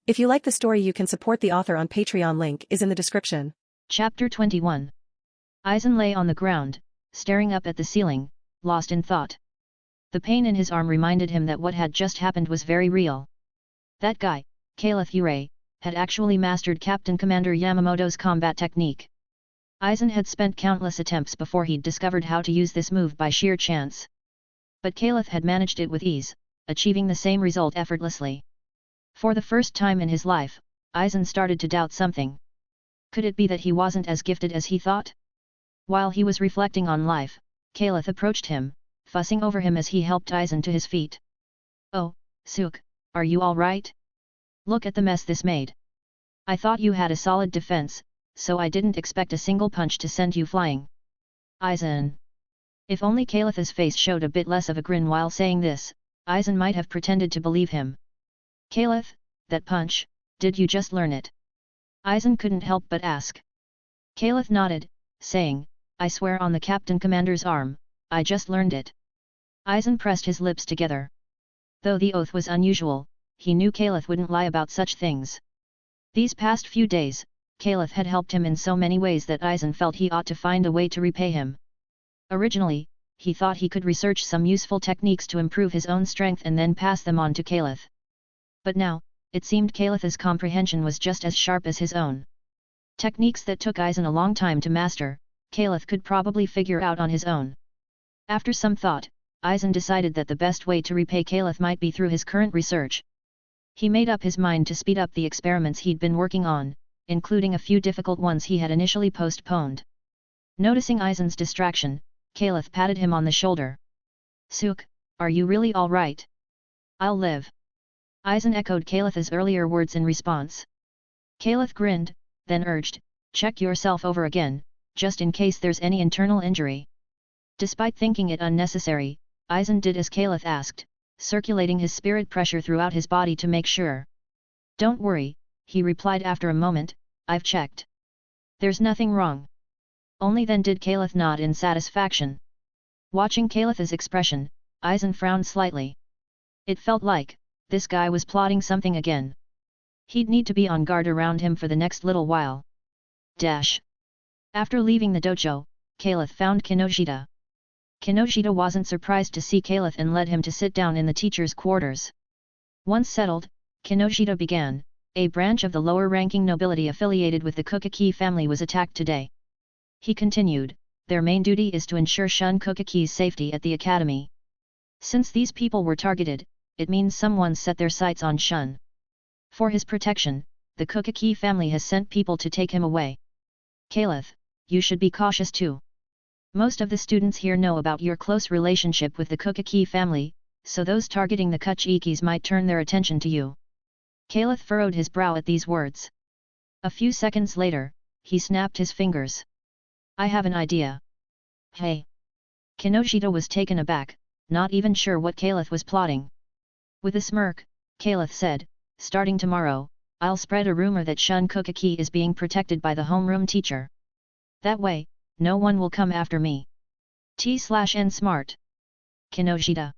If you like the story, you can support the author on Patreon. Link is in the description. Chapter 21. Aizen lay on the ground, staring up at the ceiling, lost in thought. The pain in his arm reminded him that what had just happened was very real. That guy, Kaelith Yurei, had actually mastered Captain Commander Yamamoto's combat technique. Aizen had spent countless attempts before he'd discovered how to use this move by sheer chance. But Kaelith had managed it with ease, achieving the same result effortlessly. For the first time in his life, Aizen started to doubt something. Could it be that he wasn't as gifted as he thought? While he was reflecting on life, Kaelith approached him, fussing over him as he helped Aizen to his feet. "Oh, Sōsuke, are you all right? Look at the mess this made. I thought you had a solid defense, so I didn't expect a single punch to send you flying." Aizen. If only Kaelith's face showed a bit less of a grin while saying this, Aizen might have pretended to believe him. "Kaelith, that punch, did you just learn it?" Aizen couldn't help but ask. Kaelith nodded, saying, "I swear on the Captain Commander's arm, I just learned it." Aizen pressed his lips together. Though the oath was unusual, he knew Kaelith wouldn't lie about such things. These past few days, Kaelith had helped him in so many ways that Aizen felt he ought to find a way to repay him. Originally, he thought he could research some useful techniques to improve his own strength and then pass them on to Kaelith. But now, it seemed Kaelith's comprehension was just as sharp as his own. Techniques that took Aizen a long time to master, Kaelith could probably figure out on his own. After some thought, Aizen decided that the best way to repay Kaelith might be through his current research. He made up his mind to speed up the experiments he'd been working on, including a few difficult ones he had initially postponed. Noticing Aizen's distraction, Kaelith patted him on the shoulder. "Sōsuke, are you really all right? I'll live." Aizen echoed Kaelith's earlier words in response. Kaelith grinned, then urged, "Check yourself over again, just in case there's any internal injury." Despite thinking it unnecessary, Aizen did as Kaelith asked, circulating his spirit pressure throughout his body to make sure. "Don't worry," he replied after a moment, "I've checked. There's nothing wrong." Only then did Kaelith nod in satisfaction. Watching Kaelith's expression, Aizen frowned slightly. It felt like this guy was plotting something again. He'd need to be on guard around him for the next little while. After leaving the dojo, Kaelith found Kinoshita. Kinoshita wasn't surprised to see Kaelith and led him to sit down in the teacher's quarters. Once settled, Kinoshita began, "A branch of the lower-ranking nobility affiliated with the Kokaki family was attacked today." He continued, "Their main duty is to ensure Shun Kokaki's safety at the academy. Since these people were targeted, it means someone set their sights on Shun. For his protection, the Kokaki family has sent people to take him away. Kaelith, you should be cautious too. Most of the students here know about your close relationship with the Kokaki family, so those targeting the Kuchikis might turn their attention to you." Kaelith furrowed his brow at these words. A few seconds later, he snapped his fingers. "I have an idea." "Hey!" Kinoshita was taken aback, not even sure what Kaelith was plotting. With a smirk, Kaelith said, "Starting tomorrow, I'll spread a rumor that Shun Kokaki is being protected by the homeroom teacher. That way, no one will come after me. T/N smart." Kinoshita.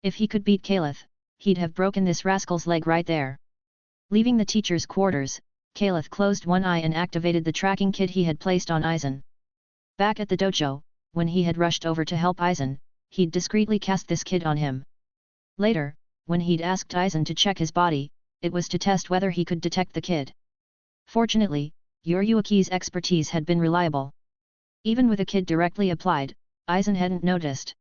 If he could beat Kaelith, he'd have broken this rascal's leg right there. Leaving the teacher's quarters, Kaelith closed one eye and activated the tracking kit he had placed on Aizen. Back at the dojo, when he had rushed over to help Aizen, he'd discreetly cast this kit on him. Later, when he'd asked Aizen to check his body, it was to test whether he could detect the kid. Fortunately, Yuruki's expertise had been reliable. Even with a kid directly applied, Aizen hadn't noticed.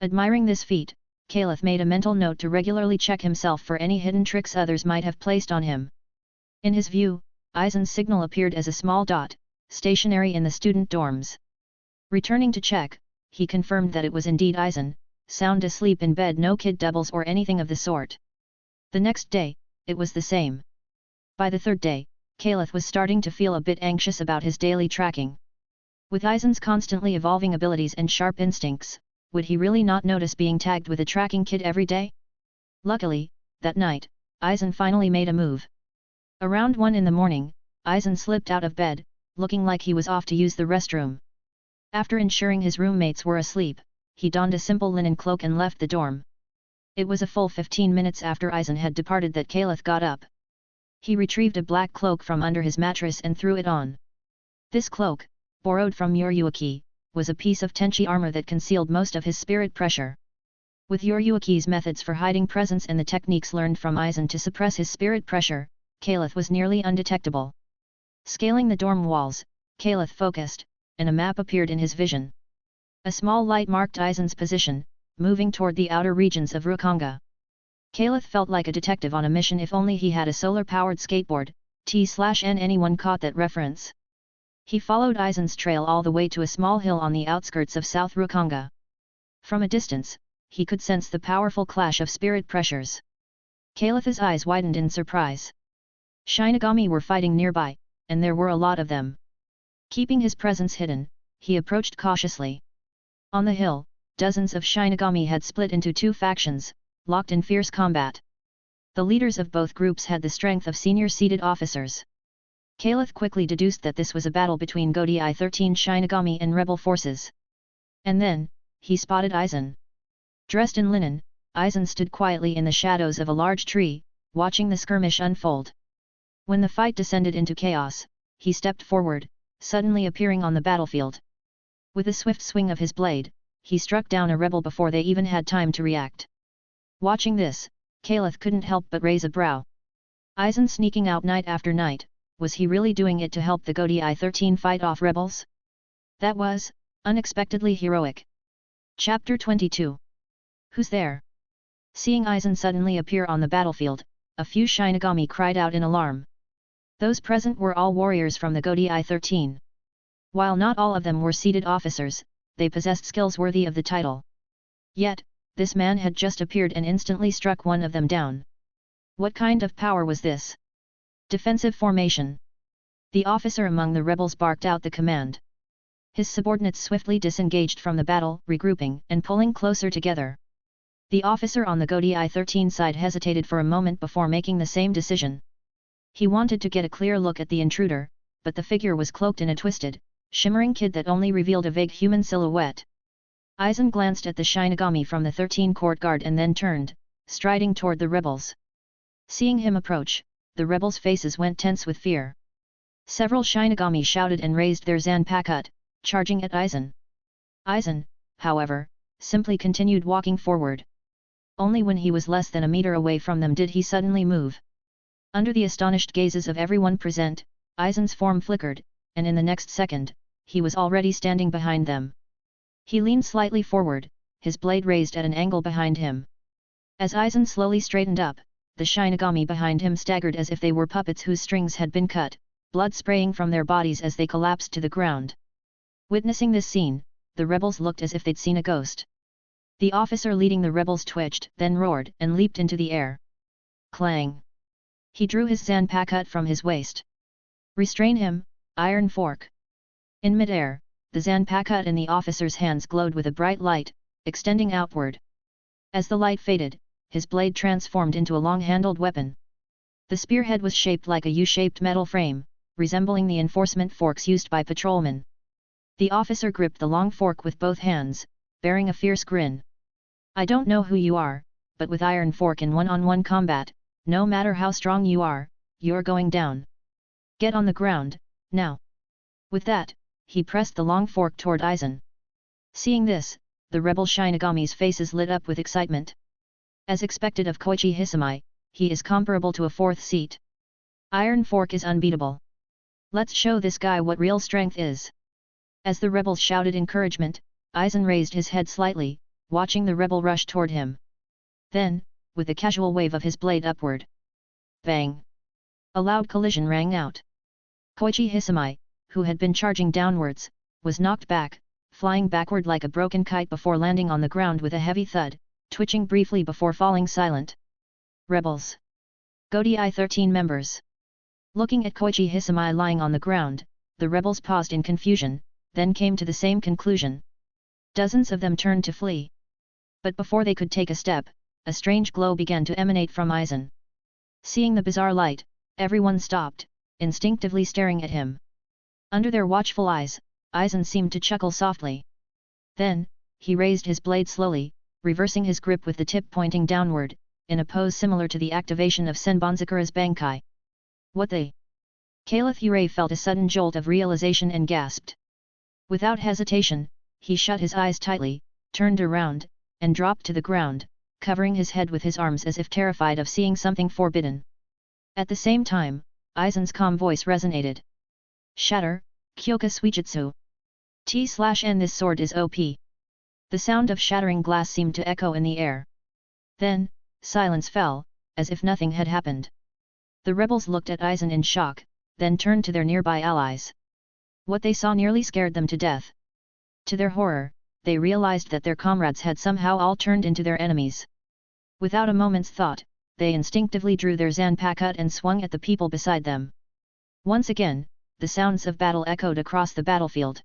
Admiring this feat, Kaelith made a mental note to regularly check himself for any hidden tricks others might have placed on him. In his view, Aizen's signal appeared as a small dot, stationary in the student dorms. Returning to check, he confirmed that it was indeed Aizen, sound asleep in bed, no kid doubles or anything of the sort. The next day, it was the same. By the third day, Kaelith was starting to feel a bit anxious about his daily tracking. With Aizen's constantly evolving abilities and sharp instincts, would he really not notice being tagged with a tracking kit every day? Luckily, that night, Aizen finally made a move. Around 1 in the morning, Aizen slipped out of bed, looking like he was off to use the restroom. After ensuring his roommates were asleep, he donned a simple linen cloak and left the dorm. It was a full 15 minutes after Aizen had departed that Kaelith got up. He retrieved a black cloak from under his mattress and threw it on. This cloak, borrowed from Yurei, was a piece of Tenchi armor that concealed most of his spirit pressure. With Yurei's methods for hiding presence and the techniques learned from Aizen to suppress his spirit pressure, Kaelith was nearly undetectable. Scaling the dorm walls, Kaelith focused, and a map appeared in his vision. A small light marked Aizen's position, moving toward the outer regions of Rukanga. Kaelith felt like a detective on a mission. If only he had a solar-powered skateboard. T/N. Anyone caught that reference? He followed Aizen's trail all the way to a small hill on the outskirts of South Rukanga. From a distance, he could sense the powerful clash of spirit pressures. Kaelith's eyes widened in surprise. Shinigami were fighting nearby, and there were a lot of them. Keeping his presence hidden, he approached cautiously. On the hill, dozens of Shinigami had split into two factions, locked in fierce combat. The leaders of both groups had the strength of senior seated officers. Kaelith quickly deduced that this was a battle between Gotei 13 Shinigami and rebel forces. And then, he spotted Aizen. Dressed in linen, Aizen stood quietly in the shadows of a large tree, watching the skirmish unfold. When the fight descended into chaos, he stepped forward, suddenly appearing on the battlefield. With a swift swing of his blade, he struck down a rebel before they even had time to react. Watching this, Kaelith couldn't help but raise a brow. Aizen sneaking out night after night, was he really doing it to help the Gotei 13 fight off rebels? That was unexpectedly heroic. Chapter 22. Who's there? Seeing Aizen suddenly appear on the battlefield, a few Shinigami cried out in alarm. Those present were all warriors from the Gotei 13. While not all of them were seated officers, they possessed skills worthy of the title. Yet, this man had just appeared and instantly struck one of them down. What kind of power was this? Defensive formation. The officer among the rebels barked out the command. His subordinates swiftly disengaged from the battle, regrouping and pulling closer together. The officer on the Gotei 13 side hesitated for a moment before making the same decision. He wanted to get a clear look at the intruder, but the figure was cloaked in a twisted, shimmering kid that only revealed a vague human silhouette. Aizen glanced at the Shinigami from the 13 court guard and then turned, striding toward the rebels. Seeing him approach, the rebels' faces went tense with fear. Several Shinigami shouted and raised their Zanpakuto, charging at Aizen. Aizen, however, simply continued walking forward. Only when he was less than a meter away from them did he suddenly move. Under the astonished gazes of everyone present, Aizen's form flickered, and in the next second, he was already standing behind them. He leaned slightly forward, his blade raised at an angle behind him. As Aizen slowly straightened up, the Shinigami behind him staggered as if they were puppets whose strings had been cut, blood spraying from their bodies as they collapsed to the ground. Witnessing this scene, the rebels looked as if they'd seen a ghost. The officer leading the rebels twitched, then roared and leaped into the air. Clang! He drew his Zanpakuto from his waist. Restrain him, Iron Fork! In midair, the Zanpakuto in the officer's hands glowed with a bright light, extending outward. As the light faded, his blade transformed into a long-handled weapon. The spearhead was shaped like a U-shaped metal frame, resembling the enforcement forks used by patrolmen. The officer gripped the long fork with both hands, bearing a fierce grin. I don't know who you are, but with Iron Fork in one-on-one combat, no matter how strong you are, you're going down. Get on the ground, now. With that, he pressed the long fork toward Aizen. Seeing this, the rebel Shinigami's faces lit up with excitement. As expected of Koichi Hisamai, he is comparable to a fourth seat. Iron Fork is unbeatable. Let's show this guy what real strength is. As the rebels shouted encouragement, Aizen raised his head slightly, watching the rebel rush toward him. Then, with a casual wave of his blade upward. Bang! A loud collision rang out. Koichi Hisamai, who had been charging downwards, was knocked back, flying backward like a broken kite before landing on the ground with a heavy thud, twitching briefly before falling silent. Rebels! Gotei 13 members! Looking at Koichi Hisamai lying on the ground, the rebels paused in confusion, then came to the same conclusion. Dozens of them turned to flee. But before they could take a step, a strange glow began to emanate from Aizen. Seeing the bizarre light, everyone stopped, instinctively staring at him. Under their watchful eyes, Aizen seemed to chuckle softly. Then, he raised his blade slowly, reversing his grip with the tip pointing downward, in a pose similar to the activation of Senbonzakura's Bankai. What the? Kaelith Yurei felt a sudden jolt of realization and gasped. Without hesitation, he shut his eyes tightly, turned around, and dropped to the ground, covering his head with his arms as if terrified of seeing something forbidden. At the same time, Aizen's calm voice resonated. Shatter, Kyoka Suijutsu. T/N This sword is OP. The sound of shattering glass seemed to echo in the air. Then, silence fell, as if nothing had happened. The rebels looked at Aizen in shock, then turned to their nearby allies. What they saw nearly scared them to death. To their horror, they realized that their comrades had somehow all turned into their enemies. Without a moment's thought, they instinctively drew their Zanpakuto and swung at the people beside them. Once again, the sounds of battle echoed across the battlefield.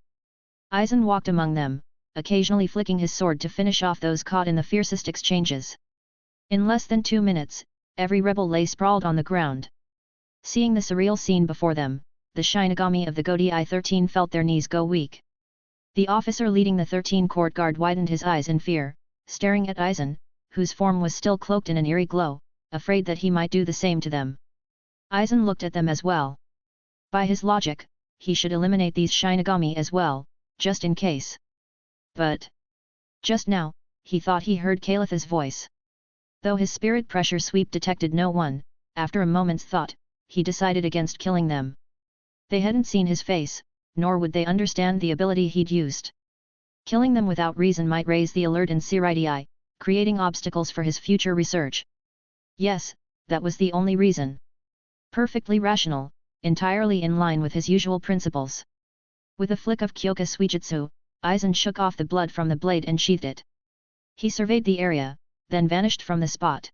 Aizen walked among them, occasionally flicking his sword to finish off those caught in the fiercest exchanges. In less than 2 minutes, every rebel lay sprawled on the ground. Seeing the surreal scene before them, the Shinigami of the Gotei 13 felt their knees go weak. The officer leading the 13 court guard widened his eyes in fear, staring at Aizen, whose form was still cloaked in an eerie glow, afraid that he might do the same to them. Aizen looked at them as well. By his logic, he should eliminate these Shinigami as well, just in case. But just now, he thought he heard Kaelith's voice. Though his spirit pressure sweep detected no one, after a moment's thought, he decided against killing them. They hadn't seen his face, nor would they understand the ability he'd used. Killing them without reason might raise the alert in Siraidii, creating obstacles for his future research. Yes, that was the only reason. Perfectly rational, entirely in line with his usual principles. With a flick of Kyoka Suijutsu, Aizen shook off the blood from the blade and sheathed it. He surveyed the area, then vanished from the spot.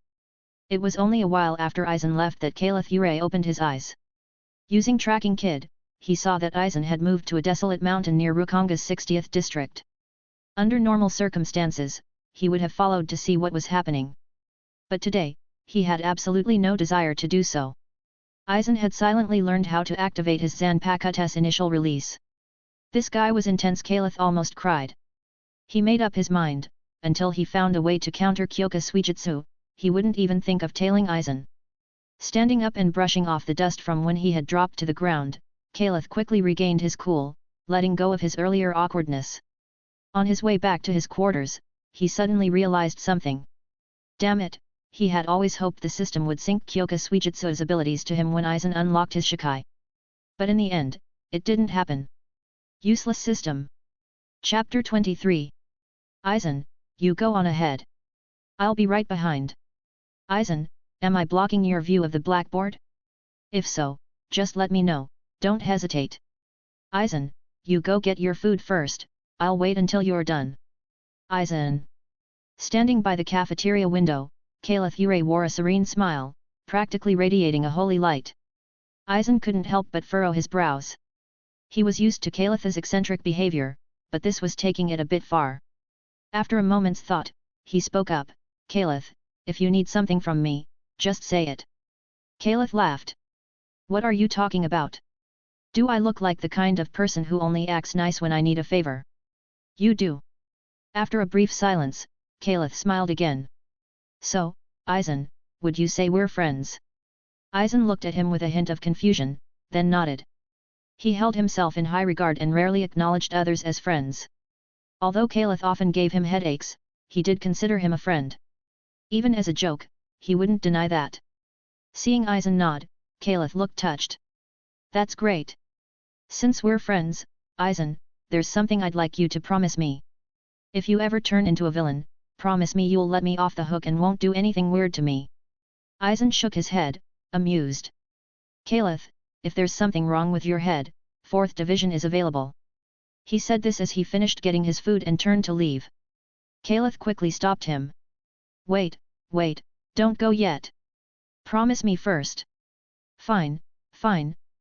It was only a while after Aizen left that Kaelith Yurei opened his eyes. Using Tracking Kid, he saw that Aizen had moved to a desolate mountain near Rukonga's 60th district. Under normal circumstances, he would have followed to see what was happening. But today, he had absolutely no desire to do so. Aizen had silently learned how to activate his Zanpakuto's initial release. This guy was intense. Kaelith almost cried. He made up his mind, until he found a way to counter Kyoka Suijutsu, he wouldn't even think of tailing Aizen. Standing up and brushing off the dust from when he had dropped to the ground, Kaelith quickly regained his cool, letting go of his earlier awkwardness. On his way back to his quarters, he suddenly realized something. Damn it, he had always hoped the system would sync Kyoka Suijutsu's abilities to him when Aizen unlocked his Shikai. But in the end, it didn't happen. Useless system. Chapter 23. Aizen, you go on ahead. I'll be right behind. Aizen, am I blocking your view of the blackboard? If so, just let me know, don't hesitate. Aizen, you go get your food first, I'll wait until you're done. Aizen. Standing by the cafeteria window, Kaelith Yurei wore a serene smile, practically radiating a holy light. Aizen couldn't help but furrow his brows. He was used to Kaelith's eccentric behavior, but this was taking it a bit far. After a moment's thought, he spoke up, Kaelith, if you need something from me, just say it. Kaelith laughed. What are you talking about? Do I look like the kind of person who only acts nice when I need a favor? You do. After a brief silence, Kaelith smiled again. So, Aizen, would you say we're friends? Aizen looked at him with a hint of confusion, then nodded. He held himself in high regard and rarely acknowledged others as friends. Although Kaelith often gave him headaches, he did consider him a friend. Even as a joke, he wouldn't deny that. Seeing Aizen nod, Kaelith looked touched. That's great. Since we're friends, Aizen, there's something I'd like you to promise me. If you ever turn into a villain, promise me you'll let me off the hook and won't do anything weird to me. Aizen shook his head, amused. Kaelith, if there's something wrong with your head, 4th Division is available. He said this as he finished getting his food and turned to leave. Kaelith quickly stopped him. Wait, don't go yet. Promise me first. Fine,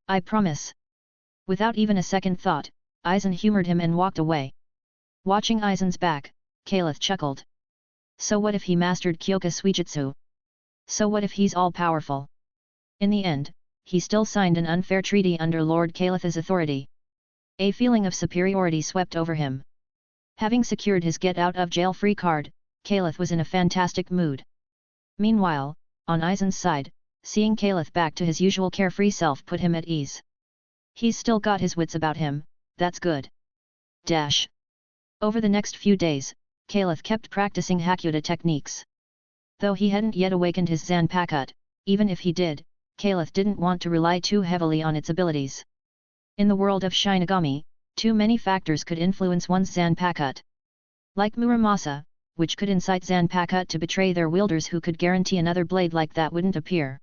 I promise. Without even a second thought, Aizen humored him and walked away. Watching Aizen's back, Kaelith chuckled. So what if he mastered Kyoka Suijutsu? So what if he's all-powerful? In the end, he still signed an unfair treaty under Lord Kaelith's authority. A feeling of superiority swept over him. Having secured his get-out-of-jail-free card, Kaelith was in a fantastic mood. Meanwhile, on Aizen's side, seeing Kaelith back to his usual carefree self put him at ease. He's still got his wits about him, that's good. Over the next few days, Kaelith kept practicing Hakuda techniques. Though he hadn't yet awakened his Zanpakuto, even if he did, Kaelith didn't want to rely too heavily on its abilities. In the world of Shinigami, too many factors could influence one's Zanpakuto. Like Muramasa, which could incite Zanpakuto to betray their wielders, who could guarantee another blade like that wouldn't appear.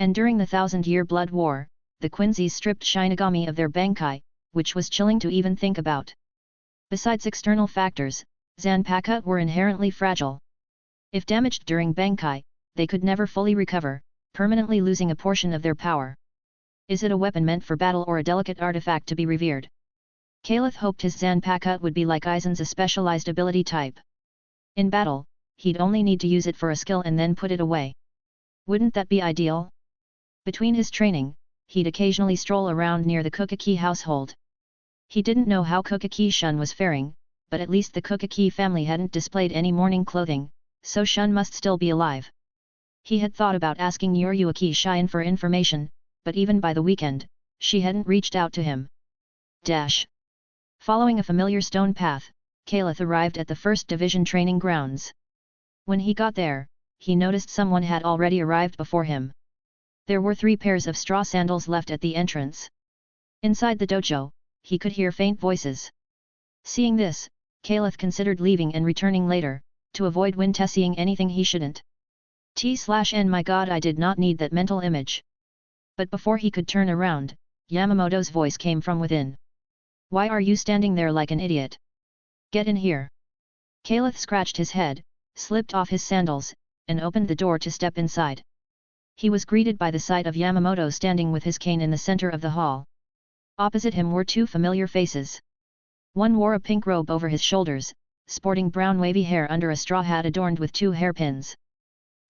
And during the Thousand-Year Blood War, the Quincy's stripped Shinigami of their Bankai, which was chilling to even think about. Besides external factors, Zanpakuto were inherently fragile. If damaged during Bankai, they could never fully recover, permanently losing a portion of their power. Is it a weapon meant for battle or a delicate artifact to be revered? Kaelith hoped his Zanpakuto would be like Aizen's, a specialized ability type. In battle, he'd only need to use it for a skill and then put it away. Wouldn't that be ideal? Between his training, he'd occasionally stroll around near the Kukaki household. He didn't know how Kukaki Shun was faring, but at least the Kukaki family hadn't displayed any mourning clothing, so Shun must still be alive. He had thought about asking Yurei Shion for information, but even by the weekend, she hadn't reached out to him. Following a familiar stone path, Kaelith arrived at the 1st Division training grounds. When he got there, he noticed someone had already arrived before him. There were 3 pairs of straw sandals left at the entrance. Inside the dojo, he could hear faint voices. Seeing this, Kaelith considered leaving and returning later, to avoid witnessing anything he shouldn't. T/N my god, I did not need that mental image. But before he could turn around, Yamamoto's voice came from within. Why are you standing there like an idiot? Get in here. Kaelith scratched his head, slipped off his sandals, and opened the door to step inside. He was greeted by the sight of Yamamoto standing with his cane in the center of the hall. Opposite him were 2 familiar faces. One wore a pink robe over his shoulders, sporting brown wavy hair under a straw hat adorned with 2 hairpins.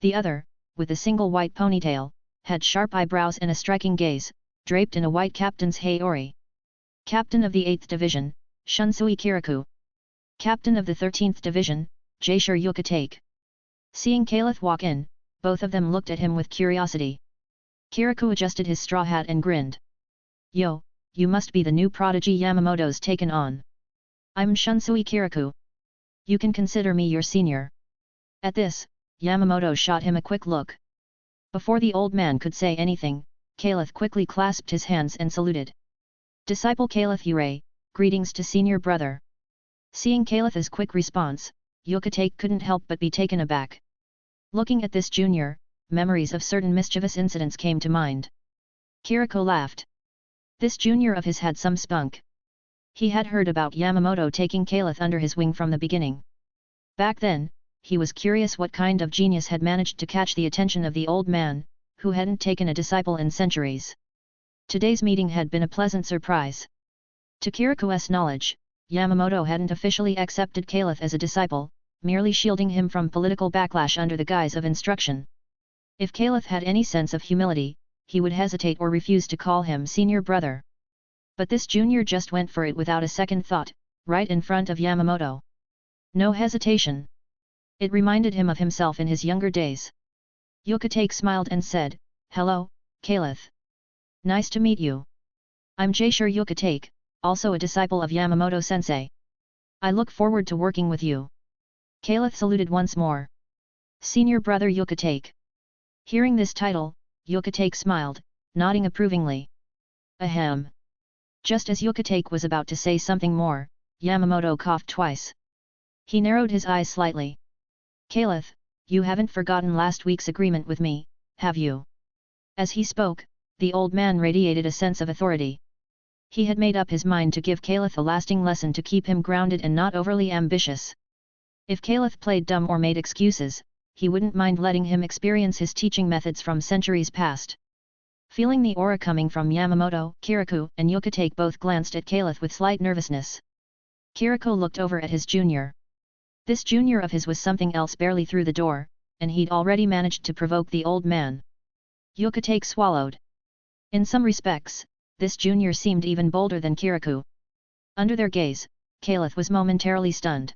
The other, with a single white ponytail, had sharp eyebrows and a striking gaze, draped in a white captain's haori. Captain of the 8th Division, Shunsui Kirikou. Captain of the 13th Division, Jaishur Yukatake. Seeing Kaelith walk in, both of them looked at him with curiosity. Kirikou adjusted his straw hat and grinned. Yo, you must be the new prodigy Yamamoto's taken on. I'm Shunsui Kirikou. You can consider me your senior. At this, Yamamoto shot him a quick look. Before the old man could say anything, Kaelith quickly clasped his hands and saluted. Disciple Kaelith Yurei, greetings to senior brother. Seeing Kaelith's quick response, Yukatake couldn't help but be taken aback. Looking at this junior, memories of certain mischievous incidents came to mind. Kirikou laughed. This junior of his had some spunk. He had heard about Yamamoto taking Kaelith under his wing from the beginning. Back then, he was curious what kind of genius had managed to catch the attention of the old man, who hadn't taken a disciple in centuries. Today's meeting had been a pleasant surprise. To Kirikou's knowledge, Yamamoto hadn't officially accepted Kaelith as a disciple, merely shielding him from political backlash under the guise of instruction. If Kaelith had any sense of humility, he would hesitate or refuse to call him senior brother. But this junior just went for it without a second thought, right in front of Yamamoto. No hesitation. It reminded him of himself in his younger days. Yukatake smiled and said, Hello, Kaelith. Nice to meet you. I'm Jaishur Yukatake, also a disciple of Yamamoto-sensei. I look forward to working with you. Kaelith saluted once more. Senior brother Yukatake. Hearing this title, Yukatake smiled, nodding approvingly. Ahem. Just as Yukatake was about to say something more, Yamamoto coughed twice. He narrowed his eyes slightly. Kaelith, you haven't forgotten last week's agreement with me, have you? As he spoke, the old man radiated a sense of authority. He had made up his mind to give Kaelith a lasting lesson to keep him grounded and not overly ambitious. If Kaelith played dumb or made excuses, he wouldn't mind letting him experience his teaching methods from centuries past. Feeling the aura coming from Yamamoto, Kirikou and Yukatake both glanced at Kaelith with slight nervousness. Kirikou looked over at his junior. This junior of his was something else barely through the door, and he'd already managed to provoke the old man. Yukatake swallowed. In some respects, this junior seemed even bolder than Kirikou. Under their gaze, Kaelith was momentarily stunned.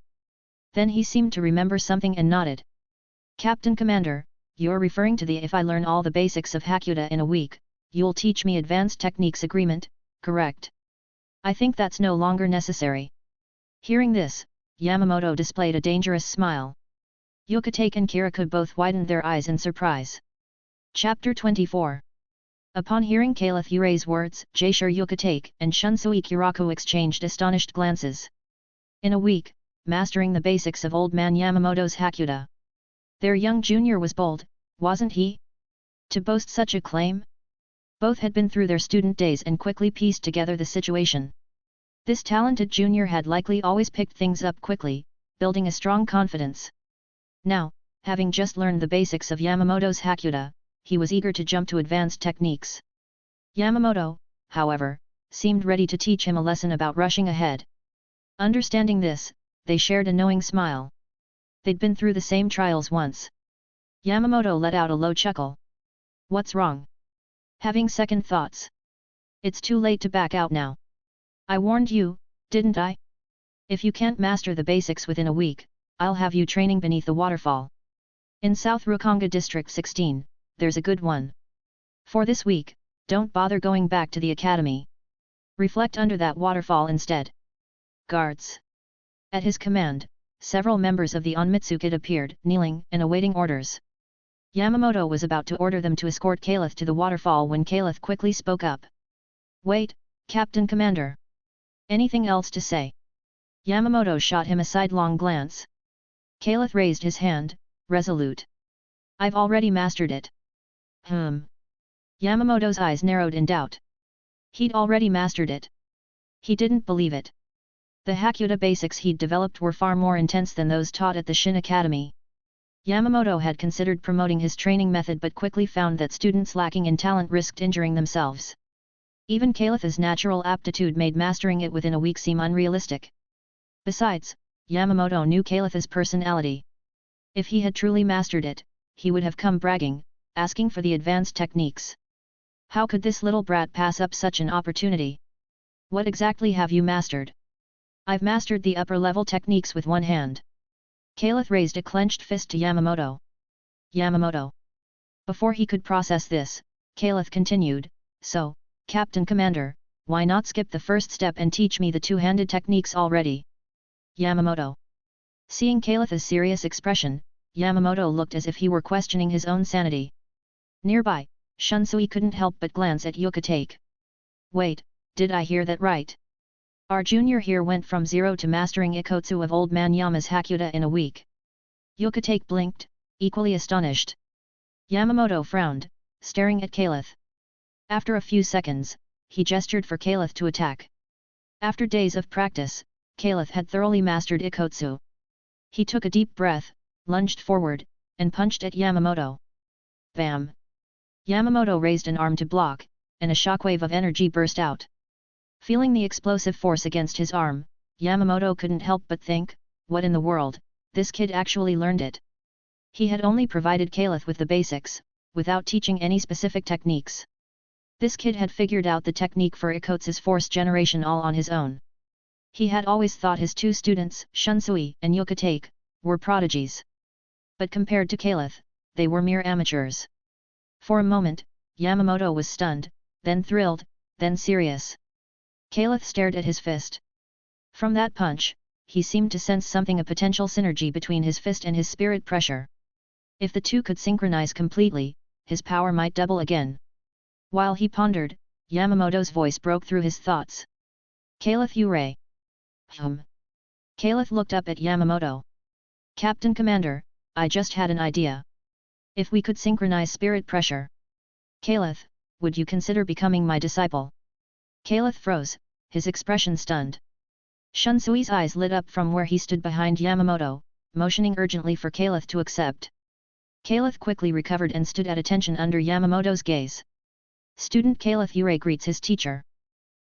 Then he seemed to remember something and nodded. Captain Commander, you're referring to the if I learn all the basics of Hakuta in a week, you'll teach me advanced techniques agreement, correct? I think that's no longer necessary. Hearing this, Yamamoto displayed a dangerous smile. Yokotake and Kirikou both widened their eyes in surprise. Chapter 24. Upon hearing Kaelith Yurei's words, Jaishur Yokotake and Shunsui Kirakou exchanged astonished glances. In a week, mastering the basics of old man Yamamoto's Hakuta. Their young junior was bold, wasn't he? To boast such a claim? Both had been through their student days and quickly pieced together the situation. This talented junior had likely always picked things up quickly, building a strong confidence. Now, having just learned the basics of Yamamoto's Hakuta, he was eager to jump to advanced techniques. Yamamoto, however, seemed ready to teach him a lesson about rushing ahead. Understanding this, they shared a knowing smile. They'd been through the same trials once. Yamamoto let out a low chuckle. What's wrong? Having second thoughts? It's too late to back out now. I warned you, didn't I? If you can't master the basics within a week, I'll have you training beneath the waterfall. In South Rukonga District 16, there's a good one. For this week, don't bother going back to the academy. Reflect under that waterfall instead. Guards. At his command, several members of the Onmitsukid appeared, kneeling and awaiting orders. Yamamoto was about to order them to escort Kaelith to the waterfall when Kaelith quickly spoke up. Wait, Captain Commander. Anything else to say? Yamamoto shot him a sidelong glance. Kaelith raised his hand, resolute. I've already mastered it. Yamamoto's eyes narrowed in doubt. He'd already mastered it. He didn't believe it. The Hakuta basics he'd developed were far more intense than those taught at the Shin'ō Academy. Yamamoto had considered promoting his training method but quickly found that students lacking in talent risked injuring themselves. Even Kaelith's natural aptitude made mastering it within a week seem unrealistic. Besides, Yamamoto knew Kaelith's personality. If he had truly mastered it, he would have come bragging, asking for the advanced techniques. How could this little brat pass up such an opportunity? What exactly have you mastered? I've mastered the upper-level techniques with one hand. Kaelith raised a clenched fist to Yamamoto. Yamamoto. Before he could process this, Kaelith continued, so, Captain Commander, why not skip the first step and teach me the two-handed techniques already? Yamamoto. Seeing Kaelith's serious expression, Yamamoto looked as if he were questioning his own sanity. Nearby, Shunsui couldn't help but glance at Yokotake. Wait, did I hear that right? Our junior here went from zero to mastering Ikotsu of old man Yama's Hakuta in a week. Yokotake blinked, equally astonished. Yamamoto frowned, staring at Kaelith. After a few seconds, he gestured for Kaelith to attack. After days of practice, Kaelith had thoroughly mastered Ikotsu. He took a deep breath, lunged forward, and punched at Yamamoto. Bam! Yamamoto raised an arm to block, and a shockwave of energy burst out. Feeling the explosive force against his arm, Yamamoto couldn't help but think, what in the world, this kid actually learned it. He had only provided Kaelith with the basics, without teaching any specific techniques. This kid had figured out the technique for Ikotsu's force generation all on his own. He had always thought his two students, Shunsui and Yokotake, were prodigies. But compared to Kaelith, they were mere amateurs. For a moment, Yamamoto was stunned, then thrilled, then serious. Kaelith stared at his fist. From that punch, he seemed to sense something, a potential synergy between his fist and his spirit pressure. If the two could synchronize completely, his power might double again. While he pondered, Yamamoto's voice broke through his thoughts. Kaelith Yurei. Kaelith looked up at Yamamoto. Captain Commander, I just had an idea. If we could synchronize spirit pressure. Kaelith, would you consider becoming my disciple? Kaelith froze, his expression stunned. Shunsui's eyes lit up from where he stood behind Yamamoto, motioning urgently for Kaelith to accept. Kaelith quickly recovered and stood at attention under Yamamoto's gaze. Student Kaelith Yurei greets his teacher.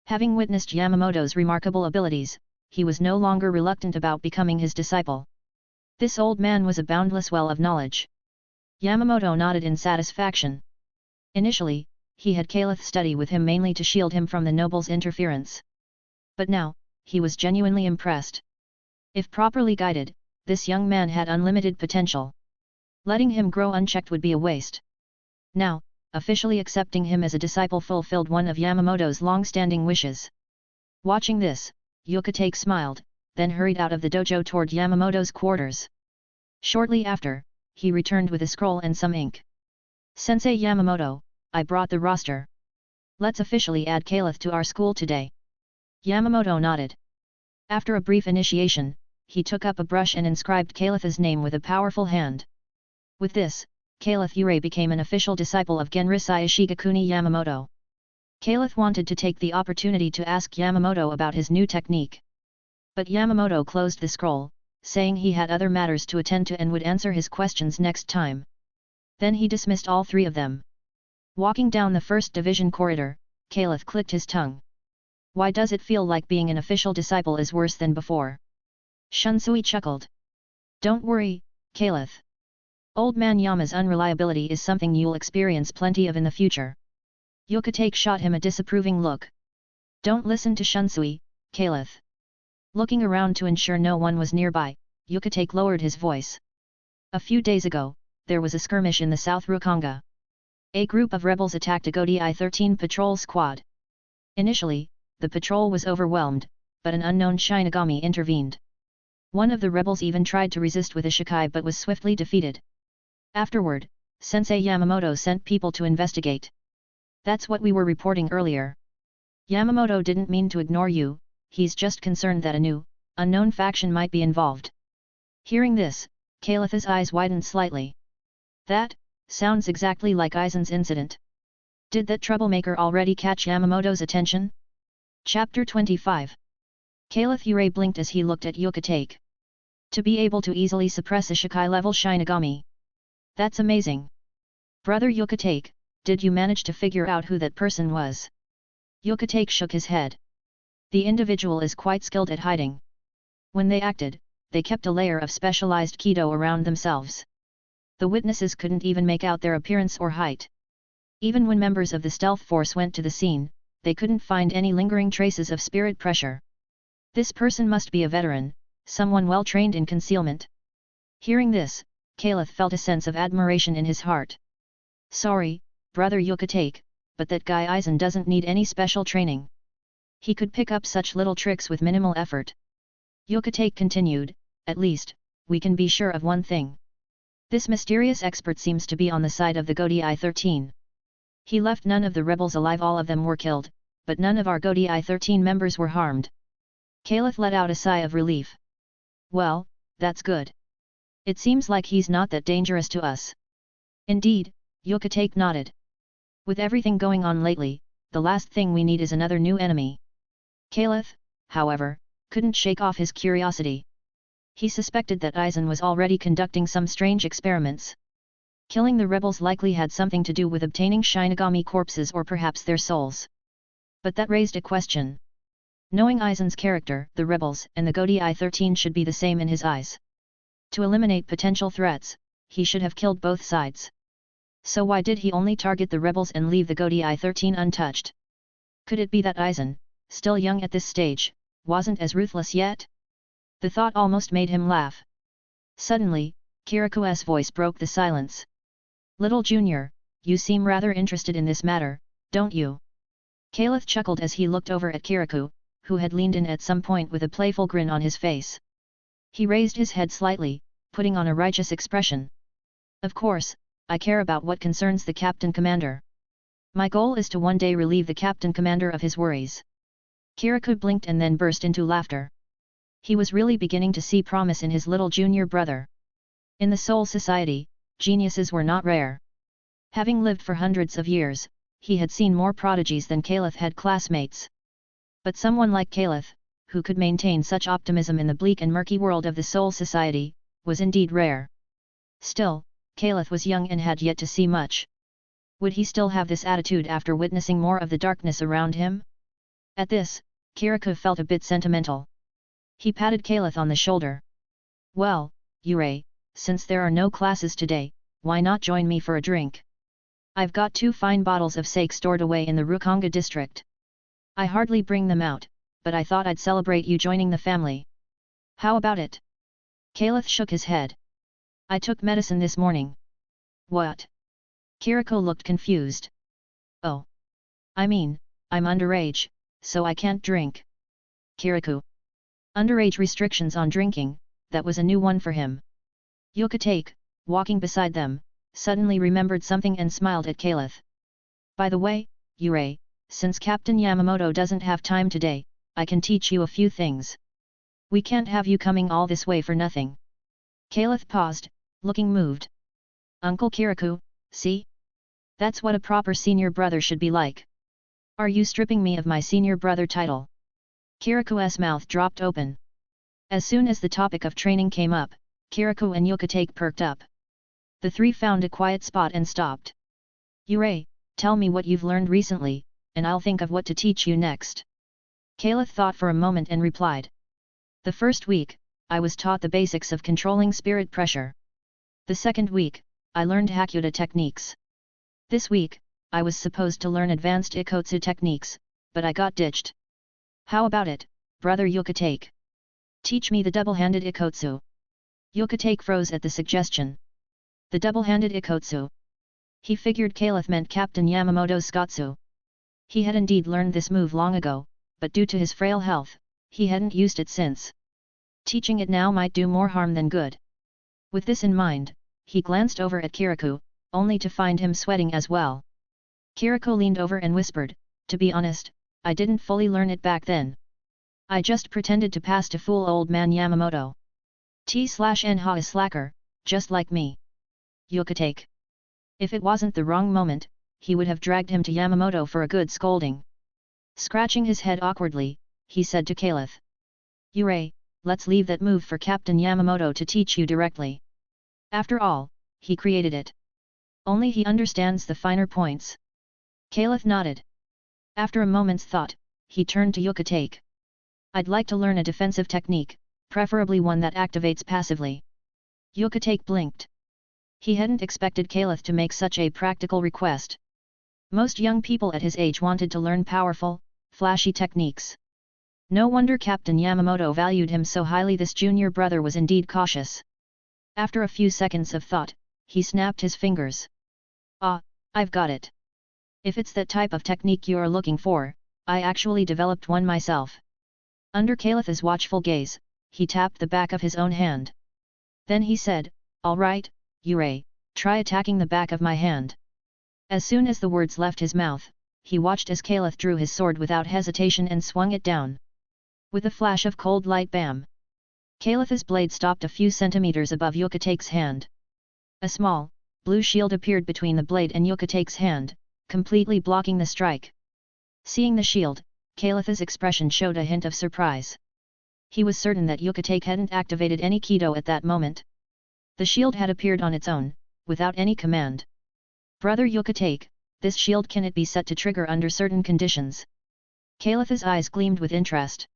Having witnessed Yamamoto's remarkable abilities, he was no longer reluctant about becoming his disciple. This old man was a boundless well of knowledge. Yamamoto nodded in satisfaction. Initially, he had Kaelith study with him mainly to shield him from the noble's interference. But now, he was genuinely impressed. If properly guided, this young man had unlimited potential. Letting him grow unchecked would be a waste. Now, officially accepting him as a disciple fulfilled one of Yamamoto's long-standing wishes. Watching this, Gotei smiled, then hurried out of the dojo toward Yamamoto's quarters. Shortly after, he returned with a scroll and some ink. "Sensei Yamamoto, I brought the roster. Let's officially add Kaelith to our school today." Yamamoto nodded. After a brief initiation, he took up a brush and inscribed Kaelith's name with a powerful hand. With this, Kaelith Yurei became an official disciple of Genrisai Ishigakuni Yamamoto. Kaelith wanted to take the opportunity to ask Yamamoto about his new technique. But Yamamoto closed the scroll, saying he had other matters to attend to and would answer his questions next time. Then he dismissed all three of them. Walking down the first division corridor, Kaelith clicked his tongue. Why does it feel like being an official disciple is worse than before? Shunsui chuckled. Don't worry, Kaelith. Old man Yama's unreliability is something you'll experience plenty of in the future. Gotei shot him a disapproving look. Don't listen to Shunsui, Kaelith. Looking around to ensure no one was nearby, Gotei lowered his voice. A few days ago, there was a skirmish in the South Rukanga. A group of rebels attacked a Gotei 13 patrol squad. Initially, the patrol was overwhelmed, but an unknown Shinigami intervened. One of the rebels even tried to resist with a shikai but was swiftly defeated. Afterward, Sensei Yamamoto sent people to investigate. That's what we were reporting earlier. Yamamoto didn't mean to ignore you, he's just concerned that a new, unknown faction might be involved. Hearing this, Kaelith's eyes widened slightly. That sounds exactly like Aizen's incident. Did that troublemaker already catch Yamamoto's attention? Chapter 25. Kaelith Yurei blinked as he looked at Gotei. To be able to easily suppress a Shikai-level Shinigami. That's amazing. Brother Gotei, did you manage to figure out who that person was? Gotei shook his head. The individual is quite skilled at hiding. When they acted, they kept a layer of specialized Kido around themselves. The witnesses couldn't even make out their appearance or height. Even when members of the stealth force went to the scene, they couldn't find any lingering traces of spirit pressure. This person must be a veteran, someone well trained in concealment. Hearing this, Kaelith felt a sense of admiration in his heart. Sorry, brother Gotei, but that guy Aizen doesn't need any special training. He could pick up such little tricks with minimal effort. Gotei continued, at least, we can be sure of one thing. This mysterious expert seems to be on the side of the Gotei 13. He left none of the rebels alive, all of them were killed, but none of our Gotei 13 members were harmed. Kaelith let out a sigh of relief. Well, that's good. It seems like he's not that dangerous to us. Indeed, Gotei nodded. With everything going on lately, the last thing we need is another new enemy. Kaelith, however, couldn't shake off his curiosity. He suspected that Aizen was already conducting some strange experiments. Killing the rebels likely had something to do with obtaining Shinigami corpses or perhaps their souls. But that raised a question. Knowing Aizen's character, the rebels and the Gotei 13 should be the same in his eyes. To eliminate potential threats, he should have killed both sides. So why did he only target the rebels and leave the Gotei 13 untouched? Could it be that Aizen, still young at this stage, wasn't as ruthless yet? The thought almost made him laugh. Suddenly, Kiriku's voice broke the silence. Little Junior, you seem rather interested in this matter, don't you? Kaelith chuckled as he looked over at Kirikou, who had leaned in at some point with a playful grin on his face. He raised his head slightly, putting on a righteous expression. Of course, I care about what concerns the Captain Commander. My goal is to one day relieve the Captain Commander of his worries. Kirikou blinked and then burst into laughter. He was really beginning to see promise in his little junior brother. In the Soul Society, geniuses were not rare. Having lived for hundreds of years, he had seen more prodigies than Kaelith had classmates. But someone like Kaelith, who could maintain such optimism in the bleak and murky world of the Soul Society, was indeed rare. Still, Kaelith was young and had yet to see much. Would he still have this attitude after witnessing more of the darkness around him? At this, Kirikou felt a bit sentimental. He patted Kaelith on the shoulder. Well, Yurei, since there are no classes today, why not join me for a drink? I've got 2 fine bottles of sake stored away in the Rukanga district. I hardly bring them out, but I thought I'd celebrate you joining the family. How about it? Kaelith shook his head. I took medicine this morning. What? Kiriko looked confused. Oh. I mean, I'm underage, so I can't drink. Kiriko. Underage restrictions on drinking, that was a new one for him. Yokotake, walking beside them, suddenly remembered something and smiled at Kaelith. By the way, Yurei, since Captain Yamamoto doesn't have time today, I can teach you a few things. We can't have you coming all this way for nothing. Kaelith paused, looking moved. Uncle Kiriko, see? That's what a proper senior brother should be like. Are you stripping me of my senior brother title? Kiriko's mouth dropped open. As soon as the topic of training came up, Kiriko and Yokotake perked up. The three found a quiet spot and stopped. Yurei, tell me what you've learned recently, and I'll think of what to teach you next. Kaelith thought for a moment and replied. The first week, I was taught the basics of controlling spirit pressure. The second week, I learned Hakuta techniques. This week, I was supposed to learn advanced Ikkotsu techniques, but I got ditched. How about it, brother Yokotake? Teach me the double-handed Ikkotsu. Yokotake froze at the suggestion. The double-handed Ikkotsu. He figured Kaelith meant Captain Yamamoto's Skotsu. He had indeed learned this move long ago, but due to his frail health, he hadn't used it since. Teaching it now might do more harm than good. With this in mind, he glanced over at Kiriko, only to find him sweating as well. Kiriko leaned over and whispered, to be honest, I didn't fully learn it back then. I just pretended to pass to fool old man Yamamoto. T/Nha is slacker, just like me. Yokotake. If it wasn't the wrong moment, he would have dragged him to Yamamoto for a good scolding. Scratching his head awkwardly, he said to Kaelith. Yurei, let's leave that move for Captain Yamamoto to teach you directly. After all, he created it. Only he understands the finer points. Kaelith nodded. After a moment's thought, he turned to Yokotake. I'd like to learn a defensive technique, preferably one that activates passively. Yokotake blinked. He hadn't expected Kaelith to make such a practical request. Most young people at his age wanted to learn powerful, flashy techniques. No wonder Captain Yamamoto valued him so highly. This junior brother was indeed cautious. After a few seconds of thought, he snapped his fingers. Ah, I've got it. If it's that type of technique you're looking for, I actually developed one myself. Under Kaelith's watchful gaze, he tapped the back of his own hand. Then he said, all right, Yurei, try attacking the back of my hand. As soon as the words left his mouth, he watched as Kaelith drew his sword without hesitation and swung it down. With a flash of cold light, bam! Kaelith's blade stopped a few centimeters above Yokotake's hand. A small, blue shield appeared between the blade and Yokotake's hand, completely blocking the strike. Seeing the shield, Kaelith's expression showed a hint of surprise. He was certain that Yokotake hadn't activated any Kido at that moment. The shield had appeared on its own, without any command. Brother Yokotake, this shield can it be set to trigger under certain conditions? Kaelith's eyes gleamed with interest.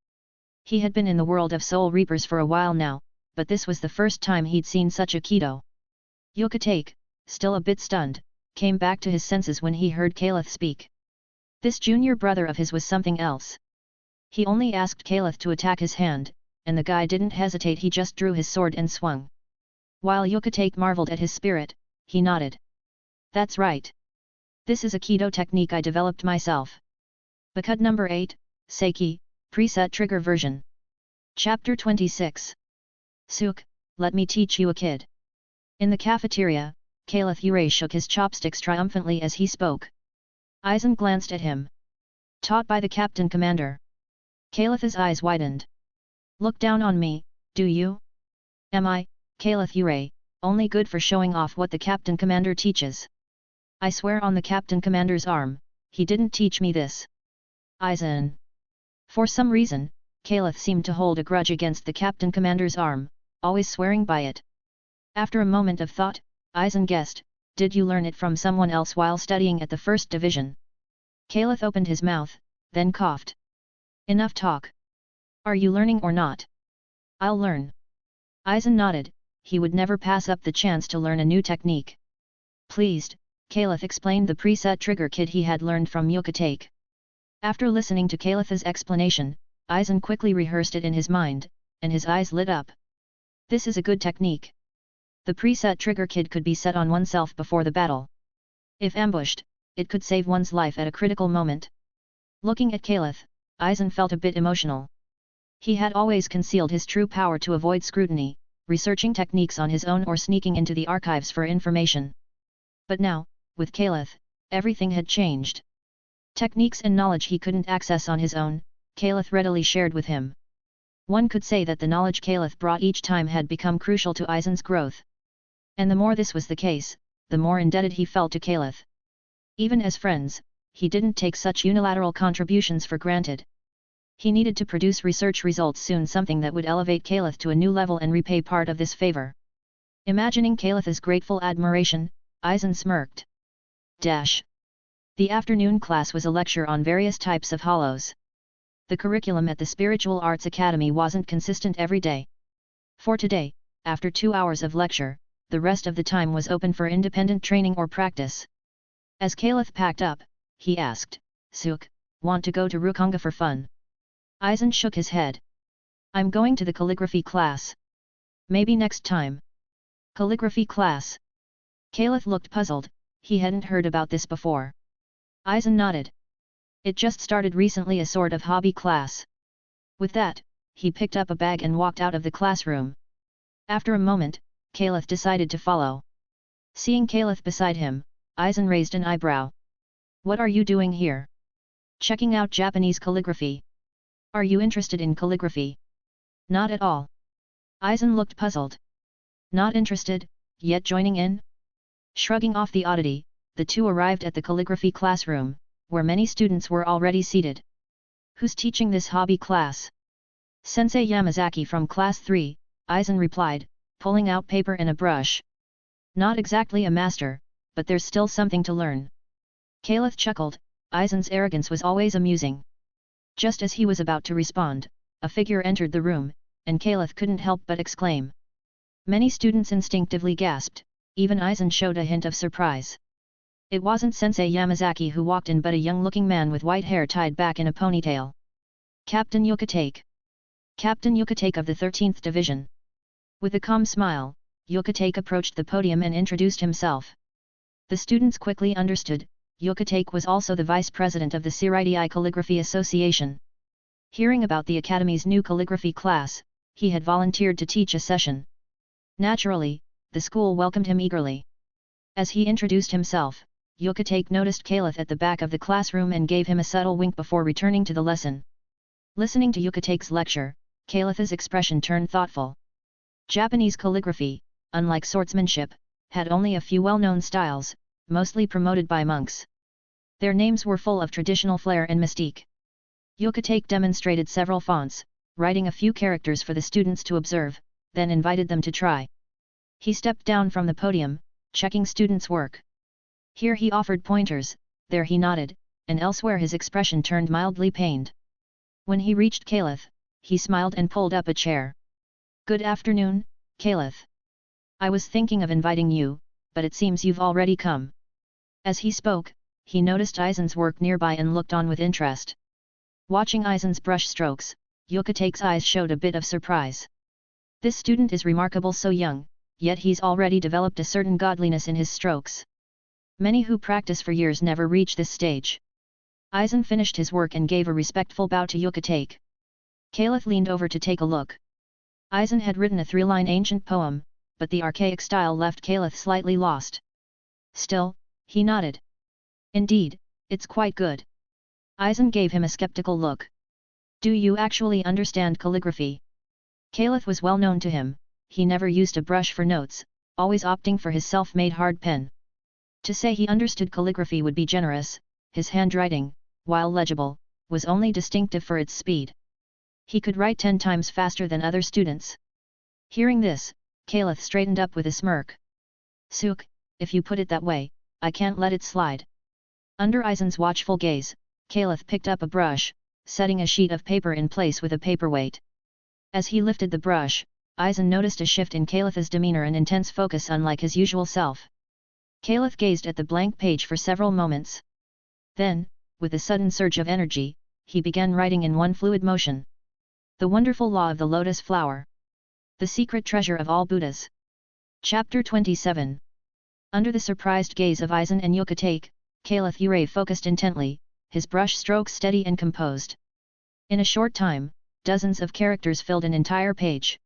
He had been in the world of Soul Reapers for a while now, but this was the first time he'd seen such a Kido. Yokotake, still a bit stunned, came back to his senses when he heard Kaelith speak. This junior brother of his was something else. He only asked Kaelith to attack his hand, and the guy didn't hesitate. He just drew his sword and swung. While Yokotake marveled at his spirit, he nodded. That's right. This is a Kido technique I developed myself. Bakud number 8, Seiki, preset trigger version. Chapter 26. Sook, let me teach you a kid. In the cafeteria, Kaelith Yurei shook his chopsticks triumphantly as he spoke. Aizen glanced at him. Taught by the Captain Commander. Kaelith's eyes widened. Look down on me, do you? Am I, Kaelith Yurei, only good for showing off what the Captain Commander teaches? I swear on the Captain Commander's arm, he didn't teach me this. Aizen. For some reason, Kaelith seemed to hold a grudge against the Captain Commander's arm, always swearing by it. After a moment of thought, Aizen guessed, did you learn it from someone else while studying at the 1st Division? Kaelith opened his mouth, then coughed. Enough talk. Are you learning or not? I'll learn. Aizen nodded, he would never pass up the chance to learn a new technique. Pleased, Kaelith explained the preset trigger kid he had learned from Yokotake. After listening to Kaelith's explanation, Aizen quickly rehearsed it in his mind, and his eyes lit up. This is a good technique. The preset trigger kid could be set on oneself before the battle. If ambushed, it could save one's life at a critical moment. Looking at Kaelith, Aizen felt a bit emotional. He had always concealed his true power to avoid scrutiny, researching techniques on his own or sneaking into the archives for information. But now, with Kaelith, everything had changed. Techniques and knowledge he couldn't access on his own, Kaelith readily shared with him. One could say that the knowledge Kaelith brought each time had become crucial to Aizen's growth. And the more this was the case, the more indebted he felt to Kaelith. Even as friends, he didn't take such unilateral contributions for granted. He needed to produce research results soon, something that would elevate Kaelith to a new level and repay part of this favor. Imagining Kaelith's grateful admiration, Aizen smirked. The afternoon class was a lecture on various types of hollows. The curriculum at the Spiritual Arts Academy wasn't consistent every day. For today, after 2 hours of lecture, the rest of the time was open for independent training or practice. As Kaelith packed up, he asked, "Suk, want to go to Rukonga for fun?" Aizen shook his head. "I'm going to the calligraphy class. Maybe next time." Calligraphy class? Kaelith looked puzzled, he hadn't heard about this before. Aizen nodded. It just started recently, a sort of hobby class. With that, he picked up a bag and walked out of the classroom. After a moment, Kaelith decided to follow. Seeing Kaelith beside him, Aizen raised an eyebrow. "What are you doing here?" "Checking out Japanese calligraphy." "Are you interested in calligraphy?" "Not at all." Aizen looked puzzled. "Not interested, yet joining in?" Shrugging off the oddity, the two arrived at the calligraphy classroom, where many students were already seated. "Who's teaching this hobby class?" "Sensei Yamazaki from Class 3, Aizen replied, pulling out paper and a brush. "Not exactly a master, but there's still something to learn." Kaelith chuckled, Aizen's arrogance was always amusing. Just as he was about to respond, a figure entered the room, and Kaelith couldn't help but exclaim. Many students instinctively gasped, even Aizen showed a hint of surprise. It wasn't Sensei Yamazaki who walked in, but a young-looking man with white hair tied back in a ponytail. "Captain Gotei. Captain Gotei of the 13th Division." With a calm smile, Gotei approached the podium and introduced himself. The students quickly understood, Gotei was also the vice president of the Shin'ō Calligraphy Association. Hearing about the Academy's new calligraphy class, he had volunteered to teach a session. Naturally, the school welcomed him eagerly. As he introduced himself, Gotei noticed Kaelith at the back of the classroom and gave him a subtle wink before returning to the lesson. Listening to Gotei's lecture, Kaelith's expression turned thoughtful. Japanese calligraphy, unlike swordsmanship, had only a few well-known styles, mostly promoted by monks. Their names were full of traditional flair and mystique. Gotei demonstrated several fonts, writing a few characters for the students to observe, then invited them to try. He stepped down from the podium, checking students' work. Here he offered pointers, there he nodded, and elsewhere his expression turned mildly pained. When he reached Kaelith, he smiled and pulled up a chair. "Good afternoon, Kaelith. I was thinking of inviting you, but it seems you've already come." As he spoke, he noticed Aizen's work nearby and looked on with interest. Watching Aizen's brush strokes, Gotei's eyes showed a bit of surprise. This student is remarkable so young, yet he's already developed a certain godliness in his strokes. Many who practice for years never reach this stage. Aizen finished his work and gave a respectful bow to Gotei. Kaelith leaned over to take a look. Aizen had written a 3-line ancient poem, but the archaic style left Kaelith slightly lost. Still, he nodded. "Indeed, it's quite good." Aizen gave him a skeptical look. "Do you actually understand calligraphy?" Kaelith was well known to him, he never used a brush for notes, always opting for his self-made hard pen. To say he understood calligraphy would be generous, his handwriting, while legible, was only distinctive for its speed. He could write 10 times faster than other students. Hearing this, Kaelith straightened up with a smirk. "Suk, if you put it that way, I can't let it slide." Under Aizen's watchful gaze, Kaelith picked up a brush, setting a sheet of paper in place with a paperweight. As he lifted the brush, Aizen noticed a shift in Kaelith's demeanor and intense focus unlike his usual self. Kaelith gazed at the blank page for several moments. Then, with a sudden surge of energy, he began writing in one fluid motion. "The wonderful law of the lotus flower." The Secret Treasure of All Buddhas. Chapter 27. Under the surprised gaze of Aizen and Gotei, Kaelith Yurei focused intently, his brush strokes steady and composed. In a short time, dozens of characters filled an entire page.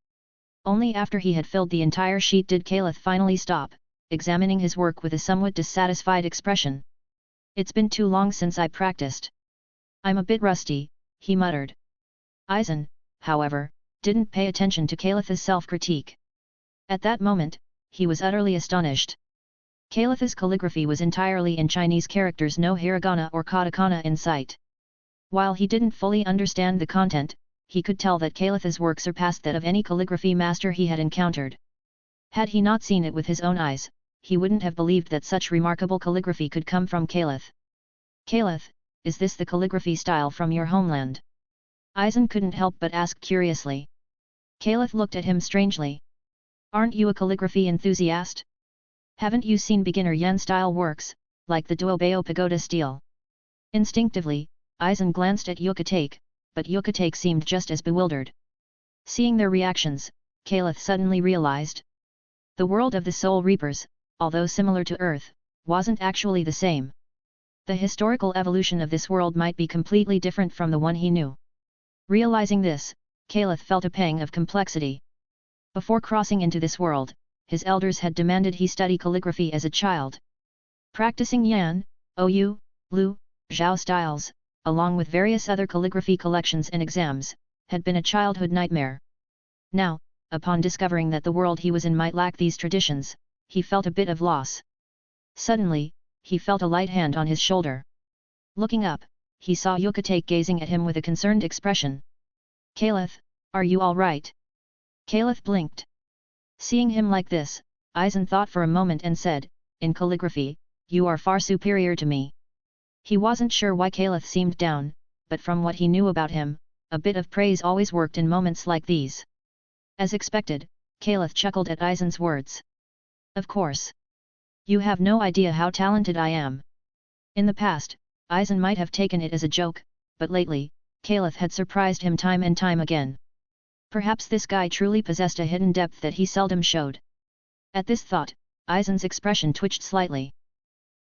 Only after he had filled the entire sheet did Kaelith finally stop, examining his work with a somewhat dissatisfied expression. "It's been too long since I practiced. I'm a bit rusty," he muttered. Aizen, however, didn't pay attention to Kaelith's self-critique. At that moment, he was utterly astonished. Kaelith's calligraphy was entirely in Chinese characters, no hiragana or katakana in sight. While he didn't fully understand the content, he could tell that Kaelith's work surpassed that of any calligraphy master he had encountered. Had he not seen it with his own eyes, he wouldn't have believed that such remarkable calligraphy could come from Kaelith. "Kaelith, is this the calligraphy style from your homeland?" Aizen couldn't help but ask curiously. Kaelith looked at him strangely. "Aren't you a calligraphy enthusiast? Haven't you seen beginner Yan-style works, like the Duobao Pagoda stele?" Instinctively, Aizen glanced at Gotei, but Gotei seemed just as bewildered. Seeing their reactions, Kaelith suddenly realized. The world of the Soul Reapers, although similar to Earth, wasn't actually the same. The historical evolution of this world might be completely different from the one he knew. Realizing this, Kaelith felt a pang of complexity. Before crossing into this world, his elders had demanded he study calligraphy as a child. Practicing Yan, Ou, Lu, Zhao styles, along with various other calligraphy collections and exams, had been a childhood nightmare. Now, upon discovering that the world he was in might lack these traditions, he felt a bit of loss. Suddenly, he felt a light hand on his shoulder. Looking up, he saw Gotei gazing at him with a concerned expression. "Kaelith, are you all right?" Kaelith blinked. Seeing him like this, Aizen thought for a moment and said, "In calligraphy, you are far superior to me." He wasn't sure why Kaelith seemed down, but from what he knew about him, a bit of praise always worked in moments like these. As expected, Kaelith chuckled at Aizen's words. "Of course. You have no idea how talented I am." In the past, Aizen might have taken it as a joke, but lately, Kaelith had surprised him time and time again. Perhaps this guy truly possessed a hidden depth that he seldom showed. At this thought, Aizen's expression twitched slightly.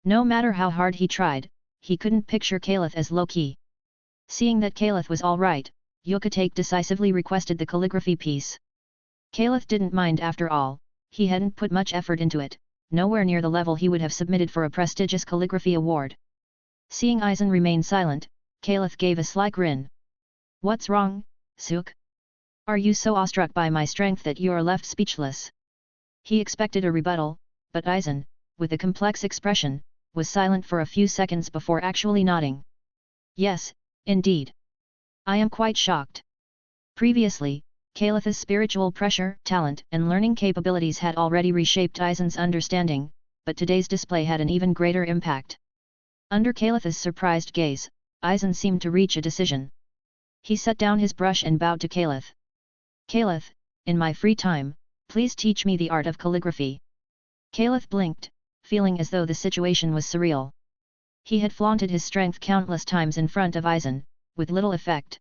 No matter how hard he tried, he couldn't picture Kaelith as low-key. Seeing that Kaelith was all right, Gotei decisively requested the calligraphy piece. Kaelith didn't mind after all, he hadn't put much effort into it, nowhere near the level he would have submitted for a prestigious calligraphy award. Seeing Aizen remain silent, Kaelith gave a sly grin. "What's wrong, Suk? Are you so awestruck by my strength that you are left speechless?" He expected a rebuttal, but Aizen, with a complex expression, was silent for a few seconds before actually nodding. "Yes, indeed. I am quite shocked." Previously, Kaelith's spiritual pressure, talent and learning capabilities had already reshaped Aizen's understanding, but today's display had an even greater impact. Under Kaelith's surprised gaze, Aizen seemed to reach a decision. He set down his brush and bowed to Kaelith. "Kaelith, in my free time, please teach me the art of calligraphy." Kaelith blinked, feeling as though the situation was surreal. He had flaunted his strength countless times in front of Aizen, with little effect.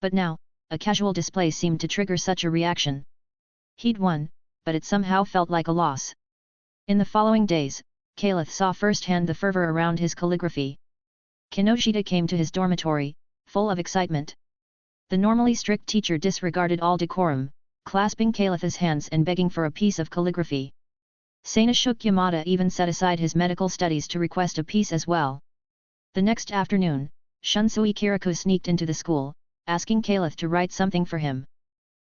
But now, a casual display seemed to trigger such a reaction. He'd won, but it somehow felt like a loss. In the following days, Kaelith saw firsthand the fervor around his calligraphy. Kinoshita came to his dormitory, full of excitement. The normally strict teacher disregarded all decorum, clasping Kaelith's hands and begging for a piece of calligraphy. Sanashuk Yamada even set aside his medical studies to request a piece as well. The next afternoon, Shunsui Kirikou sneaked into the school, asking Kaelith to write something for him.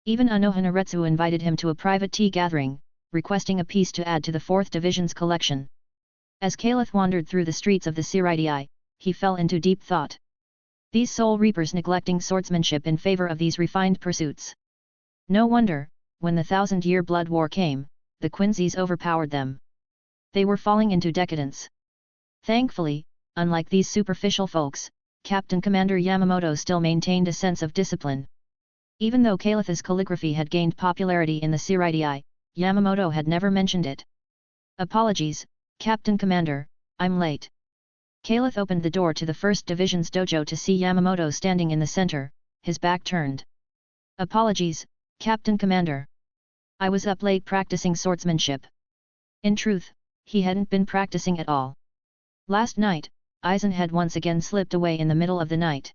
Even Anohanaretsu invited him to a private tea gathering, requesting a piece to add to the 4th Division's collection. As Kaelith wandered through the streets of the Siraidai, he fell into deep thought. These soul reapers neglecting swordsmanship in favor of these refined pursuits. No wonder, when the 1000-year blood war came, the Quincy's overpowered them. They were falling into decadence. Thankfully, unlike these superficial folks, Captain Commander Yamamoto still maintained a sense of discipline. Even though Kaelith's calligraphy had gained popularity in the Siraidai, Yamamoto had never mentioned it. "Apologies, Captain Commander, I'm late." Kaelith opened the door to the 1st Division's dojo to see Yamamoto standing in the center, his back turned. "Apologies, Captain Commander. I was up late practicing swordsmanship. In truth, he hadn't been practicing at all. Last night, Aizen had once again slipped away in the middle of the night.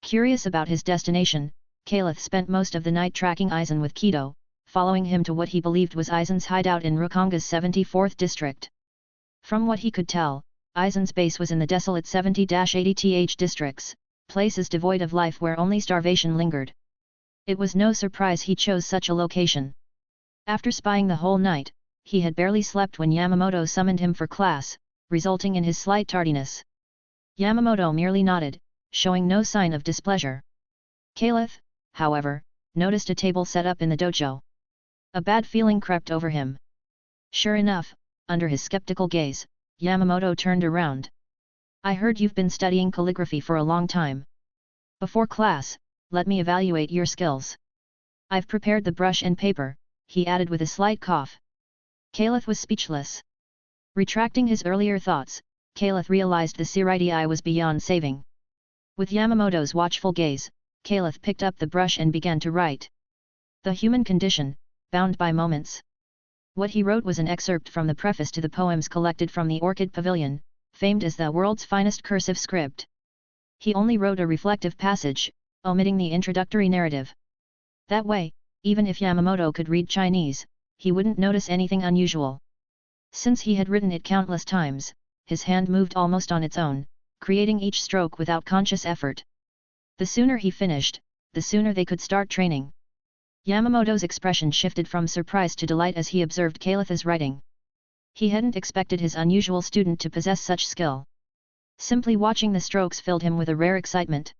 Curious about his destination, Kaelith spent most of the night tracking Aizen with Kido, following him to what he believed was Aizen's hideout in Rukonga's 74th district. From what he could tell, Aizen's base was in the desolate 70-80th districts, places devoid of life where only starvation lingered. It was no surprise he chose such a location. After spying the whole night, he had barely slept when Yamamoto summoned him for class, resulting in his slight tardiness. Yamamoto merely nodded, showing no sign of displeasure. Kaelith, however, noticed a table set up in the dojo. A bad feeling crept over him. Sure enough, under his skeptical gaze, Yamamoto turned around. I heard you've been studying calligraphy for a long time. Before class, let me evaluate your skills. I've prepared the brush and paper, he added with a slight cough. Kaelith was speechless. Retracting his earlier thoughts, Kaelith realized the Seirai was beyond saving. With Yamamoto's watchful gaze, Kaelith picked up the brush and began to write. The human condition, bound by moments. What he wrote was an excerpt from the preface to the poems collected from the Orchid Pavilion, famed as the world's finest cursive script. He only wrote a reflective passage, omitting the introductory narrative. That way, even if Yamamoto could read Chinese, he wouldn't notice anything unusual. Since he had written it countless times, his hand moved almost on its own, creating each stroke without conscious effort. The sooner he finished, the sooner they could start training. Yamamoto's expression shifted from surprise to delight as he observed Kaelith's writing. He hadn't expected his unusual student to possess such skill. Simply watching the strokes filled him with a rare excitement.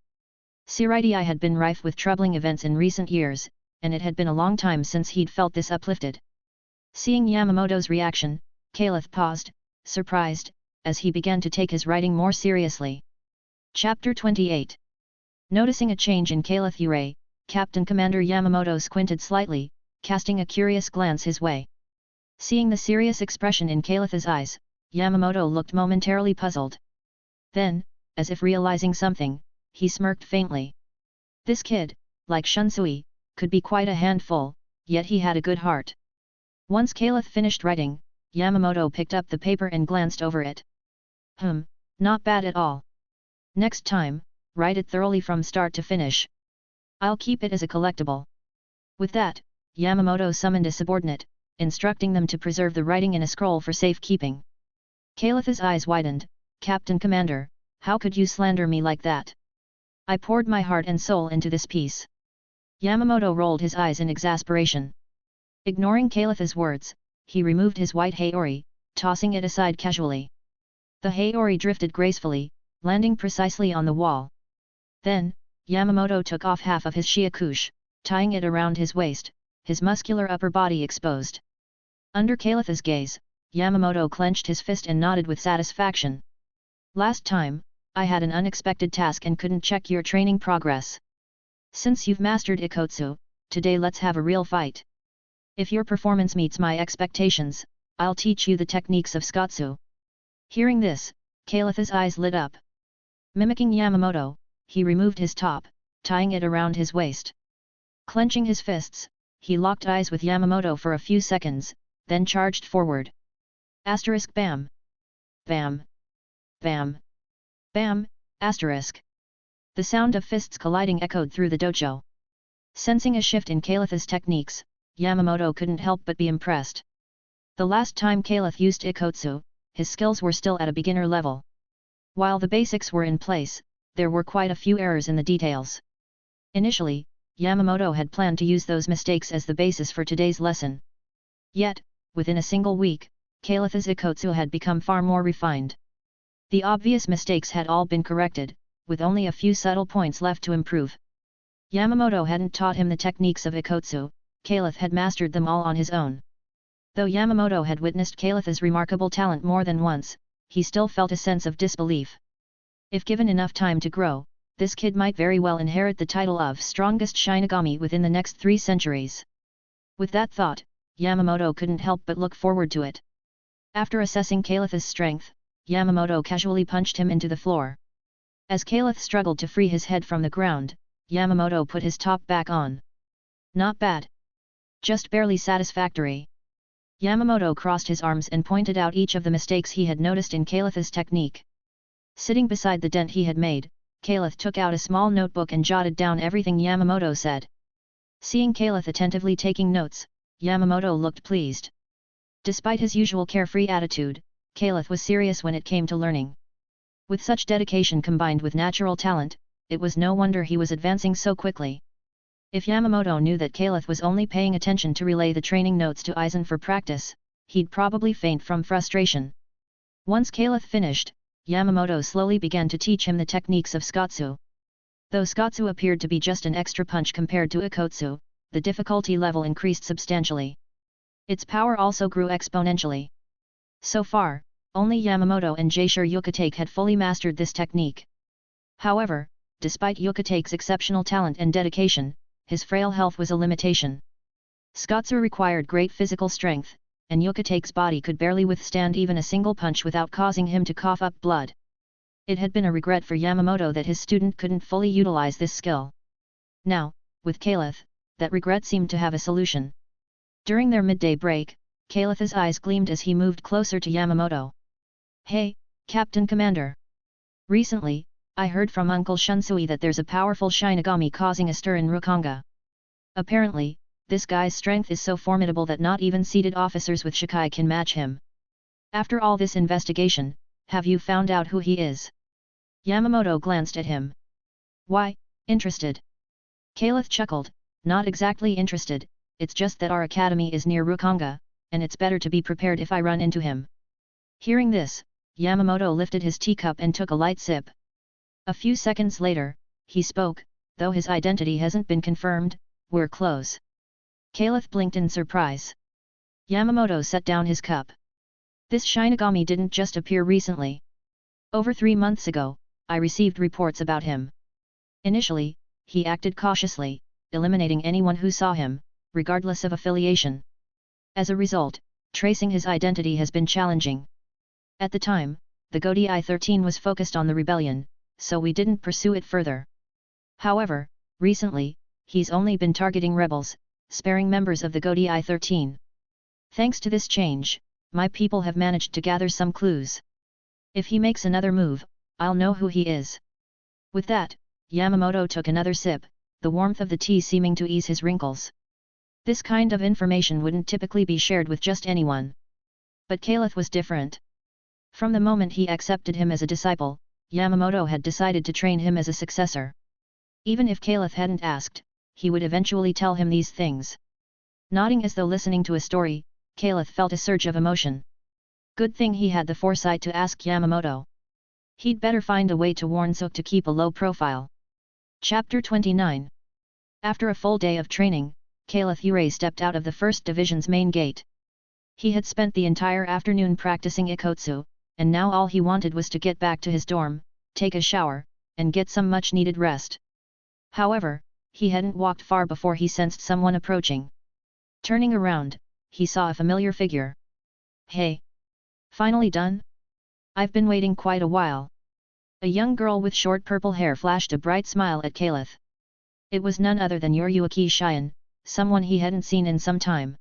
Seirai had been rife with troubling events in recent years, and it had been a long time since he'd felt this uplifted. Seeing Yamamoto's reaction, Kaelith paused, surprised, as he began to take his writing more seriously. Chapter 28. Noticing a change in Kaelith Yurei, Captain Commander Yamamoto squinted slightly, casting a curious glance his way. Seeing the serious expression in Kaelith's eyes, Yamamoto looked momentarily puzzled. Then, as if realizing something, he smirked faintly. This kid, like Shunsui, could be quite a handful, yet he had a good heart. Once Kaelith finished writing, Yamamoto picked up the paper and glanced over it. Not bad at all. Next time, write it thoroughly from start to finish. I'll keep it as a collectible. With that, Yamamoto summoned a subordinate, instructing them to preserve the writing in a scroll for safekeeping. Kaelith's eyes widened. Captain Commander, how could you slander me like that? I poured my heart and soul into this piece. Yamamoto rolled his eyes in exasperation. Ignoring Kaelith's words, he removed his white haori, tossing it aside casually. The haori drifted gracefully, landing precisely on the wall. Then, Yamamoto took off half of his shiakush, tying it around his waist, his muscular upper body exposed. Under Kaelith's gaze, Yamamoto clenched his fist and nodded with satisfaction. Last time, I had an unexpected task and couldn't check your training progress. Since you've mastered Ikotsu, today let's have a real fight. If your performance meets my expectations, I'll teach you the techniques of Skotsu. Hearing this, Kaelith's eyes lit up. Mimicking Yamamoto, he removed his top, tying it around his waist. Clenching his fists, he locked eyes with Yamamoto for a few seconds, then charged forward. Asterisk bam. Bam. Bam. Bam, asterisk. The sound of fists colliding echoed through the dojo. Sensing a shift in Kaelith's techniques, Yamamoto couldn't help but be impressed. The last time Kaelith used Ikotsu, his skills were still at a beginner level. While the basics were in place, there were quite a few errors in the details. Initially, Yamamoto had planned to use those mistakes as the basis for today's lesson. Yet, within a single week, Kaelith's Ikotsu had become far more refined. The obvious mistakes had all been corrected, with only a few subtle points left to improve. Yamamoto hadn't taught him the techniques of Ikotsu, Kaelith had mastered them all on his own. Though Yamamoto had witnessed Kaelith's remarkable talent more than once, he still felt a sense of disbelief. If given enough time to grow, this kid might very well inherit the title of strongest Shinigami within the next 3 centuries. With that thought, Yamamoto couldn't help but look forward to it. After assessing Kaelith's strength, Yamamoto casually punched him into the floor. As Kaelith struggled to free his head from the ground, Yamamoto put his top back on. Not bad. Just barely satisfactory. Yamamoto crossed his arms and pointed out each of the mistakes he had noticed in Kaelith's technique. Sitting beside the dent he had made, Kaelith took out a small notebook and jotted down everything Yamamoto said. Seeing Kaelith attentively taking notes, Yamamoto looked pleased. Despite his usual carefree attitude, Kaelith was serious when it came to learning. With such dedication combined with natural talent, it was no wonder he was advancing so quickly. If Yamamoto knew that Kaelith was only paying attention to relay the training notes to Aizen for practice, he'd probably faint from frustration. Once Kaelith finished, Yamamoto slowly began to teach him the techniques of Skotsu. Though Skotsu appeared to be just an extra punch compared to Ikkotsu, the difficulty level increased substantially. Its power also grew exponentially. So far, only Yamamoto and Jaishur Yukatake had fully mastered this technique. However, despite Yukate's exceptional talent and dedication, his frail health was a limitation. Skotsu required great physical strength, and Yukate's body could barely withstand even a single punch without causing him to cough up blood. It had been a regret for Yamamoto that his student couldn't fully utilize this skill. Now, with Kaelith, that regret seemed to have a solution. During their midday break, Kaelith's eyes gleamed as he moved closer to Yamamoto. "Hey, Captain Commander! Recently, I heard from Uncle Shunsui that there's a powerful Shinigami causing a stir in Rukanga. Apparently, this guy's strength is so formidable that not even seated officers with Shikai can match him. After all this investigation, have you found out who he is?" Yamamoto glanced at him. "Why, interested?" Kaelith chuckled, "Not exactly interested, it's just that our academy is near Rukanga, and it's better to be prepared if I run into him." Hearing this, Yamamoto lifted his teacup and took a light sip. A few seconds later, he spoke, "Though his identity hasn't been confirmed, we're close." Kaelith blinked in surprise. Yamamoto set down his cup. "This Shinigami didn't just appear recently. Over 3 months ago, I received reports about him. Initially, he acted cautiously, eliminating anyone who saw him, regardless of affiliation. As a result, tracing his identity has been challenging. At the time, the Gotei 13 was focused on the rebellion, so we didn't pursue it further. However, recently, he's only been targeting rebels, sparing members of the Gotei 13. Thanks to this change, my people have managed to gather some clues. If he makes another move, I'll know who he is." With that, Yamamoto took another sip, the warmth of the tea seeming to ease his wrinkles. This kind of information wouldn't typically be shared with just anyone. But Kaelith was different. From the moment he accepted him as a disciple, Yamamoto had decided to train him as a successor. Even if Kaelith hadn't asked, he would eventually tell him these things. Nodding as though listening to a story, Kaelith felt a surge of emotion. Good thing he had the foresight to ask Yamamoto. He'd better find a way to warn Sōsuke to keep a low profile. Chapter 29. After a full day of training, Kaelith Yurei stepped out of the 1st Division's main gate. He had spent the entire afternoon practicing Ikkotsu, and now all he wanted was to get back to his dorm, take a shower, and get some much-needed rest. However, he hadn't walked far before he sensed someone approaching. Turning around, he saw a familiar figure. "Hey! Finally done? I've been waiting quite a while." A young girl with short purple hair flashed a bright smile at Kaelith. It was none other than Yurei Shion, someone he hadn't seen in some time.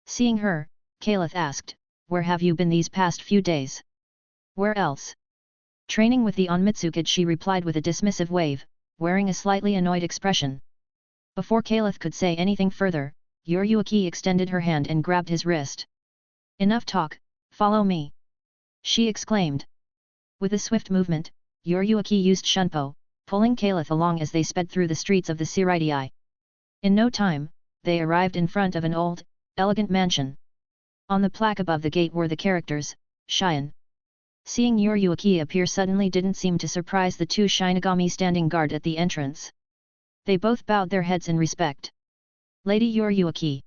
Seeing her, Kaelith asked, "Where have you been these past few days?" "Where else? Training with the Onmitsukid," she replied with a dismissive wave, wearing a slightly annoyed expression. Before Kaelith could say anything further, Yurei extended her hand and grabbed his wrist. "Enough talk, follow me!" she exclaimed. With a swift movement, Yurei used Shunpo, pulling Kaelith along as they sped through the streets of the Siraidai. In no time, they arrived in front of an old, elegant mansion. On the plaque above the gate were the characters, Shion. Seeing Yurei appear suddenly didn't seem to surprise the two Shinigami standing guard at the entrance. They both bowed their heads in respect. "Lady Yurei."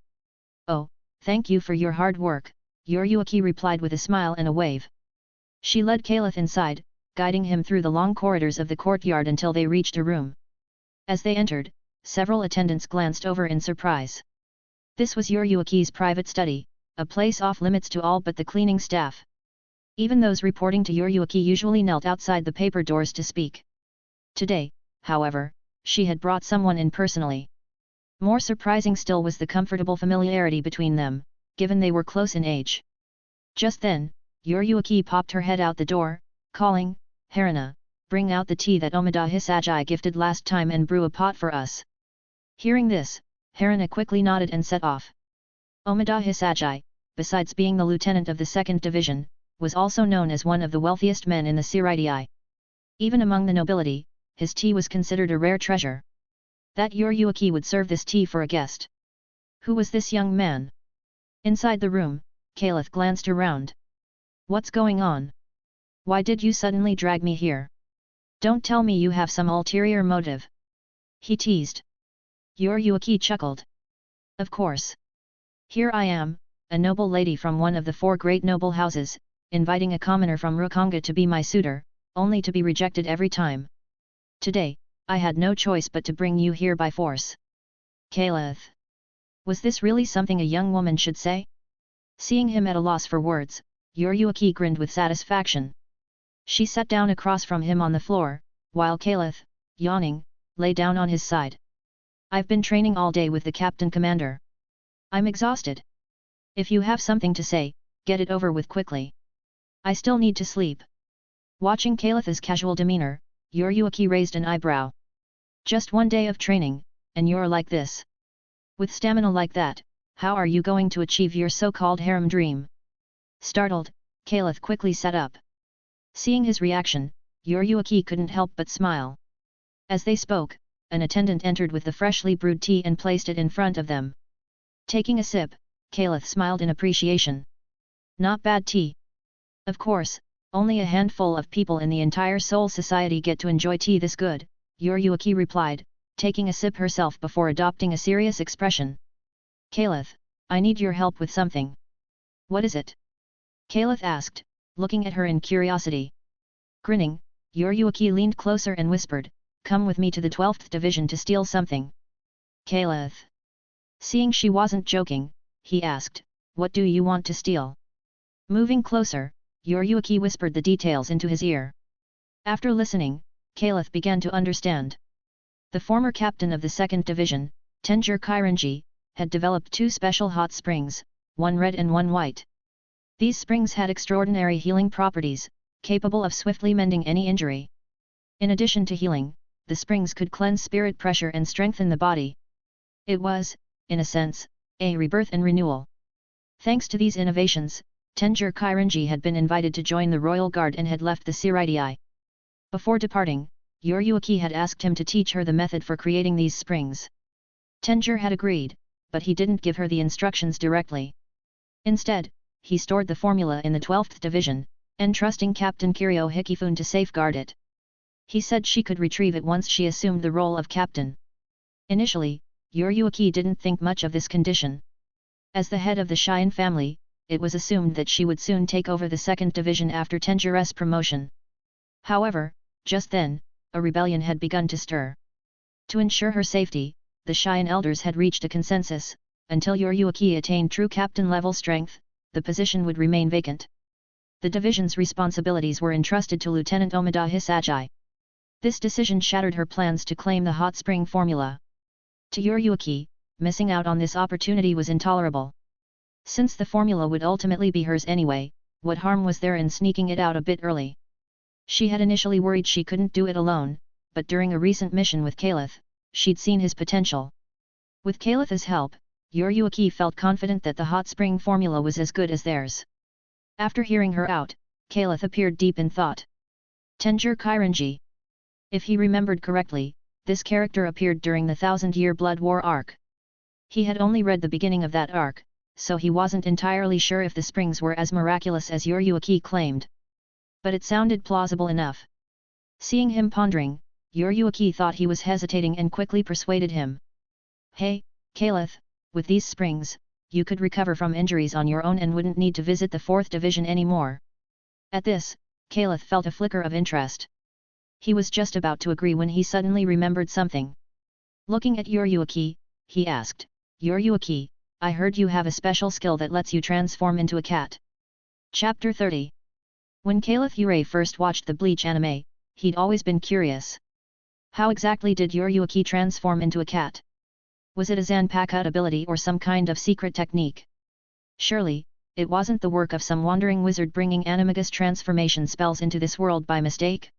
"Oh, thank you for your hard work," Yurei replied with a smile and a wave. She led Kaelith inside, guiding him through the long corridors of the courtyard until they reached a room. As they entered, several attendants glanced over in surprise. This was Yurei's private study, a place off limits to all but the cleaning staff. Even those reporting to Yurei usually knelt outside the paper doors to speak. Today, however, she had brought someone in personally. More surprising still was the comfortable familiarity between them, given they were close in age. Just then, Yurei popped her head out the door, calling, "Haruna, bring out the tea that Omida Hisagi gifted last time and brew a pot for us." Hearing this, Haruna quickly nodded and set off. Omida Hisagi, besides being the lieutenant of the 2nd Division, was also known as one of the wealthiest men in the Siraidai. Even among the nobility, his tea was considered a rare treasure. That Yurei would serve this tea for a guest. Who was this young man? Inside the room, Kaelith glanced around. "What's going on? Why did you suddenly drag me here? Don't tell me you have some ulterior motive," he teased. Yurei chuckled. "Of course. Here I am, a noble lady from one of the 4 great noble houses, inviting a commoner from Rukonga to be my suitor, only to be rejected every time. Today, I had no choice but to bring you here by force." Kaelith. Was this really something a young woman should say? Seeing him at a loss for words, Yurei grinned with satisfaction. She sat down across from him on the floor, while Kaelith, yawning, lay down on his side. "I've been training all day with the Captain Commander. I'm exhausted. If you have something to say, get it over with quickly. I still need to sleep." Watching Kaelith's casual demeanor, Yurei raised an eyebrow. "Just 1 day of training, and you're like this? With stamina like that, how are you going to achieve your so-called harem dream?" Startled, Kaelith quickly sat up. Seeing his reaction, Yurei couldn't help but smile. As they spoke, an attendant entered with the freshly brewed tea and placed it in front of them. Taking a sip, Kaelith smiled in appreciation. "Not bad tea. Of course, only a handful of people in the entire Soul Society get to enjoy tea this good," Yurei replied, taking a sip herself before adopting a serious expression. "Kaelith, I need your help with something." "What is it?" Kaelith asked, looking at her in curiosity. Grinning, Yurei leaned closer and whispered, "Come with me to the 12th Division to steal something." Kaelith. Seeing she wasn't joking, he asked, "What do you want to steal?" Moving closer, Yurei whispered the details into his ear. After listening, Kaelith began to understand. The former captain of the 2nd Division, Tenjir Kairanji, had developed 2 special hot springs, one red and one white. These springs had extraordinary healing properties, capable of swiftly mending any injury. In addition to healing, the springs could cleanse spirit pressure and strengthen the body. It was, in a sense, a rebirth and renewal. Thanks to these innovations, Tenjir Kairanji had been invited to join the Royal Guard and had left the Siraidai. Before departing, Yurei had asked him to teach her the method for creating these springs. Tenjir had agreed, but he didn't give her the instructions directly. Instead, he stored the formula in the 12th Division, entrusting Captain Kiryu Hikifune to safeguard it. He said she could retrieve it once she assumed the role of captain. Initially, Yurei didn't think much of this condition. As the head of the Shin'ō family, it was assumed that she would soon take over the 2nd Division after Tenjir's promotion. However, just then, a rebellion had begun to stir. To ensure her safety, the Shin'ō elders had reached a consensus: until Yurei attained true captain-level strength, the position would remain vacant. The division's responsibilities were entrusted to Lieutenant Omida Hisagi. This decision shattered her plans to claim the hot spring formula. To Yurei, missing out on this opportunity was intolerable. Since the formula would ultimately be hers anyway, what harm was there in sneaking it out a bit early? She had initially worried she couldn't do it alone, but during a recent mission with Kaelith, she'd seen his potential. With Kaelith's help, Yurei felt confident that the hot spring formula was as good as theirs. After hearing her out, Kaelith appeared deep in thought. Tenjir Kairanji. If he remembered correctly, this character appeared during the 1000-year Blood War arc. He had only read the beginning of that arc, so he wasn't entirely sure if the springs were as miraculous as Yurei claimed. But it sounded plausible enough. Seeing him pondering, Yurei thought he was hesitating and quickly persuaded him. "Hey, Kaelith, with these springs, you could recover from injuries on your own and wouldn't need to visit the 4th Division anymore." At this, Kaelith felt a flicker of interest. He was just about to agree when he suddenly remembered something. Looking at Yurei, he asked, "Yurei, I heard you have a special skill that lets you transform into a cat." Chapter 30. When Kaelith Yurei first watched the Bleach anime, he'd always been curious. How exactly did Yurei transform into a cat? Was it a Zanpakuto ability or some kind of secret technique? Surely, it wasn't the work of some wandering wizard bringing animagus transformation spells into this world by mistake?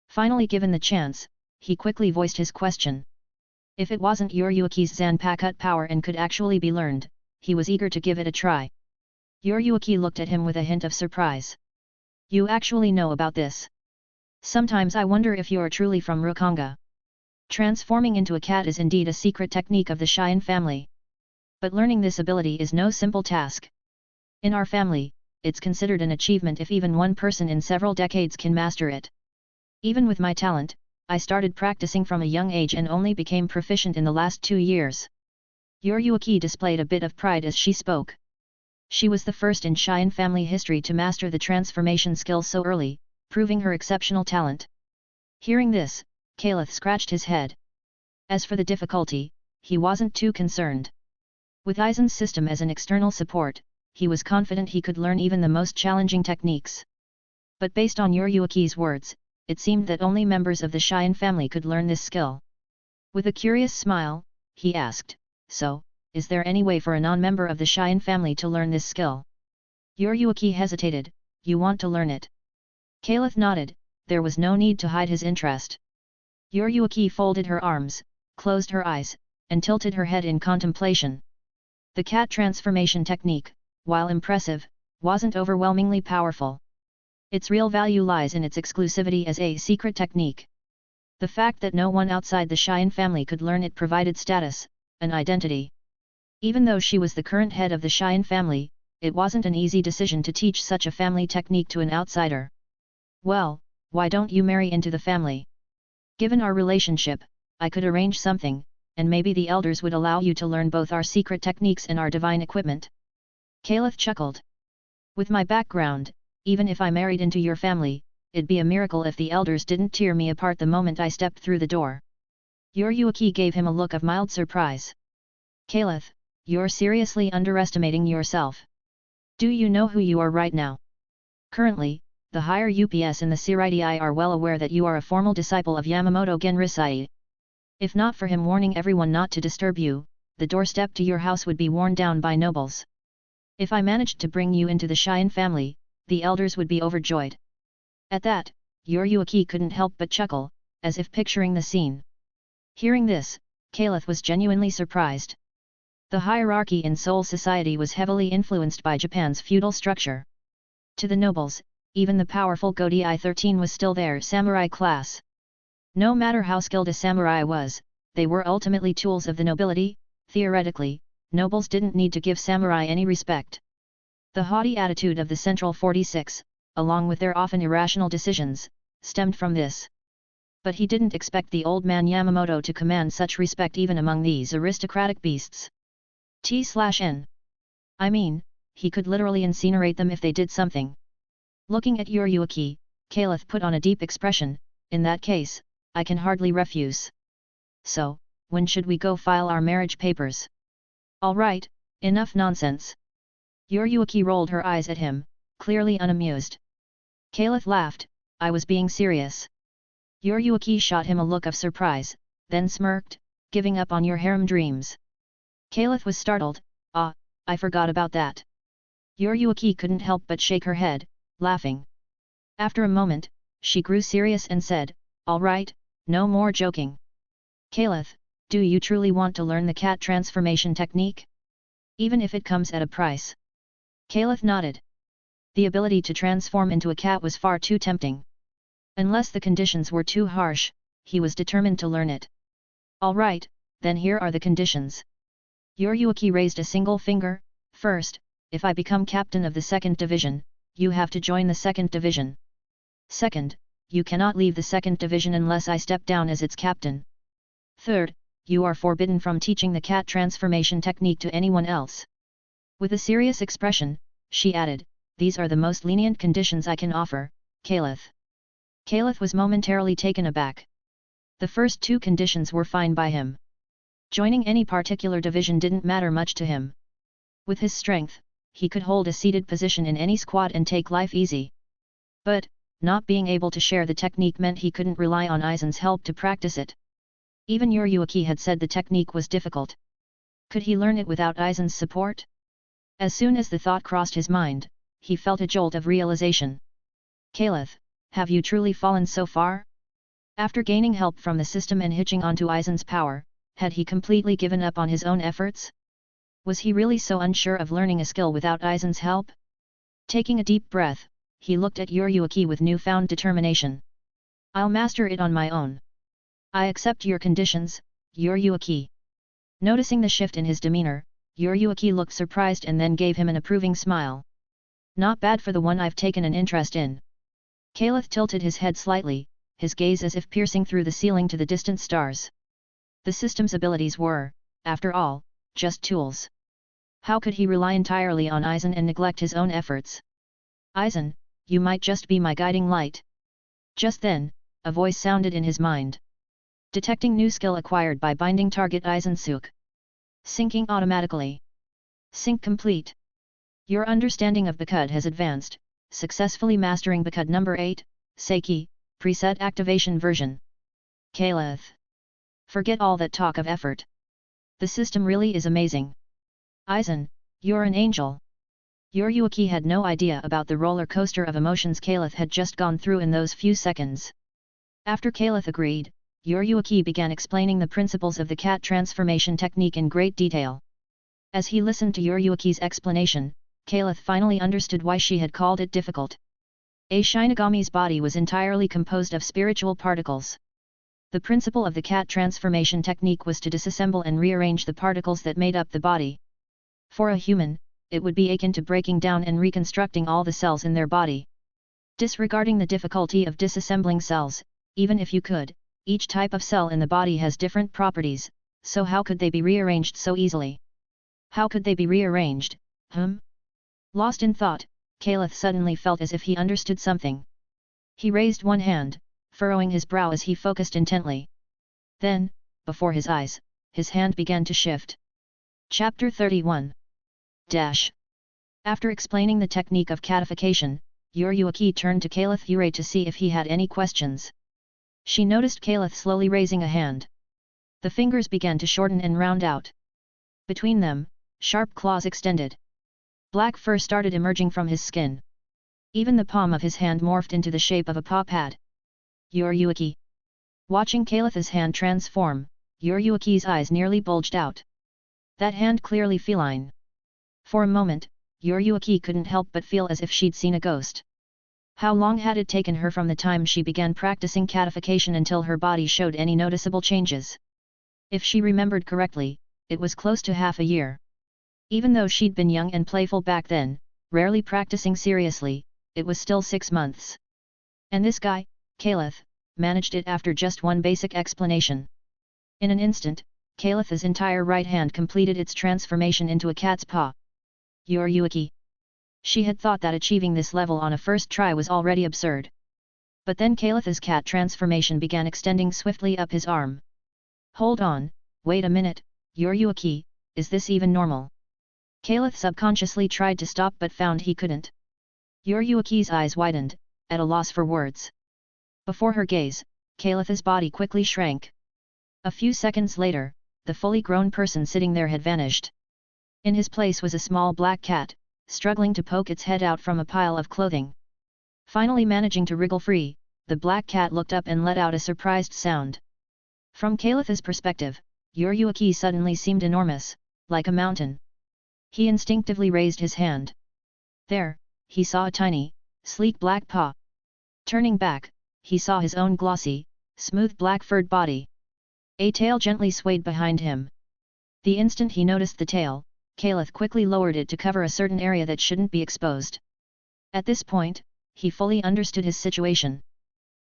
Finally given the chance, he quickly voiced his question. If it wasn't Yuruki's Zanpakuto power and could actually be learned, he was eager to give it a try. Yuruki looked at him with a hint of surprise. You actually know about this? Sometimes I wonder if you're truly from Rukanga. Transforming into a cat is indeed a secret technique of the Shin'ō family. But learning this ability is no simple task. In our family, it's considered an achievement if even one person in several decades can master it. Even with my talent, I started practicing from a young age and only became proficient in the last 2 years. Yuruki displayed a bit of pride as she spoke. She was the first in Shin'ō family history to master the transformation skill so early, proving her exceptional talent. Hearing this, Kaelith scratched his head. As for the difficulty, he wasn't too concerned. With Aizen's system as an external support, he was confident he could learn even the most challenging techniques. But based on Yuruki's words, it seemed that only members of the Shin'ō family could learn this skill. With a curious smile, he asked, So, is there any way for a non-member of the Shin'ō family to learn this skill? Yuruki hesitated. You want to learn it? Kaelith nodded. There was no need to hide his interest. Yuruki folded her arms, closed her eyes, and tilted her head in contemplation. The cat transformation technique, while impressive, wasn't overwhelmingly powerful. Its real value lies in its exclusivity as a secret technique. The fact that no one outside the Shin'ō family could learn it provided status, an identity. Even though she was the current head of the Shin'ō family, it wasn't an easy decision to teach such a family technique to an outsider. Well, why don't you marry into the family? Given our relationship, I could arrange something, and maybe the elders would allow you to learn both our secret techniques and our divine equipment. Kaelith chuckled. With my background, even if I married into your family, it'd be a miracle if the elders didn't tear me apart the moment I stepped through the door. Yuruki gave him a look of mild surprise. Kaelith, you're seriously underestimating yourself. Do you know who you are right now? Currently, the higher UPS in the Seirai are well aware that you are a formal disciple of Yamamoto Genrisai. If not for him warning everyone not to disturb you, the doorstep to your house would be worn down by nobles. If I managed to bring you into the Shin'ō family, the elders would be overjoyed. At that, Yuruki couldn't help but chuckle, as if picturing the scene. Hearing this, Kaelith was genuinely surprised. The hierarchy in Seoul society was heavily influenced by Japan's feudal structure. To the nobles, even the powerful Gotei 13 was still their samurai class. No matter how skilled a samurai was, they were ultimately tools of the nobility. Theoretically, nobles didn't need to give samurai any respect. The haughty attitude of the Central 46, along with their often irrational decisions, stemmed from this. But he didn't expect the old man Yamamoto to command such respect even among these aristocratic beasts. T/N. I mean, he could literally incinerate them if they did something. Looking at Yuruki, Kaelith put on a deep expression. In that case, I can hardly refuse. So, when should we go file our marriage papers? All right, enough nonsense. Yuruki rolled her eyes at him, clearly unamused. Kaelith laughed. I was being serious. Yuruki shot him a look of surprise, then smirked, giving up on your harem dreams. Kaelith was startled. Ah, I forgot about that. Yuruki couldn't help but shake her head, laughing. After a moment, she grew serious and said, All right, no more joking. Kaelith, do you truly want to learn the cat transformation technique? Even if it comes at a price. Kaelith nodded. The ability to transform into a cat was far too tempting. Unless the conditions were too harsh, he was determined to learn it. All right, then here are the conditions. Yuruki raised a single finger. First, if I become captain of the 2nd division, you have to join the 2nd division. Second, you cannot leave the 2nd division unless I step down as its captain. Third, you are forbidden from teaching the cat transformation technique to anyone else. With a serious expression, she added, These are the most lenient conditions I can offer, Kaelith. Kaelith was momentarily taken aback. The first 2 conditions were fine by him. Joining any particular division didn't matter much to him. With his strength, he could hold a seated position in any squad and take life easy. But, not being able to share the technique meant he couldn't rely on Aizen's help to practice it. Even Yuruki had said the technique was difficult, Could he learn it without Aizen's support? As soon as the thought crossed his mind, he felt a jolt of realization. Kaelith, have you truly fallen so far? After gaining help from the system and hitching onto Aizen's power, had he completely given up on his own efforts? Was he really so unsure of learning a skill without Aizen's help? Taking a deep breath, he looked at Yurei with newfound determination. I'll master it on my own. I accept your conditions, Yurei. Noticing the shift in his demeanor, Yurei looked surprised and then gave him an approving smile. Not bad for the one I've taken an interest in. Kaelith tilted his head slightly, his gaze as if piercing through the ceiling to the distant stars. The system's abilities were, after all, just tools. How could he rely entirely on Aizen and neglect his own efforts? Aizen, you might just be my guiding light. Just then, a voice sounded in his mind. Detecting new skill acquired by binding target Aizen Sōsuke. Syncing automatically. Sync complete. Your understanding of Bacud has advanced, successfully mastering Bacud number 8, Seiki, preset activation version. Kaelith. Forget all that talk of effort. The system really is amazing. Aizen, you're an angel. Yurei had no idea about the roller coaster of emotions Kaelith had just gone through in those few seconds. After Kaelith agreed, Yurei began explaining the principles of the cat transformation technique in great detail. As he listened to Yurei's explanation, Kaelith finally understood why she had called it difficult. A Shinigami's body was entirely composed of spiritual particles. The principle of the cat transformation technique was to disassemble and rearrange the particles that made up the body. For a human, it would be akin to breaking down and reconstructing all the cells in their body. Disregarding the difficulty of disassembling cells, even if you could, each type of cell in the body has different properties, so how could they be rearranged so easily? How could they be rearranged, Lost in thought, Kaelith suddenly felt as if he understood something. He raised one hand, furrowing his brow as he focused intently. Then, before his eyes, his hand began to shift. Chapter 31. After explaining the technique of catification, Yurei turned to Kaelith Yurei to see if he had any questions. She noticed Kaelith slowly raising a hand. The fingers began to shorten and round out. Between them, sharp claws extended. Black fur started emerging from his skin. Even the palm of his hand morphed into the shape of a paw pad. Yurei. Watching Kaelith's hand transform, Yurei's eyes nearly bulged out. That hand clearly feline. For a moment, Yurei couldn't help but feel as if she'd seen a ghost. How long had it taken her from the time she began practicing catification until her body showed any noticeable changes? If she remembered correctly, it was close to half a year. Even though she'd been young and playful back then, rarely practicing seriously, it was still 6 months. And this guy, Kaelith, managed it after just one basic explanation. In an instant, Kaelith's entire right hand completed its transformation into a cat's paw. Yurei. She had thought that achieving this level on a first try was already absurd. But then Kaelith's cat transformation began extending swiftly up his arm. Hold on, wait a minute, Yurei, is this even normal? Kaelith subconsciously tried to stop but found he couldn't. Yurei's eyes widened, at a loss for words. Before her gaze, Kaelith's body quickly shrank. A few seconds later, the fully grown person sitting there had vanished. In his place was a small black cat, struggling to poke its head out from a pile of clothing. Finally managing to wriggle free, the black cat looked up and let out a surprised sound. From Kaelith's perspective, Yurei suddenly seemed enormous, like a mountain. He instinctively raised his hand. There, he saw a tiny, sleek black paw. Turning back, he saw his own glossy, smooth black-furred body. A tail gently swayed behind him. The instant he noticed the tail, Kaelith quickly lowered it to cover a certain area that shouldn't be exposed. At this point, he fully understood his situation.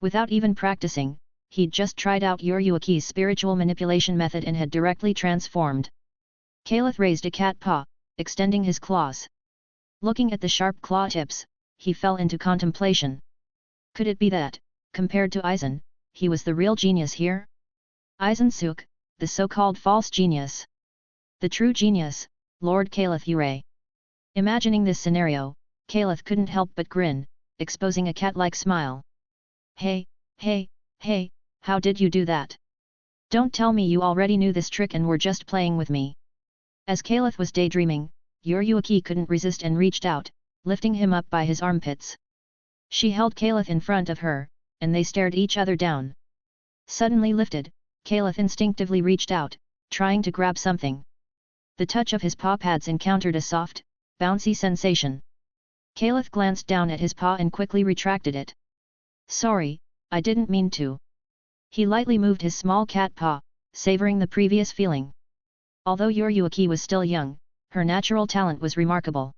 Without even practicing, he'd just tried out Yurei's spiritual manipulation method and had directly transformed. Kaelith raised a cat paw, extending his claws. Looking at the sharp claw tips, he fell into contemplation. Could it be that, compared to Aizen, he was the real genius here? Aizen Sōsuke, the so-called false genius. The true genius, Lord Kaelith Yurei. Imagining this scenario, Kaelith couldn't help but grin, exposing a cat-like smile. Hey, how did you do that? Don't tell me you already knew this trick and were just playing with me. As Kaelith was daydreaming, Yurei couldn't resist and reached out, lifting him up by his armpits. She held Kaelith in front of her, and they stared each other down. Suddenly lifted, Kaelith instinctively reached out, trying to grab something. The touch of his paw pads encountered a soft, bouncy sensation. Kaelith glanced down at his paw and quickly retracted it. "Sorry, I didn't mean to." He lightly moved his small cat paw, savoring the previous feeling. Although Yurei was still young, her natural talent was remarkable.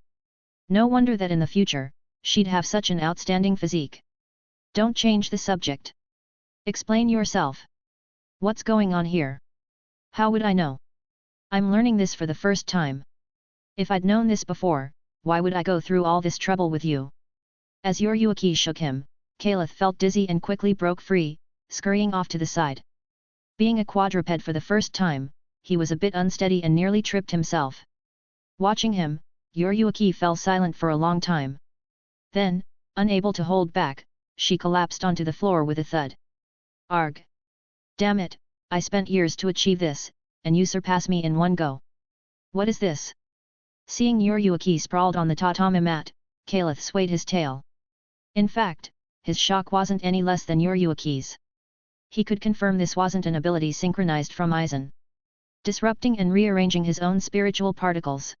No wonder that in the future, she'd have such an outstanding physique. "Don't change the subject. Explain yourself. What's going on here?" "How would I know? I'm learning this for the first time. If I'd known this before, why would I go through all this trouble with you?" As Yurei shook him, Kaelith felt dizzy and quickly broke free, scurrying off to the side. Being a quadruped for the first time, he was a bit unsteady and nearly tripped himself. Watching him, Yurei fell silent for a long time. Then, unable to hold back, she collapsed onto the floor with a thud. "Arg! Damn it, I spent years to achieve this, and you surpass me in one go. What is this?" Seeing Yurei sprawled on the tatami mat, Kaelith swayed his tail. In fact, his shock wasn't any less than Yurei's. He could confirm this wasn't an ability synchronized from Aizen. Disrupting and rearranging his own spiritual particles.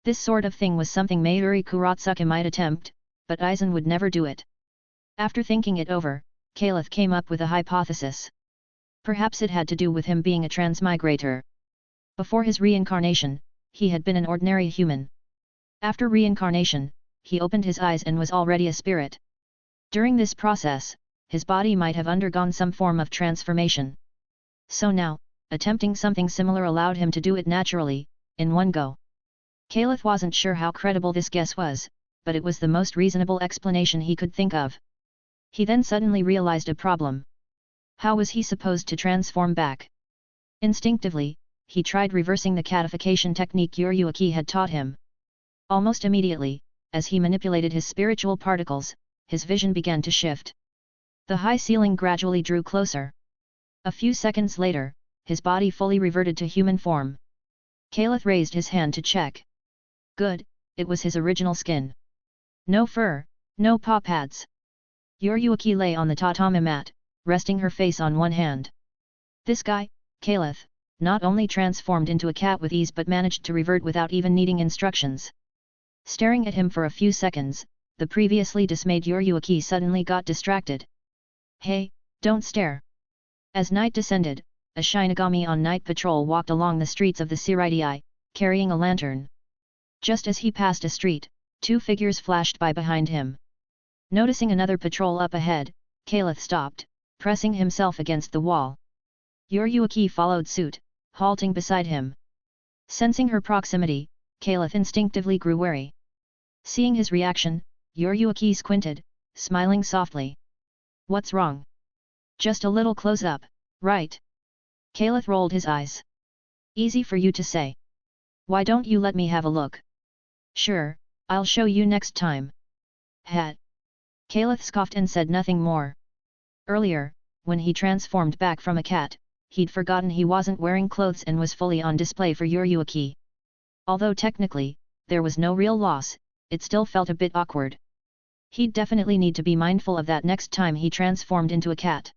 This sort of thing was something Mayuri Kuratsuka might attempt, but Aizen would never do it. After thinking it over, Kaelith came up with a hypothesis. Perhaps it had to do with him being a transmigrator. Before his reincarnation, he had been an ordinary human. After reincarnation, he opened his eyes and was already a spirit. During this process, his body might have undergone some form of transformation. So now, attempting something similar allowed him to do it naturally, in one go. Kaelith wasn't sure how credible this guess was, but it was the most reasonable explanation he could think of. He then suddenly realized a problem. How was he supposed to transform back? Instinctively, he tried reversing the catification technique Yurei had taught him. Almost immediately, as he manipulated his spiritual particles, his vision began to shift. The high ceiling gradually drew closer. A few seconds later, his body fully reverted to human form. Kaelith raised his hand to check. Good, it was his original skin. No fur, no paw pads. Yurei lay on the tatami mat, resting her face on one hand. This guy, Kaelith, not only transformed into a cat with ease but managed to revert without even needing instructions. Staring at him for a few seconds, the previously dismayed Yurei suddenly got distracted. "Hey, don't stare." As night descended, a Shinigami on night patrol walked along the streets of the Seireitei, carrying a lantern. Just as he passed a street, two figures flashed by behind him. Noticing another patrol up ahead, Kaelith stopped, pressing himself against the wall. Yurei followed suit, halting beside him. Sensing her proximity, Kaelith instinctively grew wary. Seeing his reaction, Yurei squinted, smiling softly. "What's wrong? Just a little close-up, right?" Kaelith rolled his eyes. "Easy for you to say. Why don't you let me have a look?" "Sure, I'll show you next time." "Hat." Kaelith scoffed and said nothing more. Earlier, when he transformed back from a cat, he'd forgotten he wasn't wearing clothes and was fully on display for Yurei. Although technically, there was no real loss, it still felt a bit awkward. He'd definitely need to be mindful of that next time he transformed into a cat.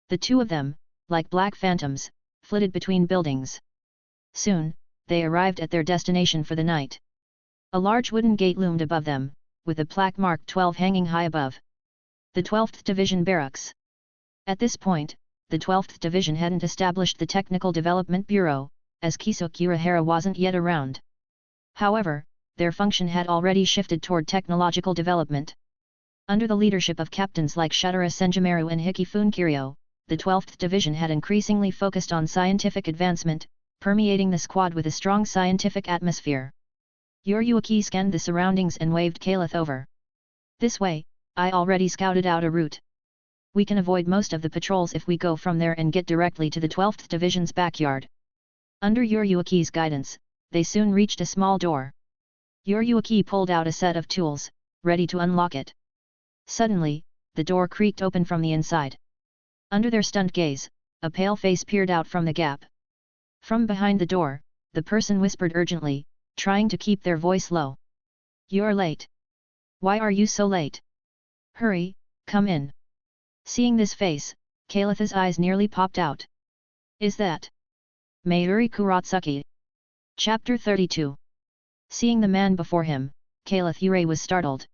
The two of them, like black phantoms, flitted between buildings. Soon, they arrived at their destination for the night. A large wooden gate loomed above them, with a plaque marked 12 hanging high above. The 12th Division Barracks. At this point, the 12th Division hadn't established the Technical Development Bureau, as Kisuke Urahara wasn't yet around. However, their function had already shifted toward technological development. Under the leadership of captains like Shutara Senjimaru and Hikifune Kiryu, the 12th Division had increasingly focused on scientific advancement, permeating the squad with a strong scientific atmosphere. Yurei scanned the surroundings and waved Kaelith over. "This way, I already scouted out a route. We can avoid most of the patrols if we go from there and get directly to the 12th Division's backyard." Under Yurei's guidance, they soon reached a small door. Yurei pulled out a set of tools, ready to unlock it. Suddenly, the door creaked open from the inside. Under their stunned gaze, a pale face peered out from the gap. From behind the door, the person whispered urgently, trying to keep their voice low. You're late. Why are you so late? Hurry, come in. Seeing this face, Kaelith's eyes nearly popped out. Is that Mayuri Kuratsuki? Chapter 32. Seeing the man before him, Kaelith Yurei was startled.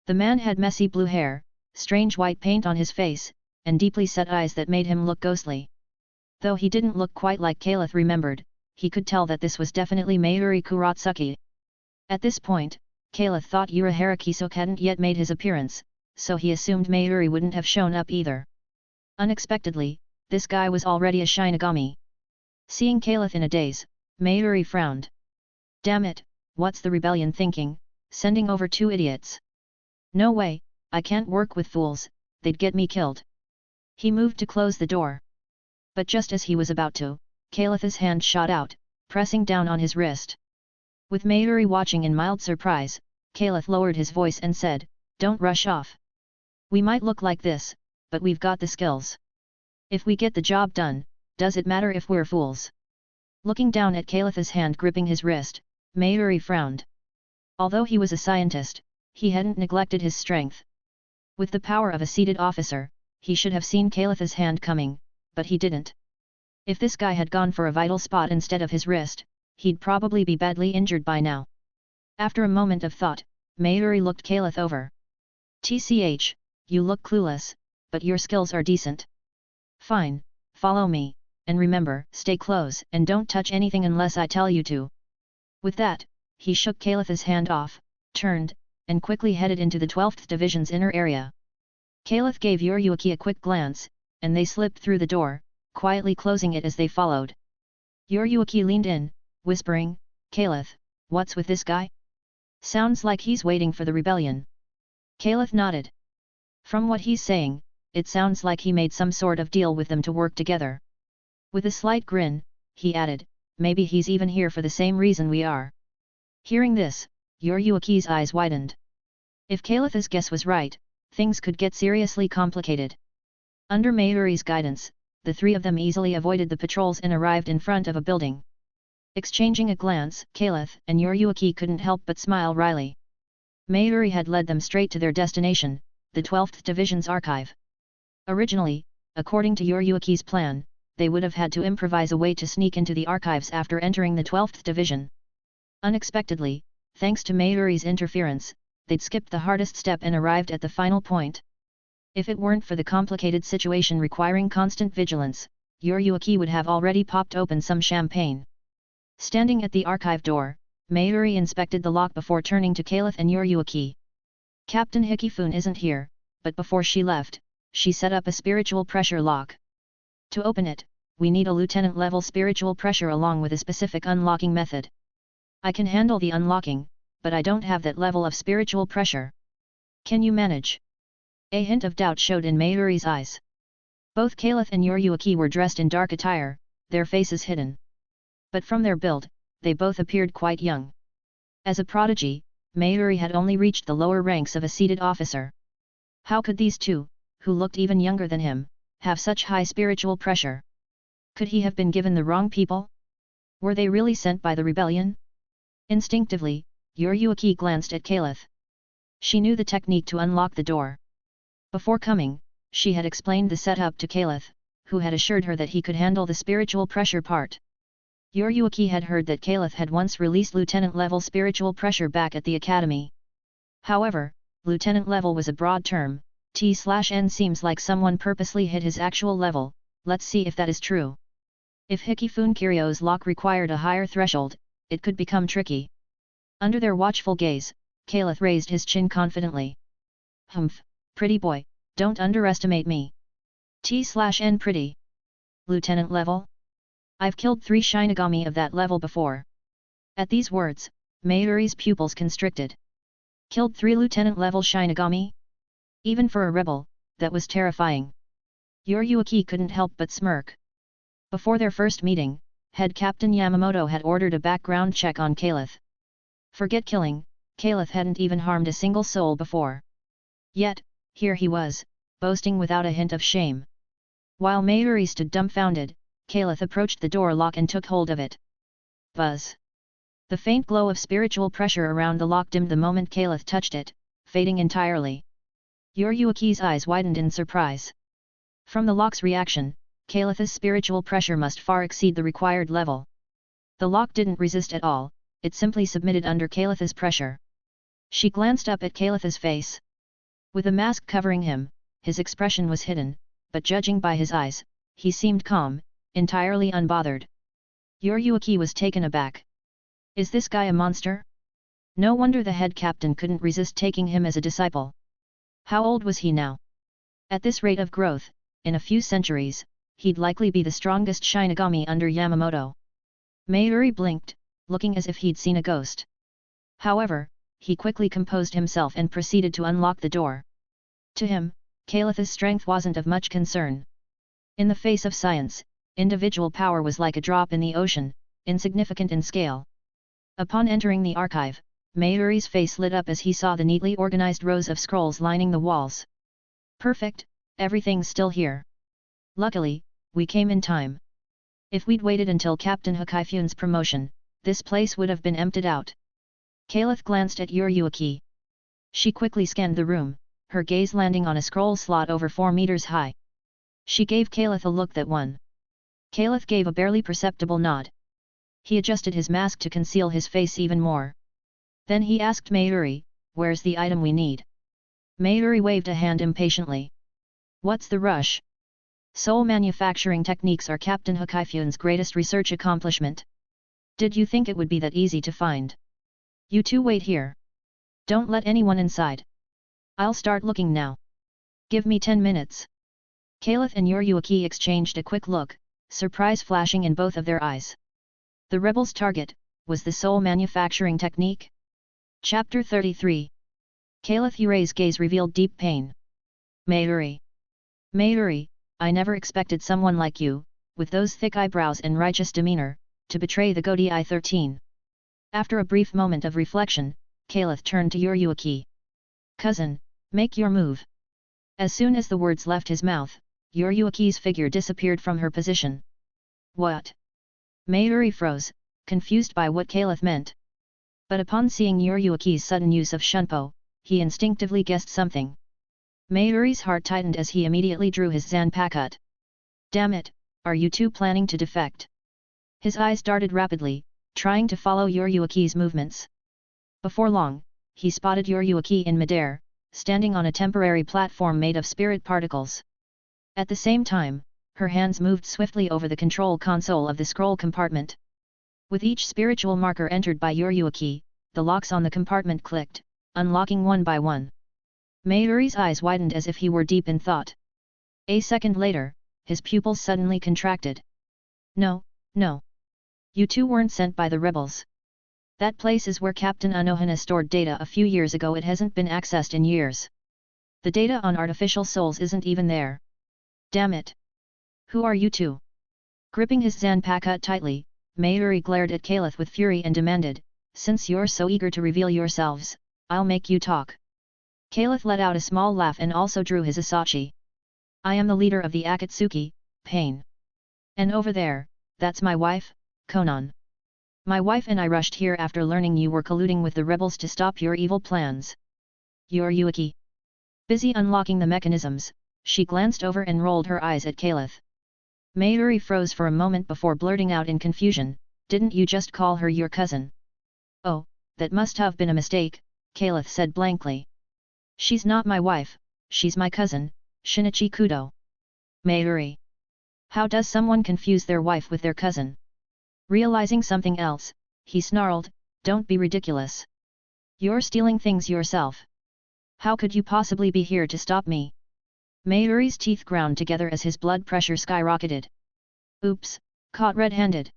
The man had messy blue hair, strange white paint on his face, and deeply set eyes that made him look ghostly. Though he didn't look quite like Kaelith remembered, he could tell that this was definitely Mayuri Kuratsuki. At this point, Kaelith thought Yurahara Kisoke hadn't yet made his appearance, so he assumed Mayuri wouldn't have shown up either. Unexpectedly, this guy was already a Shinigami. Seeing Kaelith in a daze, Mayuri frowned. Damn it, what's the rebellion thinking, sending over two idiots? No way, I can't work with fools, they'd get me killed. He moved to close the door. But just as he was about to, Kaelith's hand shot out, pressing down on his wrist. With Mayuri watching in mild surprise, Kaelith lowered his voice and said, "Don't rush off. We might look like this, but we've got the skills. If we get the job done, does it matter if we're fools?" Looking down at Kaelith's hand gripping his wrist, Mayuri frowned. Although he was a scientist, he hadn't neglected his strength. With the power of a seated officer, he should have seen Kaelith's hand coming, but he didn't. If this guy had gone for a vital spot instead of his wrist, he'd probably be badly injured by now. After a moment of thought, Mayuri looked Kaelith over. "Tch, you look clueless, but your skills are decent. Fine, follow me, and remember, stay close and don't touch anything unless I tell you to." With that, he shook Kaelith's hand off, turned, and quickly headed into the 12th Division's inner area. Kaelith gave Yuriyuki a quick glance, and they slipped through the door, quietly closing it as they followed. Yuriyuki leaned in, whispering, "Kaelith, what's with this guy? Sounds like he's waiting for the rebellion." Kaelith nodded. "From what he's saying, it sounds like he made some sort of deal with them to work together." With a slight grin, he added, "Maybe he's even here for the same reason we are." Hearing this, Yuriyuki's eyes widened. If Kaelith's guess was right, things could get seriously complicated. Under Mayuri's guidance, the three of them easily avoided the patrols and arrived in front of a building. Exchanging a glance, Kaelith and Yuriyuki couldn't help but smile wryly. Mayuri had led them straight to their destination, the 12th Division's archive. Originally, according to Yuriyuki's plan, they would have had to improvise a way to sneak into the archives after entering the 12th Division. Unexpectedly, thanks to Mayuri's interference, they'd skipped the hardest step and arrived at the final point. If it weren't for the complicated situation requiring constant vigilance, Yuriyuki would have already popped open some champagne. Standing at the archive door, Mayuri inspected the lock before turning to Kaelith and Yuriyuki. "Captain Hikifune isn't here, but before she left, she set up a spiritual pressure lock. To open it, we need a lieutenant-level spiritual pressure along with a specific unlocking method. I can handle the unlocking, but I don't have that level of spiritual pressure. Can you manage?" A hint of doubt showed in Mayuri's eyes. Both Kaelith and Yuriyuki were dressed in dark attire, their faces hidden. But from their build, they both appeared quite young. As a prodigy, Mayuri had only reached the lower ranks of a seated officer. How could these two, who looked even younger than him, have such high spiritual pressure? Could he have been given the wrong people? Were they really sent by the rebellion? Instinctively, Yuriyuki glanced at Kaelith. She knew the technique to unlock the door. Before coming, she had explained the setup to Kaelith, who had assured her that he could handle the spiritual pressure part. Yuriyuki had heard that Kaelith had once released lieutenant-level spiritual pressure back at the academy. However, lieutenant-level was a broad term, T/N seems like someone purposely hid his actual level. Let's see if that is true. If Hikifune Kiryo's lock required a higher threshold, it could become tricky. Under their watchful gaze, Kaelith raised his chin confidently. "Humph, pretty boy, don't underestimate me. T/N pretty. Lieutenant level? I've killed 3 Shinigami of that level before." At these words, Mayuri's pupils constricted. Killed 3 lieutenant-level Shinigami? Even for a rebel, that was terrifying. Yuriyuki couldn't help but smirk. Before their first meeting, Head Captain Yamamoto had ordered a background check on Kaelith. Forget killing, Kaelith hadn't even harmed a single soul before. Yet, here he was, boasting without a hint of shame. While Mayuri stood dumbfounded, Kaelith approached the door lock and took hold of it. Buzz. The faint glow of spiritual pressure around the lock dimmed the moment Kaelith touched it, fading entirely. Yuruki's eyes widened in surprise. From the lock's reaction, Kaelith's spiritual pressure must far exceed the required level. The lock didn't resist at all, it simply submitted under Kaelith's pressure. She glanced up at Kaelith's face. With a mask covering him, his expression was hidden, but judging by his eyes, he seemed calm, entirely unbothered. Yuruki was taken aback. Is this guy a monster? No wonder the head captain couldn't resist taking him as a disciple. How old was he now? At this rate of growth, in a few centuries, he'd likely be the strongest Shinigami under Yamamoto. Mayuri blinked, looking as if he'd seen a ghost. However, he quickly composed himself and proceeded to unlock the door. To him, Kaelith's strength wasn't of much concern. In the face of science, individual power was like a drop in the ocean, insignificant in scale. Upon entering the archive, Mayuri's face lit up as he saw the neatly organized rows of scrolls lining the walls. Perfect, everything's still here. Luckily, we came in time. If we'd waited until Captain Hakaifun's promotion, this place would have been emptied out. Kaelith glanced at Yuruki. She quickly scanned the room, her gaze landing on a scroll slot over 4 meters high. She gave Kaelith a look that won. Kaelith gave a barely perceptible nod. He adjusted his mask to conceal his face even more. Then he asked Mayuri, "Where's the item we need?" Mayuri waved a hand impatiently. "What's the rush? Soul manufacturing techniques are Captain Hakaifun's greatest research accomplishment. Did you think it would be that easy to find? You two wait here. Don't let anyone inside. I'll start looking now. Give me 10 minutes. Kaelith and Yuruki exchanged a quick look, surprise flashing in both of their eyes. The rebels' target was the soul manufacturing technique? Chapter 33. Kaelith Yurei's gaze revealed deep pain. Mayuri. Mayuri, I never expected someone like you, with those thick eyebrows and righteous demeanor, to betray the Gotei 13. After a brief moment of reflection, Kaelith turned to Yuruki. Cousin, make your move. As soon as the words left his mouth, Yuruki's figure disappeared from her position. What? Mayuri froze, confused by what Kaelith meant. But upon seeing Yuruki's sudden use of Shunpo, he instinctively guessed something. Mayuri's heart tightened as he immediately drew his Zanpakuto. Damn it, are you two planning to defect? His eyes darted rapidly, trying to follow Yuruki's movements. Before long, he spotted Yuruki in midair, standing on a temporary platform made of spirit particles. At the same time, her hands moved swiftly over the control console of the scroll compartment. With each spiritual marker entered by Yuruki, the locks on the compartment clicked, unlocking one by one. Mayuri's eyes widened as if he were deep in thought. A second later, his pupils suddenly contracted. No, no. You two weren't sent by the rebels. That place is where Captain Anohana stored data a few years ago. It hasn't been accessed in years. The data on artificial souls isn't even there. Damn it. Who are you two? Gripping his Zanpakuto tightly, Mayuri glared at Kaelith with fury and demanded, since you're so eager to reveal yourselves, I'll make you talk. Kaelith let out a small laugh and also drew his Asachi. I am the leader of the Akatsuki, Pain. And over there, that's my wife, Konan. My wife and I rushed here after learning you were colluding with the rebels to stop your evil plans. Yuruki. Busy unlocking the mechanisms, she glanced over and rolled her eyes at Kaelith. Mayuri froze for a moment before blurting out in confusion, didn't you just call her your cousin? Oh, that must have been a mistake, Kaelith said blankly. She's not my wife, she's my cousin, Shinichi Kudo. Mayuri. How does someone confuse their wife with their cousin? Realizing something else, he snarled, don't be ridiculous. You're stealing things yourself. How could you possibly be here to stop me? Mayuri's teeth ground together as his blood pressure skyrocketed. Oops, caught red-handed.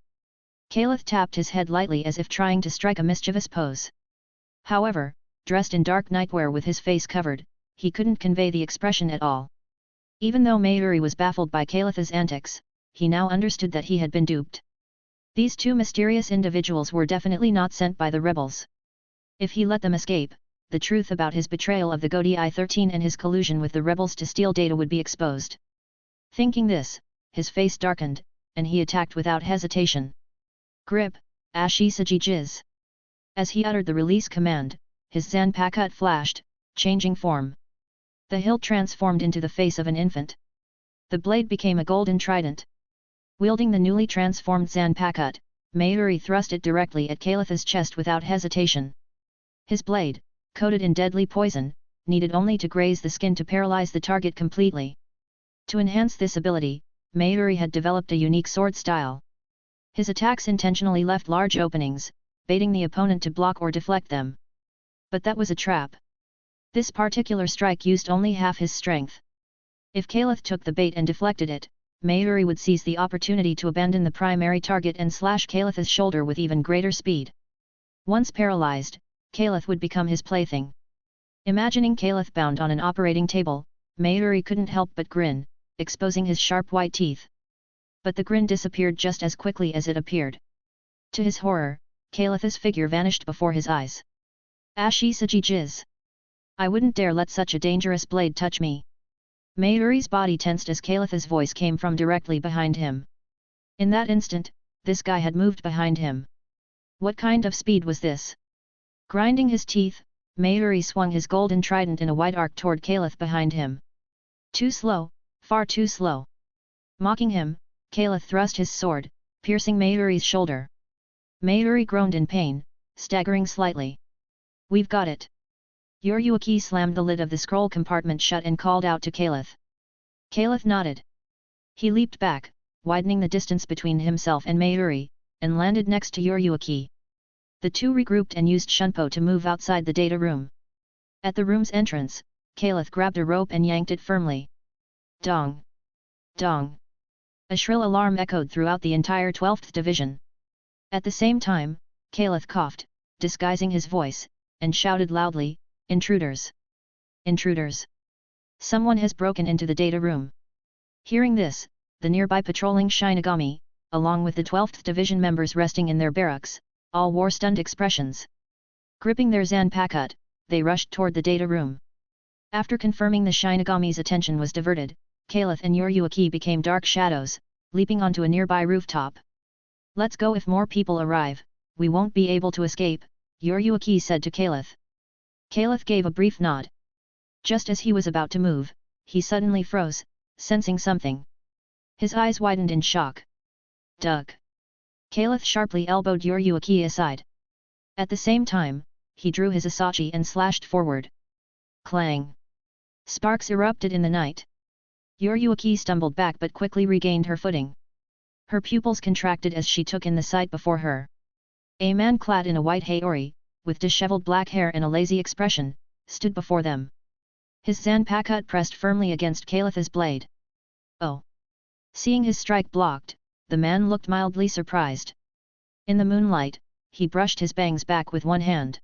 Kaelith tapped his head lightly as if trying to strike a mischievous pose. However, dressed in dark nightwear with his face covered, he couldn't convey the expression at all. Even though Mayuri was baffled by Kaelith's antics, he now understood that he had been duped. These two mysterious individuals were definitely not sent by the rebels. If he let them escape, the truth about his betrayal of the Gotei 13 and his collusion with the rebels to steal data would be exposed. Thinking this, his face darkened, and he attacked without hesitation. Grip, Ashisajijiz. As he uttered the release command, his Zanpakuto flashed, changing form. The hilt transformed into the face of an infant. The blade became a golden trident. Wielding the newly transformed Zanpakuto, Mayuri thrust it directly at Kaelith's chest without hesitation. His blade, coated in deadly poison, needed only to graze the skin to paralyze the target completely. To enhance this ability, Mayuri had developed a unique sword style. His attacks intentionally left large openings, baiting the opponent to block or deflect them. But that was a trap. This particular strike used only half his strength. If Kaelith took the bait and deflected it, Mayuri would seize the opportunity to abandon the primary target and slash Kaelith's shoulder with even greater speed. Once paralyzed, Kaelith would become his plaything. Imagining Kaelith bound on an operating table, Mayuri couldn't help but grin, exposing his sharp white teeth. But the grin disappeared just as quickly as it appeared. To his horror, Kaelith's figure vanished before his eyes. Ashisajijiz. I wouldn't dare let such a dangerous blade touch me. Mayuri's body tensed as Kaelith's voice came from directly behind him. In that instant, this guy had moved behind him. What kind of speed was this? Grinding his teeth, Mayuri swung his golden trident in a wide arc toward Kaelith behind him. Too slow, far too slow. Mocking him, Kaelith thrust his sword, piercing Mayuri's shoulder. Mayuri groaned in pain, staggering slightly. We've got it. Yurei slammed the lid of the scroll compartment shut and called out to Kaelith. Kaelith nodded. He leaped back, widening the distance between himself and Mayuri, and landed next to Yurei. The two regrouped and used Shunpo to move outside the data room. At the room's entrance, Kaelith grabbed a rope and yanked it firmly. Dong! Dong! A shrill alarm echoed throughout the entire 12th Division. At the same time, Kaelith coughed, disguising his voice, and shouted loudly, Intruders! Intruders! Someone has broken into the data room. Hearing this, the nearby patrolling Shinigami, along with the 12th Division members resting in their barracks, all wore stunned expressions. Gripping their Zanpakuto, they rushed toward the data room. After confirming the Shinigami's attention was diverted, Kaelith and Yurei became dark shadows, leaping onto a nearby rooftop. Let's go. If more people arrive, we won't be able to escape, Yurei said to Kaelith. Kaelith gave a brief nod. Just as he was about to move, he suddenly froze, sensing something. His eyes widened in shock. Doug! Kaelith sharply elbowed Yurei aside. At the same time, he drew his Asachi and slashed forward. Clang! Sparks erupted in the night. Yurei stumbled back but quickly regained her footing. Her pupils contracted as she took in the sight before her. A man clad in a white haori, with disheveled black hair and a lazy expression, stood before them. His Zanpakuto pressed firmly against Kaelith's blade. Oh! Seeing his strike blocked, the man looked mildly surprised. In the moonlight, he brushed his bangs back with one hand.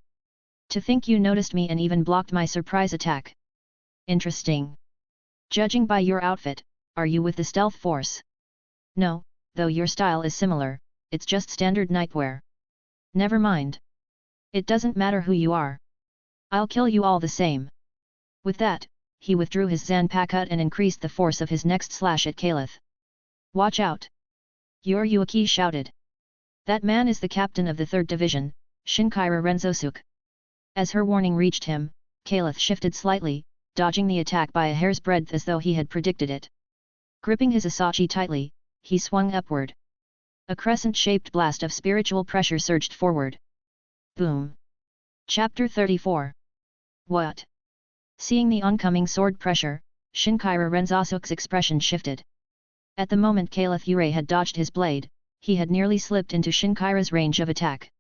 To think you noticed me and even blocked my surprise attack. Interesting. Judging by your outfit, are you with the stealth force? No, though your style is similar, it's just standard nightwear. Never mind. It doesn't matter who you are. I'll kill you all the same. With that, he withdrew his Zanpakuto and increased the force of his next slash at Kaelith. Watch out! Yurei shouted. That man is the captain of the 3rd Division, Shin'ō Renzosuke. As her warning reached him, Kaelith shifted slightly, dodging the attack by a hair's breadth as though he had predicted it. Gripping his Asachi tightly, he swung upward. A crescent-shaped blast of spiritual pressure surged forward. Boom! Chapter 34. What? Seeing the oncoming sword pressure, Shin'ō Renzosuke's expression shifted. At the moment Kaelith Yurei had dodged his blade, he had nearly slipped into Shin'ō's range of attack.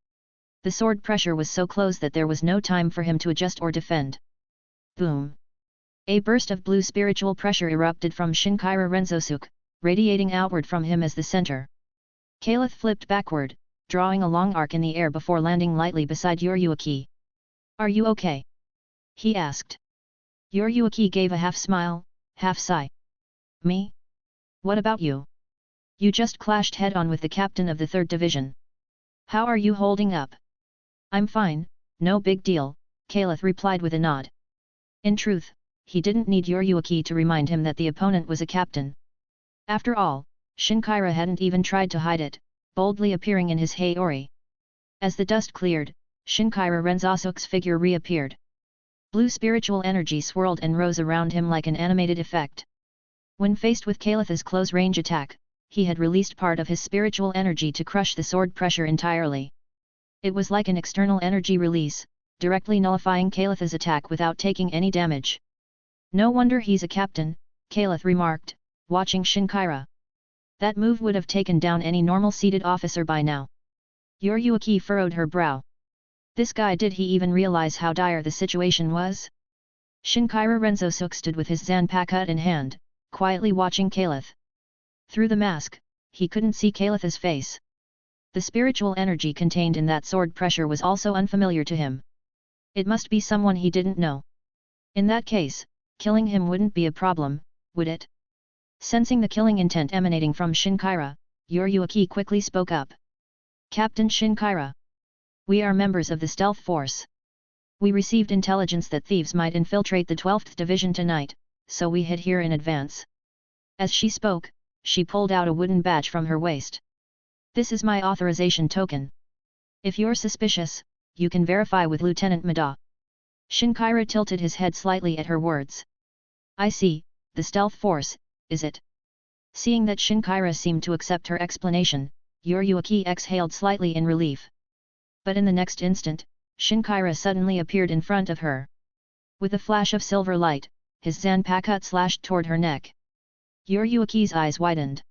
The sword pressure was so close that there was no time for him to adjust or defend. Boom! A burst of blue spiritual pressure erupted from Shin'ō Renzosuke, radiating outward from him as the center. Kaelith flipped backward, drawing a long arc in the air before landing lightly beside Yurei. Are you okay? He asked. Yurei gave a half smile, half sigh. Me? What about you? You just clashed head-on with the captain of the 3rd Division. How are you holding up? I'm fine, no big deal, Kaelith replied with a nod. In truth, he didn't need Yurei to remind him that the opponent was a captain. After all, Shin'ō hadn't even tried to hide it, boldly appearing in his haori. As the dust cleared, Shin'ō Renzosuke's figure reappeared. Blue spiritual energy swirled and rose around him like an animated effect. When faced with Kaelith's close-range attack, he had released part of his spiritual energy to crush the sword pressure entirely. It was like an external energy release, directly nullifying Kaelith's attack without taking any damage. No wonder he's a captain, Kaelith remarked, watching Shin'ō. That move would have taken down any normal-seated officer by now. Yurei furrowed her brow. This guy, did he even realize how dire the situation was? Shin'ō Renzosuke stood with his Zanpakuto in hand, quietly watching Kaelith. Through the mask, he couldn't see Kaelith's face. The spiritual energy contained in that sword pressure was also unfamiliar to him. It must be someone he didn't know. In that case, killing him wouldn't be a problem, would it? Sensing the killing intent emanating from Shin'ō, Yurei quickly spoke up. Captain Shin'ō. We are members of the stealth force. We received intelligence that thieves might infiltrate the 12th Division tonight, so we hid here in advance. As she spoke, she pulled out a wooden badge from her waist. This is my authorization token. If you're suspicious, you can verify with Lieutenant Mada. Shin'ō tilted his head slightly at her words. I see, the stealth force, is it? Seeing that Shin'ō seemed to accept her explanation, Yurei exhaled slightly in relief. But in the next instant, Shin'ō suddenly appeared in front of her. With a flash of silver light, his Zanpakuto slashed toward her neck. Yurei's eyes widened.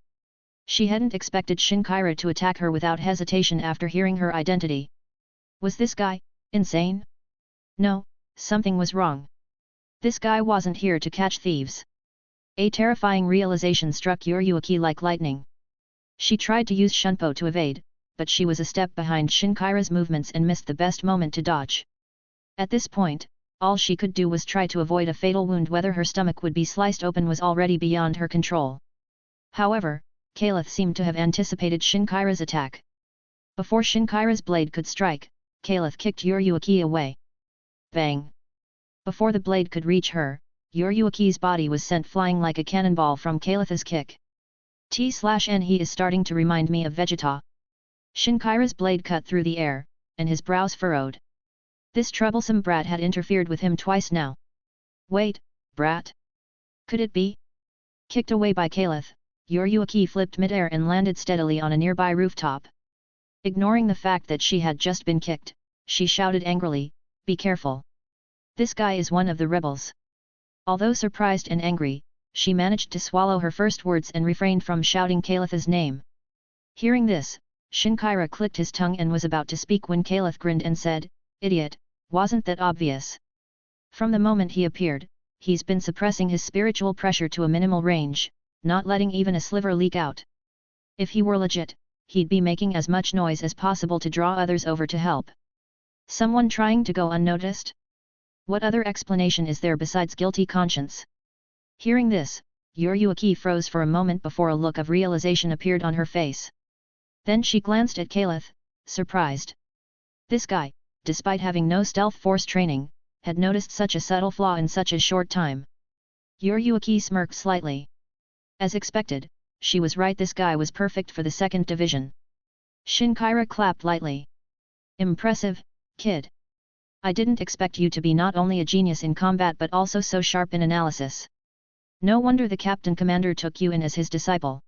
She hadn't expected Shin'ō to attack her without hesitation after hearing her identity. Was this guy insane? No, something was wrong. This guy wasn't here to catch thieves. A terrifying realization struck Yurei like lightning. She tried to use Shunpo to evade, but she was a step behind Shin'ō's movements and missed the best moment to dodge. At this point, all she could do was try to avoid a fatal wound. Whether her stomach would be sliced open was already beyond her control. However, Kaelith seemed to have anticipated Shin'ō's attack. Before Shin'ō's blade could strike, Kaelith kicked Yurei away. Bang! Before the blade could reach her, Yurei's body was sent flying like a cannonball from Kaelith's kick. T/N he is starting to remind me of Vegeta. Shin'ō's blade cut through the air, and his brows furrowed. This troublesome brat had interfered with him twice now. Wait, brat? Could it be? Kicked away by Kaelith, Yurei flipped midair and landed steadily on a nearby rooftop. Ignoring the fact that she had just been kicked, she shouted angrily, "Be careful! This guy is one of the rebels." Although surprised and angry, she managed to swallow her first words and refrained from shouting Kaelith's name. Hearing this, Shin'ō clicked his tongue and was about to speak when Kaelith grinned and said, "Idiot, wasn't that obvious? From the moment he appeared, he's been suppressing his spiritual pressure to a minimal range, not letting even a sliver leak out. If he were legit, he'd be making as much noise as possible to draw others over to help. Someone trying to go unnoticed? What other explanation is there besides guilty conscience?" Hearing this, Yurei froze for a moment before a look of realization appeared on her face. Then she glanced at Kaelith, surprised. This guy, despite having no stealth force training, had noticed such a subtle flaw in such a short time. Yurei smirked slightly. As expected, she was right. This guy was perfect for the 2nd Division. Shin'ō clapped lightly. "Impressive, kid. I didn't expect you to be not only a genius in combat but also so sharp in analysis. No wonder the Captain Commander took you in as his disciple.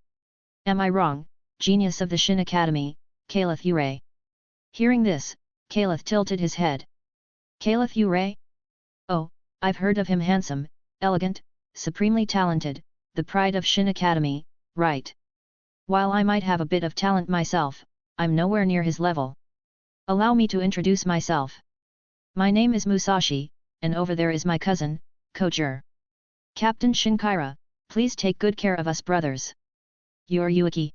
Am I wrong, genius of the Shin'ō Academy, Kaelith Yurei?" Hearing this, Kaelith tilted his head. "Kaelith Yurei? Oh, I've heard of him. Handsome, elegant, supremely talented, the pride of Shin'ō Academy, right? While I might have a bit of talent myself, I'm nowhere near his level. Allow me to introduce myself. My name is Musashi, and over there is my cousin, Kojiro. Captain Shin'ō, please take good care of us brothers." Yurei.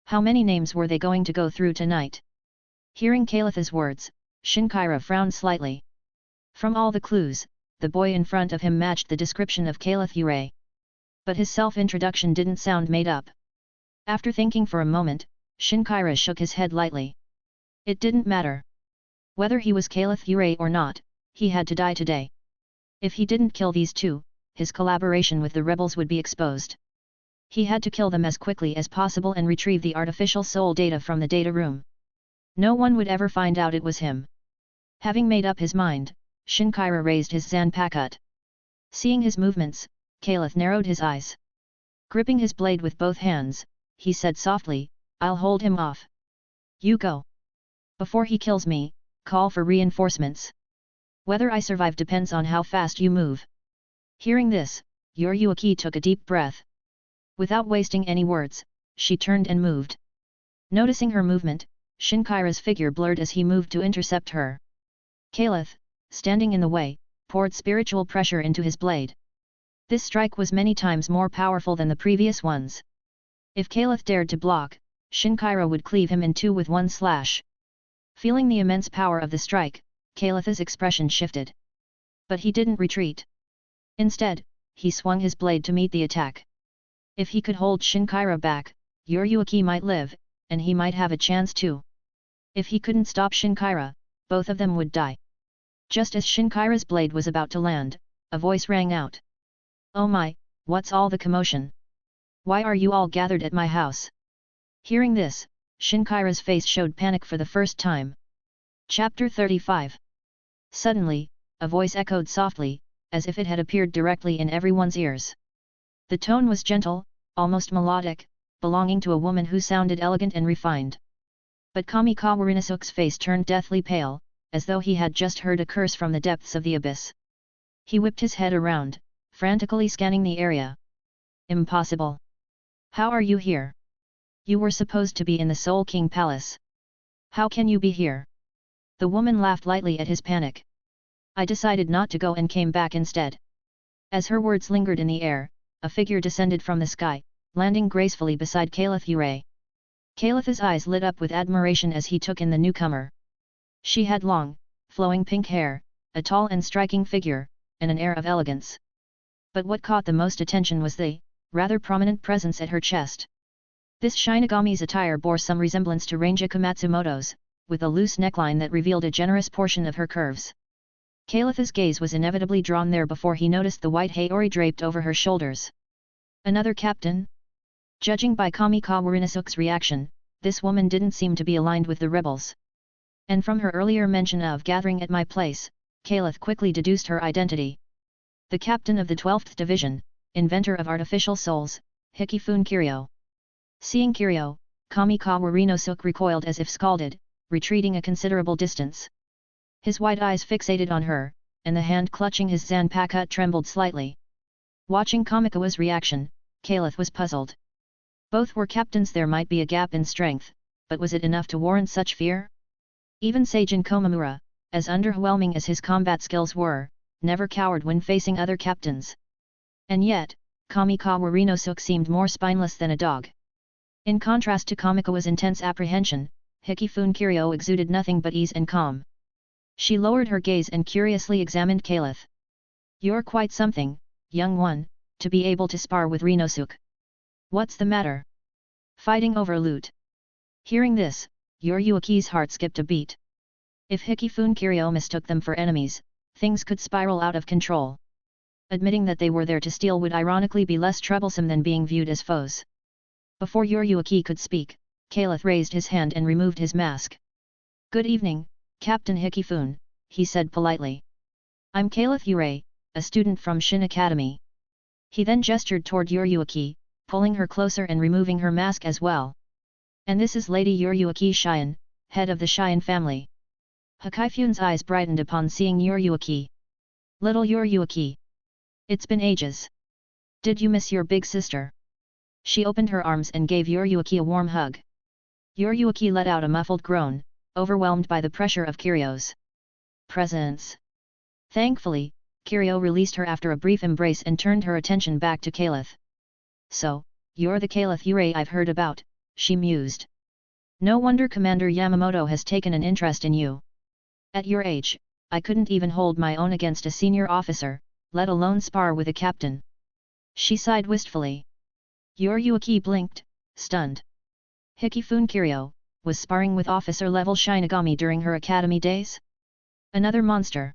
How many names were they going to go through tonight? Hearing Kaelith's words, Shin'ō frowned slightly. From all the clues, the boy in front of him matched the description of Kaelith Yurei. But his self-introduction didn't sound made up. After thinking for a moment, Shin'ō shook his head lightly. It didn't matter. Whether he was Kaelith Yurei or not, he had to die today. If he didn't kill these two, his collaboration with the rebels would be exposed. He had to kill them as quickly as possible and retrieve the artificial soul data from the data room. No one would ever find out it was him. Having made up his mind, Shin'ō raised his zanpakut. Seeing his movements, Kaelith narrowed his eyes. Gripping his blade with both hands, he said softly, "I'll hold him off. You go. Before he kills me, call for reinforcements. Whether I survive depends on how fast you move." Hearing this, Yurei took a deep breath. Without wasting any words, she turned and moved. Noticing her movement, Shin'ō's figure blurred as he moved to intercept her. Kaelith, standing in the way, poured spiritual pressure into his blade. This strike was many times more powerful than the previous ones. If Kaelith dared to block, Shin'ō would cleave him in two with one slash. Feeling the immense power of the strike, Kaelith's expression shifted. But he didn't retreat. Instead, he swung his blade to meet the attack. If he could hold Shin'ō back, Yurei might live, and he might have a chance too. If he couldn't stop Shin'ō, both of them would die. Just as Shin'ō's blade was about to land, a voice rang out. "Oh my, what's all the commotion? Why are you all gathered at my house?" Hearing this, Shin'ō's face showed panic for the first time. Chapter 35. Suddenly, a voice echoed softly, as if it had appeared directly in everyone's ears. The tone was gentle, almost melodic, belonging to a woman who sounded elegant and refined. But Kawarinosuke's face turned deathly pale, as though he had just heard a curse from the depths of the abyss. He whipped his head around, frantically scanning the area. "Impossible! How are you here? You were supposed to be in the Soul King Palace. How can you be here?" The woman laughed lightly at his panic. "I decided not to go and came back instead." As her words lingered in the air, a figure descended from the sky, landing gracefully beside Kaelith Yurei. Kaelith's eyes lit up with admiration as he took in the newcomer. She had long, flowing pink hair, a tall and striking figure, and an air of elegance. But what caught the most attention was the rather prominent presence at her chest. This Shinigami's attire bore some resemblance to Rangeka Matsumoto's, with a loose neckline that revealed a generous portion of her curves. Kaelith's gaze was inevitably drawn there before he noticed the white haori draped over her shoulders. Another captain? Judging by Kawarinosuke's reaction, this woman didn't seem to be aligned with the rebels. And from her earlier mention of gathering at my place, Kaelith quickly deduced her identity. The captain of the 12th Division, inventor of artificial souls, Hikifune Kiryu. Seeing Kiryu, Kawarinosuke recoiled as if scalded, retreating a considerable distance. His wide eyes fixated on her, and the hand clutching his zanpakut trembled slightly. Watching Kamikawa's reaction, Kaelith was puzzled. Both were captains. There might be a gap in strength, but was it enough to warrant such fear? Even Seijin Komamura, as underwhelming as his combat skills were, never cowered when facing other captains. And yet, Kawarinosuke seemed more spineless than a dog. In contrast to Kamikawa's intense apprehension, Hikifune Kiryu exuded nothing but ease and calm. She lowered her gaze and curiously examined Kaelith. "You're quite something, young one, to be able to spar with Rinosuke. What's the matter? Fighting over loot?" Hearing this, Yurei's heart skipped a beat. If Hikifune Kiryu mistook them for enemies, things could spiral out of control. Admitting that they were there to steal would ironically be less troublesome than being viewed as foes. Before Yurei could speak, Kaelith raised his hand and removed his mask. "Good evening, Captain Hikifune," he said politely. "I'm Kaelith Yurei, a student from Shin'ō Academy." He then gestured toward Yurei, pulling her closer and removing her mask as well. "And this is Lady Yurei Shion, head of the Shion family." Hikifune's eyes brightened upon seeing Yurei. "Little Yurei. It's been ages. Did you miss your big sister?" She opened her arms and gave Yurei a warm hug. Yurei let out a muffled groan, overwhelmed by the pressure of Kiryu's presence. Thankfully, Kiryu released her after a brief embrace and turned her attention back to Kaelith. "So, you're the Kaelith Yurei I've heard about," she mused. "No wonder Commander Yamamoto has taken an interest in you. At your age, I couldn't even hold my own against a senior officer, let alone spar with a captain." She sighed wistfully. Yurei blinked, stunned. Hikifune Kiryu was sparring with officer-level Shinigami during her academy days? Another monster.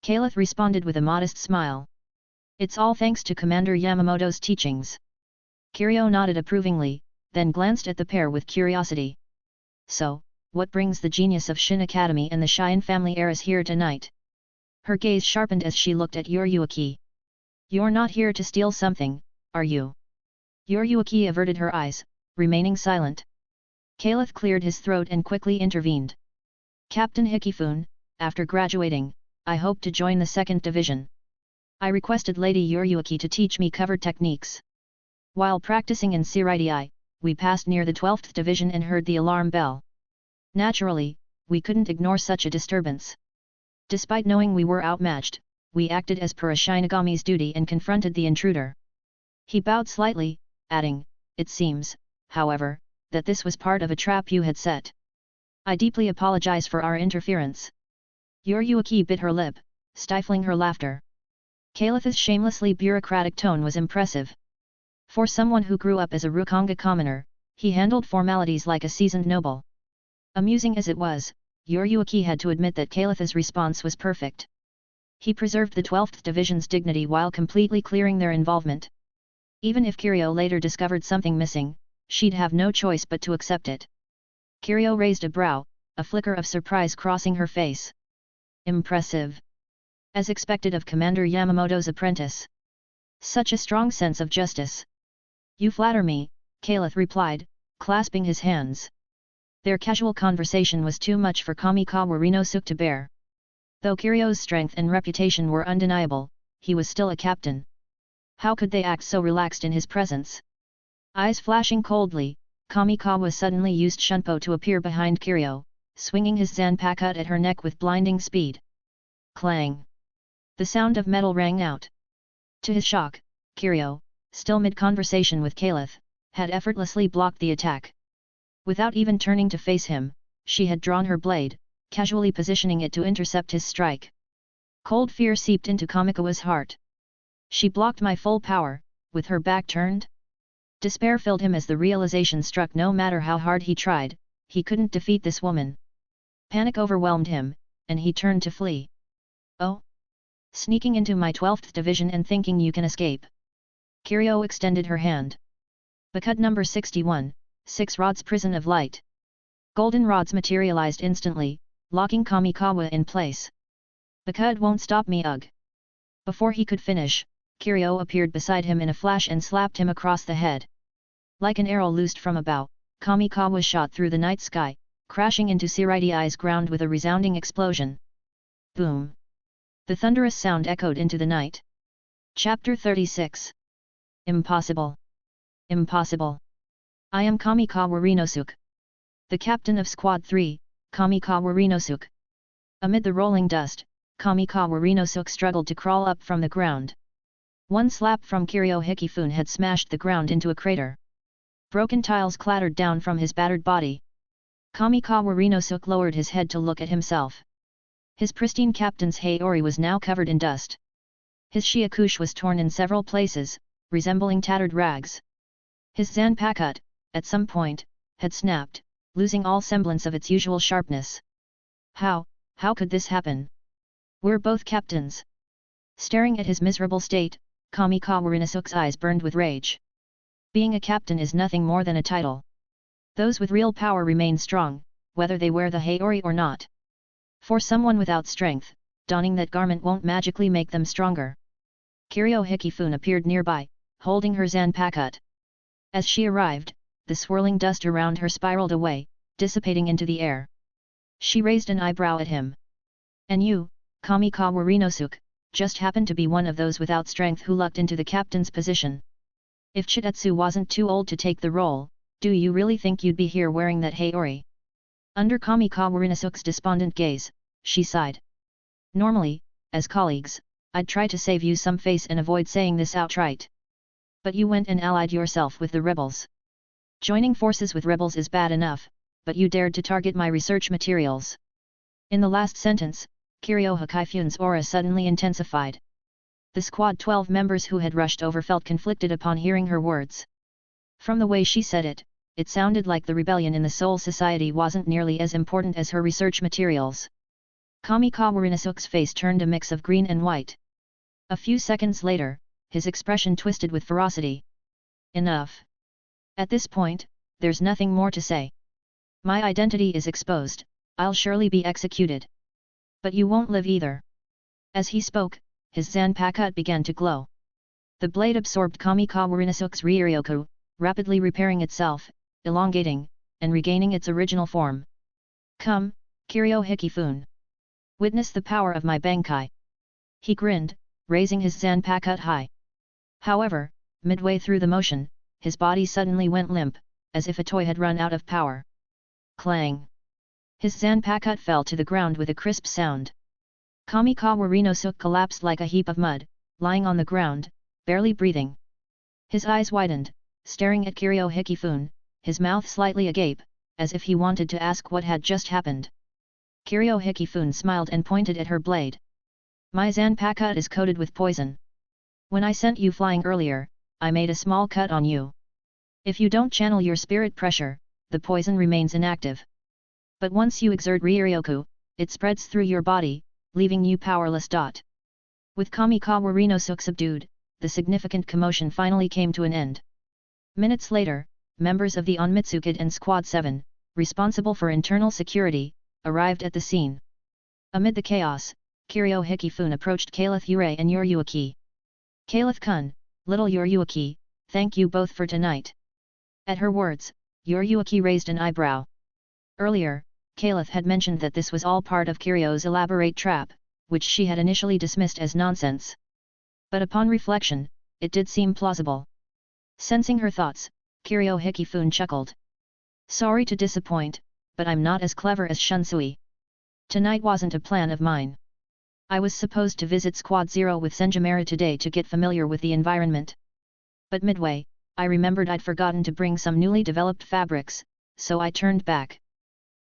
Kaelith responded with a modest smile. "It's all thanks to Commander Yamamoto's teachings." Kiryu nodded approvingly, then glanced at the pair with curiosity. "So, what brings the genius of Shin'ō Academy and the Shin'ō family heiress here tonight? Her gaze sharpened as she looked at Yurei. You're not here to steal something, are you? Yurei averted her eyes, remaining silent. Kaelith cleared his throat and quickly intervened. Captain Hikifun, after graduating, I hope to join the 2nd Division. I requested Lady Yurei to teach me cover techniques. While practicing in Siraidii, we passed near the 12th Division and heard the alarm bell. Naturally, we couldn't ignore such a disturbance. Despite knowing we were outmatched, we acted as per a Shinigami's duty and confronted the intruder. He bowed slightly, adding, it seems, however, that this was part of a trap you had set. I deeply apologize for our interference. Yurei bit her lip, stifling her laughter. Kaelith's shamelessly bureaucratic tone was impressive. For someone who grew up as a Rukanga commoner, he handled formalities like a seasoned noble. Amusing as it was, Yurei had to admit that Kaelith's response was perfect. He preserved the 12th Division's dignity while completely clearing their involvement. Even if Kiryu later discovered something missing, she'd have no choice but to accept it. Kiryu raised a brow, a flicker of surprise crossing her face. Impressive. As expected of Commander Yamamoto's apprentice. Such a strong sense of justice. You flatter me, Kaelith replied, clasping his hands. Their casual conversation was too much for Kamikawa Rinosuke to bear. Though Kiryu's strength and reputation were undeniable, he was still a captain. How could they act so relaxed in his presence? Eyes flashing coldly, Kamikawa suddenly used Shunpo to appear behind Kiryu, swinging his Zanpakuto at her neck with blinding speed. Clang! The sound of metal rang out. To his shock, Kiryu, still mid-conversation with Kaelith, had effortlessly blocked the attack. Without even turning to face him, she had drawn her blade, casually positioning it to intercept his strike. Cold fear seeped into Kamikawa's heart. She blocked my full power, with her back turned? Despair filled him as the realization struck no matter how hard he tried, he couldn't defeat this woman. Panic overwhelmed him, and he turned to flee. Oh? Sneaking into my 12th Division and thinking you can escape. Kiryu extended her hand. Bakut number 61, 6 rods prison of light. Golden rods materialized instantly, locking Kamikawa in place. Bakut won't stop me, ugh. Before he could finish, Kiryu appeared beside him in a flash and slapped him across the head. Like an arrow loosed from a bow, Kamikawa shot through the night sky, crashing into Siraidi's ground with a resounding explosion. Boom! The thunderous sound echoed into the night. Chapter 36. Impossible! Impossible! I am Kamikawa Rinosuke. The captain of Squad 3, Kamikawa Rinosuke. Amid the rolling dust, Kamikawa Rinosuke struggled to crawl up from the ground. One slap from Kiryu Hikifun had smashed the ground into a crater. Broken tiles clattered down from his battered body. Kamikawa Rinosuke lowered his head to look at himself. His pristine captain's Haori was now covered in dust. His shiakush was torn in several places, resembling tattered rags. His Zanpakuto, at some point, had snapped, losing all semblance of its usual sharpness. How could this happen? We're both captains. Staring at his miserable state, Kamikawa Rinosuke's eyes burned with rage. Being a captain is nothing more than a title. Those with real power remain strong, whether they wear the Haori or not. For someone without strength, donning that garment won't magically make them stronger. Kiryu Hikifun appeared nearby, holding her Zanpakuto. As she arrived, the swirling dust around her spiraled away, dissipating into the air. She raised an eyebrow at him. And you, Kamikawa Rinosuke, just happened to be one of those without strength who lucked into the captain's position. If Chitetsu wasn't too old to take the role, do you really think you'd be here wearing that Haori? Under Kamikawa Rinosuke's despondent gaze, she sighed. Normally, as colleagues, I'd try to save you some face and avoid saying this outright. But you went and allied yourself with the rebels. Joining forces with rebels is bad enough, but you dared to target my research materials. In the last sentence, Kiryu Hikifun's aura suddenly intensified. The Squad 12 members who had rushed over felt conflicted upon hearing her words. From the way she said it, it sounded like the rebellion in the Soul Society wasn't nearly as important as her research materials. Kamikawa Rinosuke's face turned a mix of green and white. A few seconds later, his expression twisted with ferocity. Enough. At this point, there's nothing more to say. My identity is exposed, I'll surely be executed. But you won't live either. As he spoke, his Zanpakuto began to glow. The blade absorbed Kamikawa Rinnosuke's Ryoryoku, rapidly repairing itself, elongating, and regaining its original form. Come, Kiryu Hikifune. Witness the power of my Bankai. He grinned, raising his Zanpakuto high. However, midway through the motion, his body suddenly went limp, as if a toy had run out of power. Clang! His Zanpakuto fell to the ground with a crisp sound. Kamikawa Rinnosuke collapsed like a heap of mud, lying on the ground, barely breathing. His eyes widened, staring at Kiryu Hikifune, his mouth slightly agape, as if he wanted to ask what had just happened. Kiryu Hikifune smiled and pointed at her blade. My Zanpakuto is coated with poison. When I sent you flying earlier, I made a small cut on you. If you don't channel your spirit pressure, the poison remains inactive. But once you exert Ryoryoku, it spreads through your body, leaving you powerless. With Kamikawa Rinnosuke subdued, the significant commotion finally came to an end. Minutes later, members of the Onmitsukid and Squad 7, responsible for internal security, arrived at the scene. Amid the chaos, Kiryu Hikifune approached Kaelith Yurei and Yurei. Kaelith-kun, little Yurei, thank you both for tonight. At her words, Yurei raised an eyebrow. Earlier, Kaelith had mentioned that this was all part of Kiryu's elaborate trap, which she had initially dismissed as nonsense. But upon reflection, it did seem plausible. Sensing her thoughts, Kiryu Hikifune chuckled. Sorry to disappoint, but I'm not as clever as Shunsui. Tonight wasn't a plan of mine. I was supposed to visit Squad 0 with Senjimura today to get familiar with the environment. But midway, I remembered I'd forgotten to bring some newly developed fabrics, so I turned back.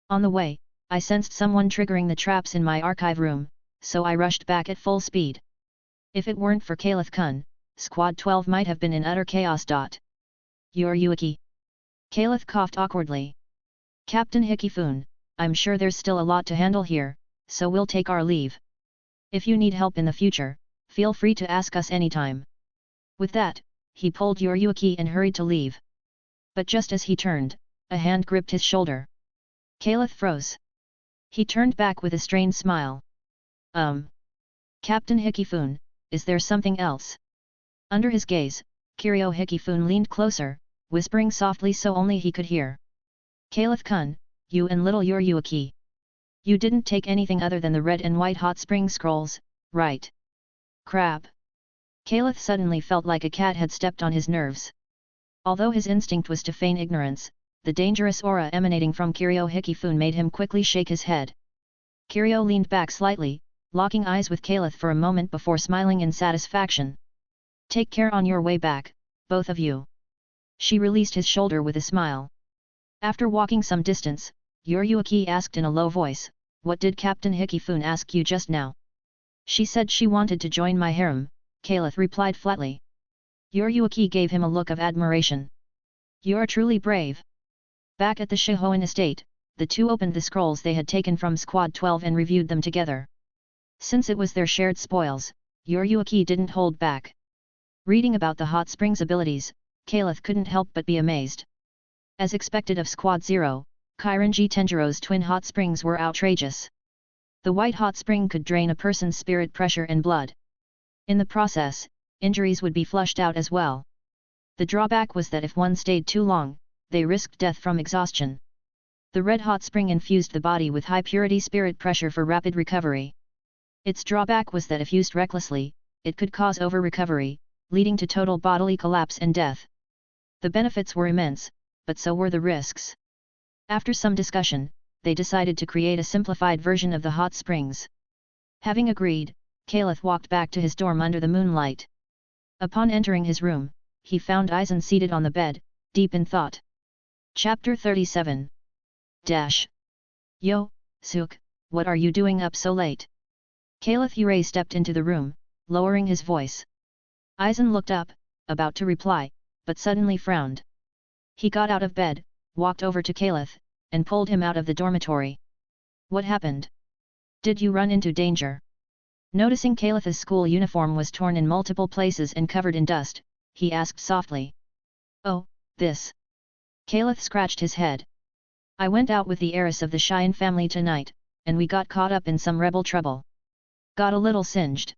On the way, I sensed someone triggering the traps in my archive room, so I rushed back at full speed. If it weren't for Kaelith-kun, Squad 12 might have been in utter chaos. Yurei. Kaelith coughed awkwardly. Captain Hikifune, I'm sure there's still a lot to handle here, so we'll take our leave. If you need help in the future, feel free to ask us anytime. With that, he pulled Yurei and hurried to leave. But just as he turned, a hand gripped his shoulder. Kaelith froze. He turned back with a strained smile. Captain Hikifune, is there something else? Under his gaze, Kiryu Hikifune leaned closer, whispering softly so only he could hear. Kaelith-kun, you and little Yurei. You didn't take anything other than the red and white hot spring scrolls, right? Crap. Kaelith suddenly felt like a cat had stepped on his nerves. Although his instinct was to feign ignorance, the dangerous aura emanating from Kiryu Hikifune made him quickly shake his head. Kiryu leaned back slightly, locking eyes with Kaelith for a moment before smiling in satisfaction. Take care on your way back, both of you. She released his shoulder with a smile. After walking some distance, Yurei asked in a low voice, what did Captain Hikifune ask you just now? She said she wanted to join my harem, Kaelith replied flatly. Yurei gave him a look of admiration. You're truly brave. Back at the Shihoan estate, the two opened the scrolls they had taken from Squad 12 and reviewed them together. Since it was their shared spoils, Yurei didn't hold back. Reading about the hot springs abilities, Kaelith couldn't help but be amazed. As expected of Squad 0, Kairanji Tenjiro's twin hot springs were outrageous. The white hot spring could drain a person's spirit pressure and blood. In the process, injuries would be flushed out as well. The drawback was that if one stayed too long, they risked death from exhaustion. The red hot spring infused the body with high-purity spirit pressure for rapid recovery. Its drawback was that if used recklessly, it could cause over-recovery, leading to total bodily collapse and death. The benefits were immense, but so were the risks. After some discussion, they decided to create a simplified version of the hot springs. Having agreed, Kaelith walked back to his dorm under the moonlight. Upon entering his room, he found Aizen seated on the bed, deep in thought. Chapter 37. Yo, Suke, what are you doing up so late? Kaelith Yurei stepped into the room, lowering his voice. Aizen looked up, about to reply, but suddenly frowned. He got out of bed, walked over to Kaelith, and pulled him out of the dormitory. What happened? Did you run into danger? Noticing Kaelith's school uniform was torn in multiple places and covered in dust, he asked softly. Oh, this. Kaelith scratched his head. I went out with the heiress of the Shin'ō family tonight, and we got caught up in some rebel trouble. Got a little singed.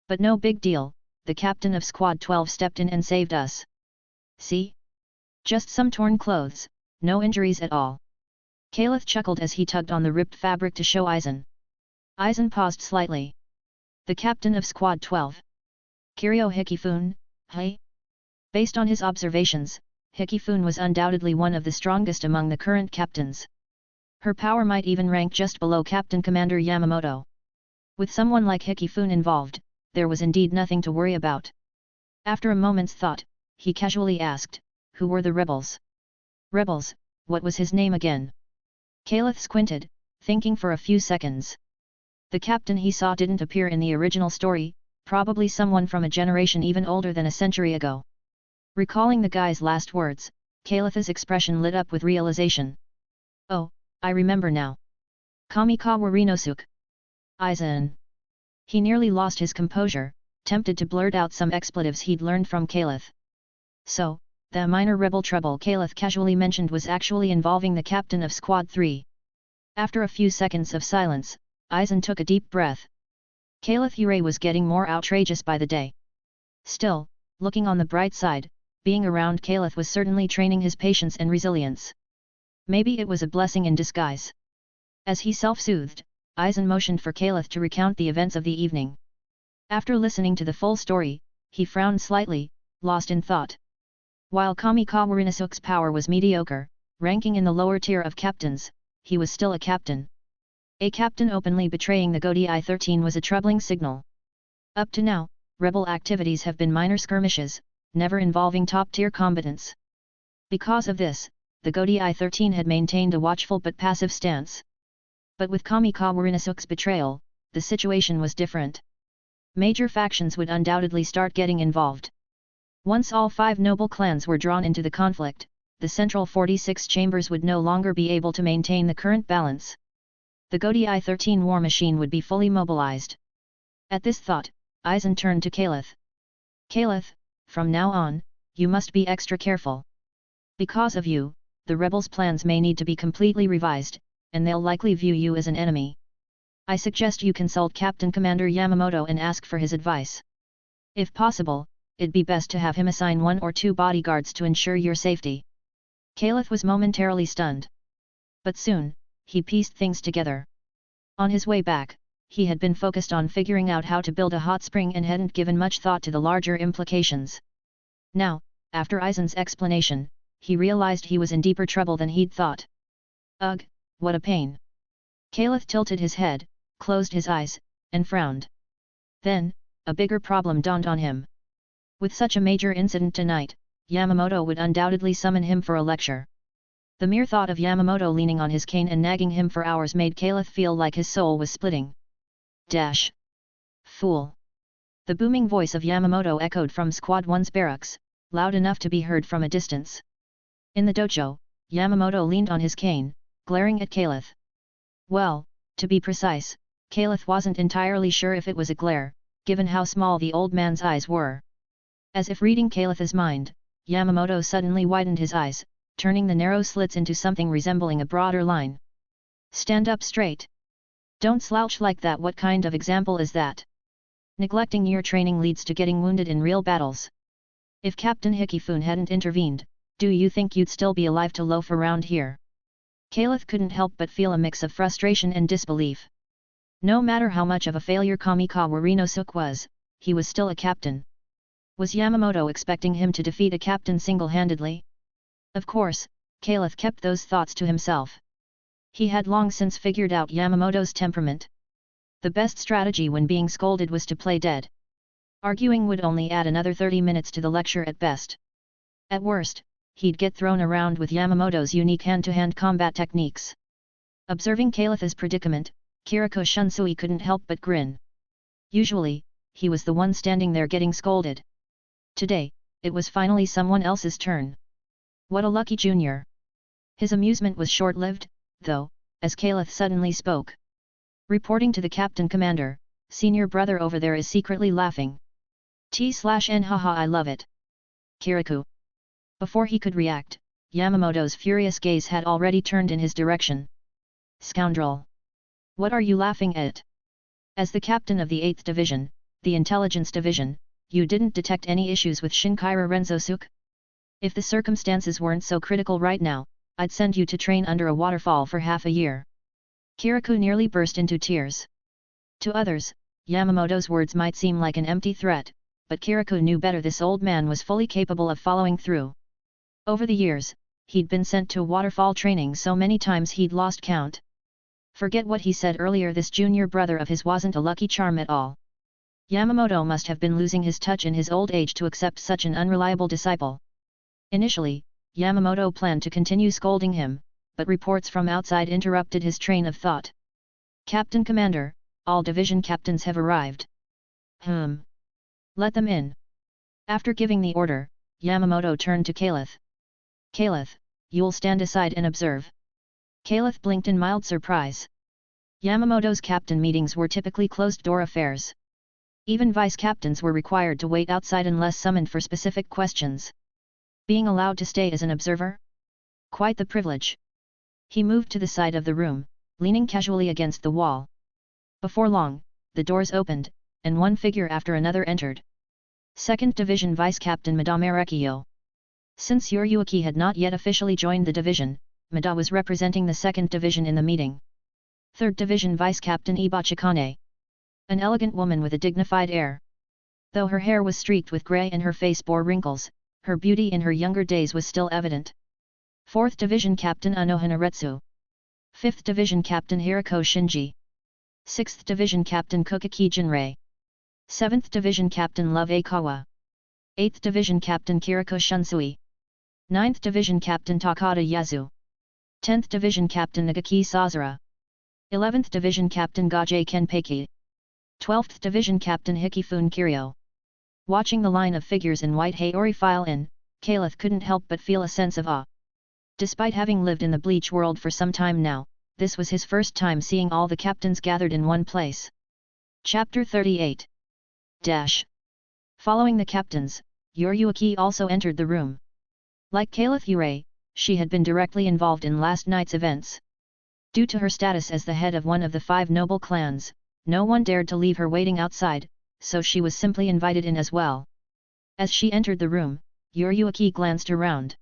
But no big deal, the captain of Squad 12 stepped in and saved us. See? Just some torn clothes, no injuries at all. Kaelith chuckled as he tugged on the ripped fabric to show Aizen. Aizen paused slightly. The captain of Squad 12. Kiryu Hikifune, hey? Based on his observations, Hikifune was undoubtedly one of the strongest among the current captains. Her power might even rank just below Captain Commander Yamamoto. With someone like Hikifune involved, there was indeed nothing to worry about. After a moment's thought, he casually asked, who were the rebels? Rebels, what was his name again? Kaelith squinted, thinking for a few seconds. The captain he saw didn't appear in the original story, probably someone from a generation even older than a century ago. Recalling the guy's last words, Kaelith's expression lit up with realization. Oh, I remember now. Kamikawa Rinosuke. Aizen. He nearly lost his composure, tempted to blurt out some expletives he'd learned from Kaelith. So, the minor rebel trouble Kaelith casually mentioned was actually involving the captain of Squad 3. After a few seconds of silence, Aizen took a deep breath. Kaelith Yurei was getting more outrageous by the day. Still, looking on the bright side, being around Kaelith was certainly training his patience and resilience. Maybe it was a blessing in disguise. As he self-soothed, Aizen motioned for Kaelith to recount the events of the evening. After listening to the full story, he frowned slightly, lost in thought. While Kamikawa Rinosuke's power was mediocre, ranking in the lower tier of captains, he was still a captain. A captain openly betraying the Gotei 13 was a troubling signal. Up to now, rebel activities have been minor skirmishes, never involving top-tier combatants. Because of this, the Gotei 13 had maintained a watchful but passive stance. But with Kamikawa Rinosuke's betrayal, the situation was different. Major factions would undoubtedly start getting involved. Once all 5 noble clans were drawn into the conflict, the central 46 chambers would no longer be able to maintain the current balance. The Gotei 13 war machine would be fully mobilized. At this thought, Aizen turned to Kaelith. Kaelith, from now on, you must be extra careful. Because of you, the rebels' plans may need to be completely revised, and they'll likely view you as an enemy. I suggest you consult Captain Commander Yamamoto and ask for his advice. If possible, it'd be best to have him assign 1 or 2 bodyguards to ensure your safety. Kaelith was momentarily stunned. But soon, he pieced things together. On his way back, he had been focused on figuring out how to build a hot spring and hadn't given much thought to the larger implications. Now, after Aizen's explanation, he realized he was in deeper trouble than he'd thought. Ugh, what a pain. Kaelith tilted his head, closed his eyes, and frowned. Then, a bigger problem dawned on him. With such a major incident tonight, Yamamoto would undoubtedly summon him for a lecture. The mere thought of Yamamoto leaning on his cane and nagging him for hours made Kaelith feel like his soul was splitting. Dash! Fool! The booming voice of Yamamoto echoed from Squad 1's barracks, loud enough to be heard from a distance. In the dojo, Yamamoto leaned on his cane, glaring at Kaelith. Well, to be precise, Kaelith wasn't entirely sure if it was a glare, given how small the old man's eyes were. As if reading Kaelith's mind, Yamamoto suddenly widened his eyes, turning the narrow slits into something resembling a broader line. Stand up straight. Don't slouch like that. What kind of example is that? Neglecting your training leads to getting wounded in real battles. If Captain Hikifune hadn't intervened, do you think you'd still be alive to loaf around here? Kaelith couldn't help but feel a mix of frustration and disbelief. No matter how much of a failure Kamikawa Rinosuke was, he was still a captain. Was Yamamoto expecting him to defeat a captain single-handedly? Of course, Kaelith kept those thoughts to himself. He had long since figured out Yamamoto's temperament. The best strategy when being scolded was to play dead. Arguing would only add another 30 minutes to the lecture at best. At worst, he'd get thrown around with Yamamoto's unique hand-to-hand combat techniques. Observing Kaelith's predicament, Kiriko Shunsui couldn't help but grin. Usually, he was the one standing there getting scolded. Today, it was finally someone else's turn. What a lucky junior. His amusement was short-lived, though, as Kaelith suddenly spoke. Reporting to the captain commander, senior brother over there is secretly laughing. T/N haha, I love it. Kirikou. Before he could react, Yamamoto's furious gaze had already turned in his direction. Scoundrel! What are you laughing at? As the captain of the 8th Division, the Intelligence Division, you didn't detect any issues with Shin'ō Renzosuke? If the circumstances weren't so critical right now, I'd send you to train under a waterfall for half a year. Kirikou nearly burst into tears. To others, Yamamoto's words might seem like an empty threat, but Kirikou knew better. This old man was fully capable of following through. Over the years, he'd been sent to waterfall training so many times he'd lost count. Forget what he said earlier, this junior brother of his wasn't a lucky charm at all. Yamamoto must have been losing his touch in his old age to accept such an unreliable disciple. Initially, Yamamoto planned to continue scolding him, but reports from outside interrupted his train of thought. Captain Commander, all division captains have arrived. Let them in. After giving the order, Yamamoto turned to Kaelith. Kaelith, you'll stand aside and observe. Kaelith blinked in mild surprise. Yamamoto's captain meetings were typically closed-door affairs. Even vice-captains were required to wait outside unless summoned for specific questions. Being allowed to stay as an observer? Quite the privilege. He moved to the side of the room, leaning casually against the wall. Before long, the doors opened, and one figure after another entered. 2nd Division Vice-Captain Madame Arekio. Since Yurei had not yet officially joined the division, Mada was representing the 2nd Division in the meeting. 3rd Division Vice-Captain Ibachikane. An elegant woman with a dignified air. Though her hair was streaked with grey and her face bore wrinkles, her beauty in her younger days was still evident. 4th Division Captain Anohana Retsu. 5th Division Captain Hirako Shinji. 6th Division Captain Kokaki Jinrei. 7th Division Captain Love Aikawa. 8th Division Captain Kiriko Shunsui. 9th Division Captain Takada Yazu. 10th Division Captain Nagaki Sazura. 11th Division Captain Gotei Kenpeki. 12th Division Captain Hikifune Kiryo. Watching the line of figures in white Haori file in, Kaelith couldn't help but feel a sense of awe. Despite having lived in the Bleach world for some time now, this was his first time seeing all the captains gathered in one place. Chapter 38. Following the captains, Yurei also entered the room. Like Kaelith Yurei, she had been directly involved in last night's events. Due to her status as the head of one of the 5 noble clans, no one dared to leave her waiting outside, so she was simply invited in as well. As she entered the room, Yurei glanced around.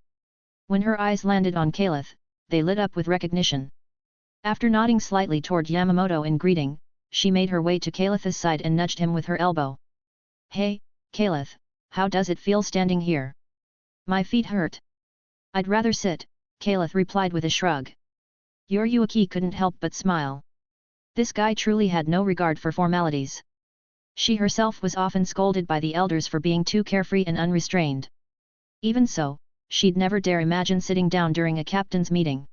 When her eyes landed on Kaelith, they lit up with recognition. After nodding slightly toward Yamamoto in greeting, she made her way to Kaelith's side and nudged him with her elbow. Hey, Kaelith, how does it feel standing here? My feet hurt. I'd rather sit, Kaelith replied with a shrug. Yurei couldn't help but smile. This guy truly had no regard for formalities. She herself was often scolded by the elders for being too carefree and unrestrained. Even so, she'd never dare imagine sitting down during a captain's meeting.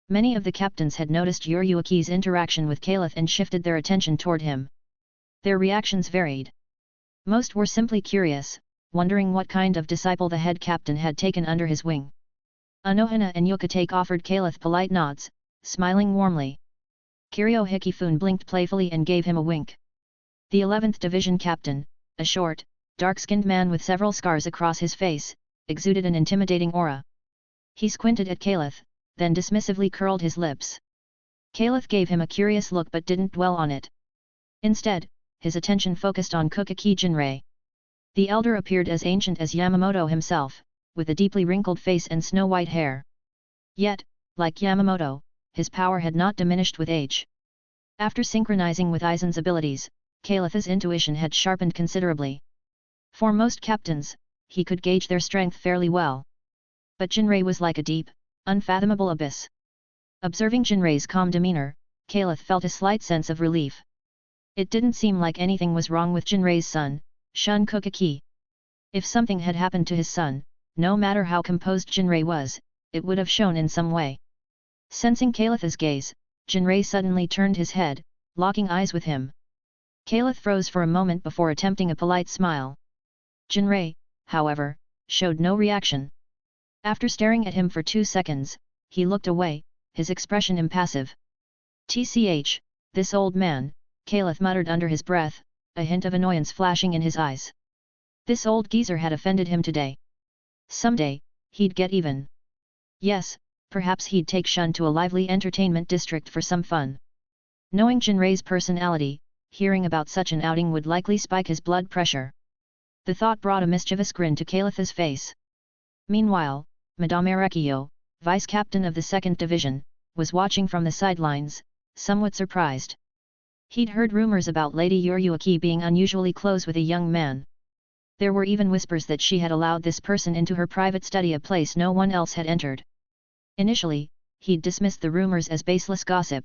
Many of the captains had noticed Yurei's interaction with Kaelith and shifted their attention toward him. Their reactions varied. Most were simply curious, wondering what kind of disciple the head captain had taken under his wing. Anohana and Yokotake offered Kaelith polite nods, smiling warmly. Kiryo Hikifune blinked playfully and gave him a wink. The 11th Division captain, a short, dark-skinned man with several scars across his face, exuded an intimidating aura. He squinted at Kaelith, then dismissively curled his lips. Kaelith gave him a curious look but didn't dwell on it. Instead, his attention focused on Kokaki Jinrei. The elder appeared as ancient as Yamamoto himself, with a deeply wrinkled face and snow-white hair. Yet, like Yamamoto, his power had not diminished with age. After synchronizing with Aizen's abilities, Kaelith's intuition had sharpened considerably. For most captains, he could gauge their strength fairly well. But Jinrei was like a deep, unfathomable abyss. Observing Jinrei's calm demeanor, Kaelith felt a slight sense of relief. It didn't seem like anything was wrong with Jinrei's son, Shun Kokaki. If something had happened to his son, no matter how composed Jinrei was, it would have shown in some way. Sensing Kaelith's gaze, Jinrei suddenly turned his head, locking eyes with him. Kaelith froze for a moment before attempting a polite smile. Jinrei, however, showed no reaction. After staring at him for 2 seconds, he looked away, his expression impassive. "Tch, this old man," Kaelith muttered under his breath, a hint of annoyance flashing in his eyes. This old geezer had offended him today. Someday, he'd get even. Yes, perhaps he'd take Shun to a lively entertainment district for some fun. Knowing Jinrei's personality, hearing about such an outing would likely spike his blood pressure. The thought brought a mischievous grin to Kaelith's face. Meanwhile, Madame Arakio, vice captain of the 2nd Division, was watching from the sidelines, somewhat surprised. He'd heard rumors about Lady Yuruaki being unusually close with a young man. There were even whispers that she had allowed this person into her private study, a place no one else had entered. Initially, he'd dismissed the rumors as baseless gossip.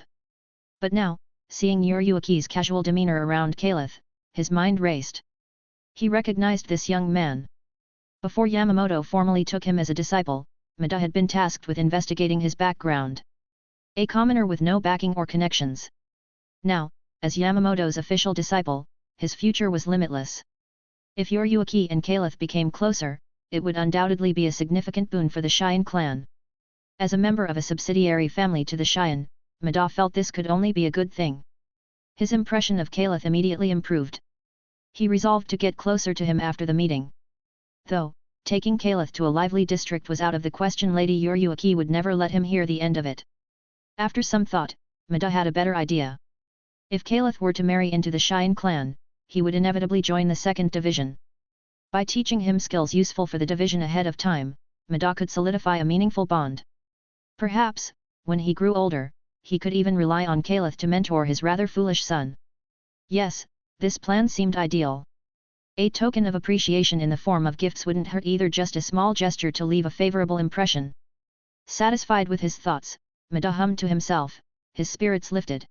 But now, seeing Yuruaki's casual demeanor around Kaelith, his mind raced. He recognized this young man. Before Yamamoto formally took him as a disciple, Mada had been tasked with investigating his background. A commoner with no backing or connections. Now, as Yamamoto's official disciple, his future was limitless. If Yuruaki and Kaelith became closer, it would undoubtedly be a significant boon for the Cheyenne clan. As a member of a subsidiary family to the Cheyenne, Mada felt this could only be a good thing. His impression of Kaelith immediately improved. He resolved to get closer to him after the meeting. Though, taking Kaelith to a lively district was out of the question, Lady Yuruaki would never let him hear the end of it. After some thought, Mada had a better idea. If Kaelith were to marry into the Cheyenne clan, he would inevitably join the 2nd Division. By teaching him skills useful for the division ahead of time, Mada could solidify a meaningful bond. Perhaps, when he grew older, he could even rely on Kaelith to mentor his rather foolish son. Yes, this plan seemed ideal. A token of appreciation in the form of gifts wouldn't hurt either, just a small gesture to leave a favorable impression. Satisfied with his thoughts, Mada hummed to himself, his spirits lifted.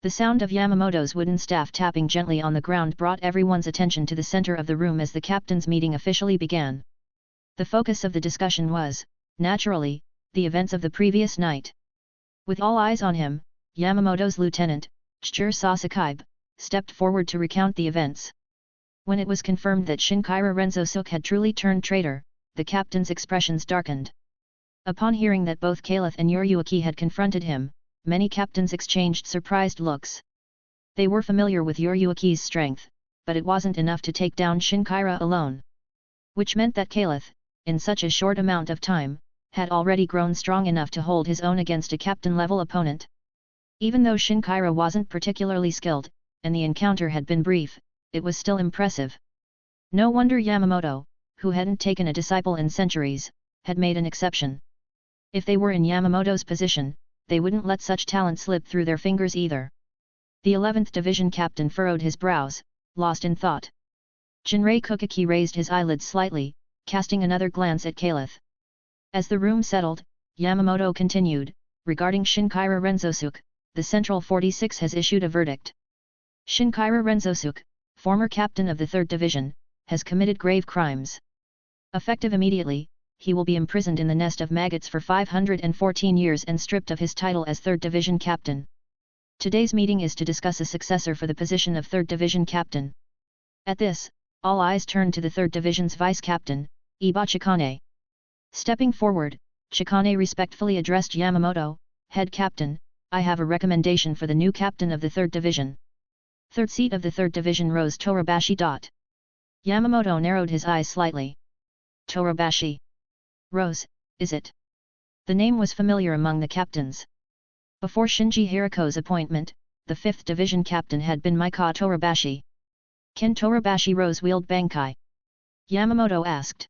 The sound of Yamamoto's wooden staff tapping gently on the ground brought everyone's attention to the center of the room as the captain's meeting officially began. The focus of the discussion was, naturally, the events of the previous night. With all eyes on him, Yamamoto's lieutenant, Sōsuke, stepped forward to recount the events. When it was confirmed that Shin'ō Renzosuke had truly turned traitor, the captain's expressions darkened. Upon hearing that both Kaelith and Yuruaki had confronted him, many captains exchanged surprised looks. They were familiar with Yuruaki's strength, but it wasn't enough to take down Shin'ō alone. Which meant that Kaelith, in such a short amount of time, had already grown strong enough to hold his own against a captain-level opponent. Even though Shin'ō wasn't particularly skilled, and the encounter had been brief, it was still impressive. No wonder Yamamoto, who hadn't taken a disciple in centuries, had made an exception. If they were in Yamamoto's position, they wouldn't let such talent slip through their fingers either. The 11th Division captain furrowed his brows, lost in thought. Jinrei Kukaki raised his eyelids slightly, casting another glance at Kaelith. As the room settled, Yamamoto continued, regarding Shin'ō Renzosuke, the Central 46 has issued a verdict. Shin'ō Renzosuke, former captain of the 3rd Division, has committed grave crimes. Effective immediately, he will be imprisoned in the nest of maggots for 514 years and stripped of his title as 3rd Division captain. Today's meeting is to discuss a successor for the position of 3rd Division captain. At this, all eyes turned to the 3rd Division's vice captain, Iba Chikane. Stepping forward, Chikane respectfully addressed Yamamoto, head captain, I have a recommendation for the new captain of the 3rd Division. Third seat of the 3rd Division Rose Torabashi. Yamamoto narrowed his eyes slightly. Torabashi. Rose, is it? The name was familiar among the captains. Before Shinji Hiriko's appointment, the 5th Division captain had been Maika Torabashi. Can Torabashi Rose wield Bankai? Yamamoto asked.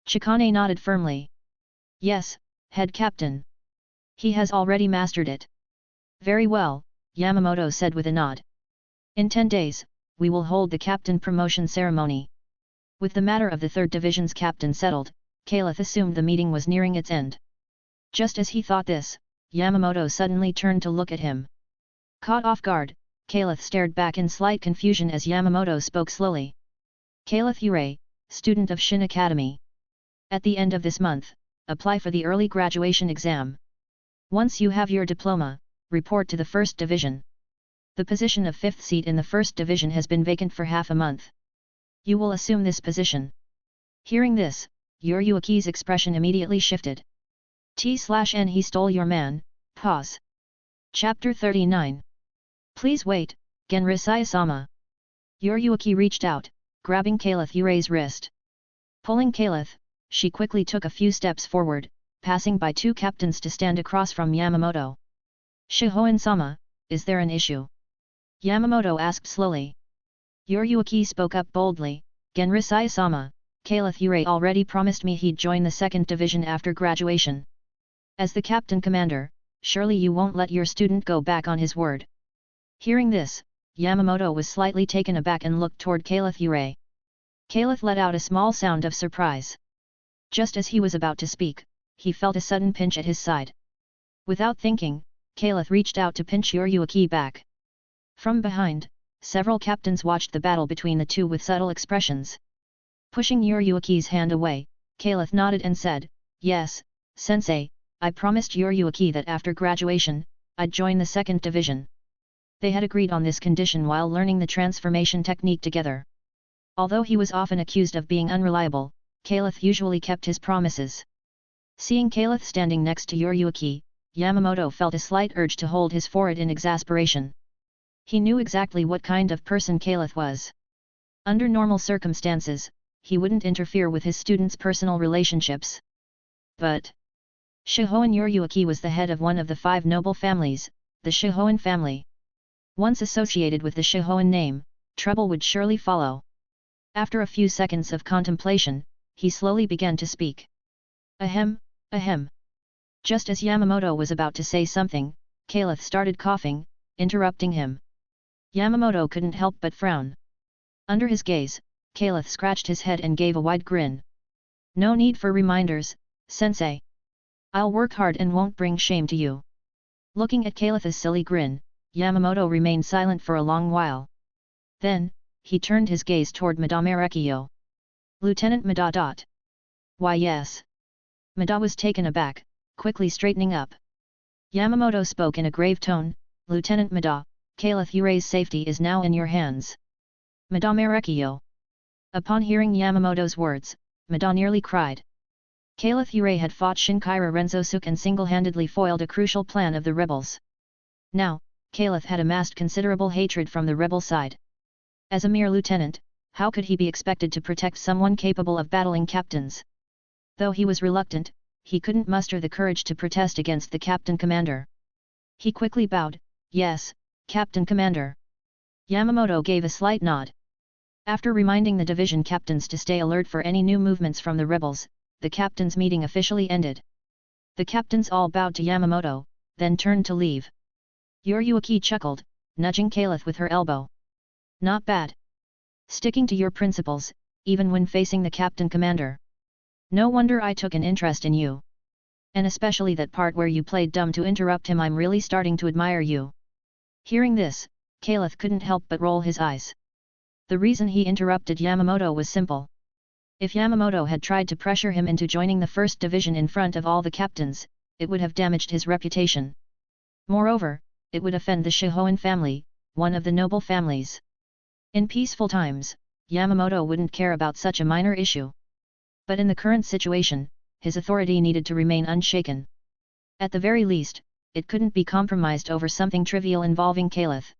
Chikane nodded firmly. Yes, head captain. He has already mastered it. Very well, Yamamoto said with a nod. In 10 days, we will hold the captain promotion ceremony. With the matter of the 3rd Division's captain settled, Kaelith assumed the meeting was nearing its end. Just as he thought this, Yamamoto suddenly turned to look at him. Caught off guard, Kaelith stared back in slight confusion as Yamamoto spoke slowly. Kaelith Yurei, student of Shin'ō Academy. At the end of this month, apply for the early graduation exam. Once you have your diploma, report to the 1st Division. The position of 5th seat in the 1st Division has been vacant for half a month. You will assume this position. Hearing this, Yuruaki's expression immediately shifted. T/N he stole your man, pause. Chapter 39. Please wait, Genrisaya-sama. Yuruaki reached out, grabbing Kaelith Yurei's wrist. Pulling Kaelith, she quickly took a few steps forward, passing by 2 captains to stand across from Yamamoto. "Shihoin-sama, is there an issue?" Yamamoto asked slowly. Yurei spoke up boldly, "Genrisai-sama, Kaelith Yurei already promised me he'd join the 2nd Division after graduation. As the captain commander, surely you won't let your student go back on his word." Hearing this, Yamamoto was slightly taken aback and looked toward Kaelith Yurei. Kaelith let out a small sound of surprise. Just as he was about to speak, he felt a sudden pinch at his side. Without thinking, Kaelith reached out to pinch Yurei back. From behind, several captains watched the battle between the two with subtle expressions. Pushing Yurei's hand away, Kaelith nodded and said, "Yes, sensei, I promised Yurei that after graduation, I'd join the 2nd Division." They had agreed on this condition while learning the transformation technique together. Although he was often accused of being unreliable, Kaelith usually kept his promises. Seeing Kaelith standing next to Yurei, Yamamoto felt a slight urge to hold his forehead in exasperation. He knew exactly what kind of person Kaelith was. Under normal circumstances, he wouldn't interfere with his students' personal relationships. But Shihoin Yurei was the head of one of the 5 noble families, the Shihoin family. Once associated with the Shihoin name, trouble would surely follow. After a few seconds of contemplation, he slowly began to speak. "Ahem, ahem." Just as Yamamoto was about to say something, Kaelith started coughing, interrupting him. Yamamoto couldn't help but frown. Under his gaze, Kaelith scratched his head and gave a wide grin. "No need for reminders, sensei. I'll work hard and won't bring shame to you." Looking at Kaelith's silly grin, Yamamoto remained silent for a long while. Then, he turned his gaze toward Madame Arekio. "Lieutenant Mada. Why yes." Mada was taken aback, quickly straightening up. Yamamoto spoke in a grave tone, "Lieutenant Mada, Kaelith Yurei's safety is now in your hands." Madame Arekio. Upon hearing Yamamoto's words, Mada nearly cried. Kaelith Yurei had fought Shinkaira Renzosuke and single-handedly foiled a crucial plan of the rebels. Now, Kaelith had amassed considerable hatred from the rebel side. As a mere lieutenant, how could he be expected to protect someone capable of battling captains? Though he was reluctant, he couldn't muster the courage to protest against the captain commander. He quickly bowed, "Yes, Captain Commander." Yamamoto gave a slight nod. After reminding the division captains to stay alert for any new movements from the rebels, the captains' meeting officially ended. The captains all bowed to Yamamoto, then turned to leave. Yurei chuckled, nudging Kaelith with her elbow. "Not bad. Sticking to your principles, even when facing the captain commander. No wonder I took an interest in you. And especially that part where you played dumb to interrupt him. I'm really starting to admire you." Hearing this, Kaelith couldn't help but roll his eyes. The reason he interrupted Yamamoto was simple. If Yamamoto had tried to pressure him into joining the 1st Division in front of all the captains, it would have damaged his reputation. Moreover, it would offend the Shihoin family, one of the noble families. In peaceful times, Yamamoto wouldn't care about such a minor issue. But in the current situation, his authority needed to remain unshaken. At the very least, it couldn't be compromised over something trivial involving Kaelith.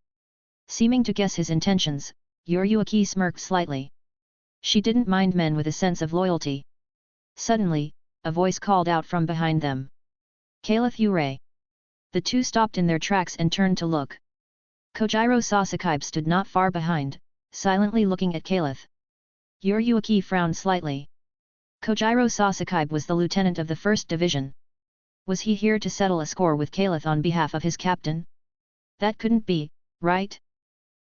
Seeming to guess his intentions, Yurei smirked slightly. She didn't mind men with a sense of loyalty. Suddenly, a voice called out from behind them. "Kaelith Yurei." The two stopped in their tracks and turned to look. Kojiro Sōsuke stood not far behind, silently looking at Kaelith. Yurei frowned slightly. Kojiro Sōsuke was the lieutenant of the 1st Division. Was he here to settle a score with Kaelith on behalf of his captain? That couldn't be, right?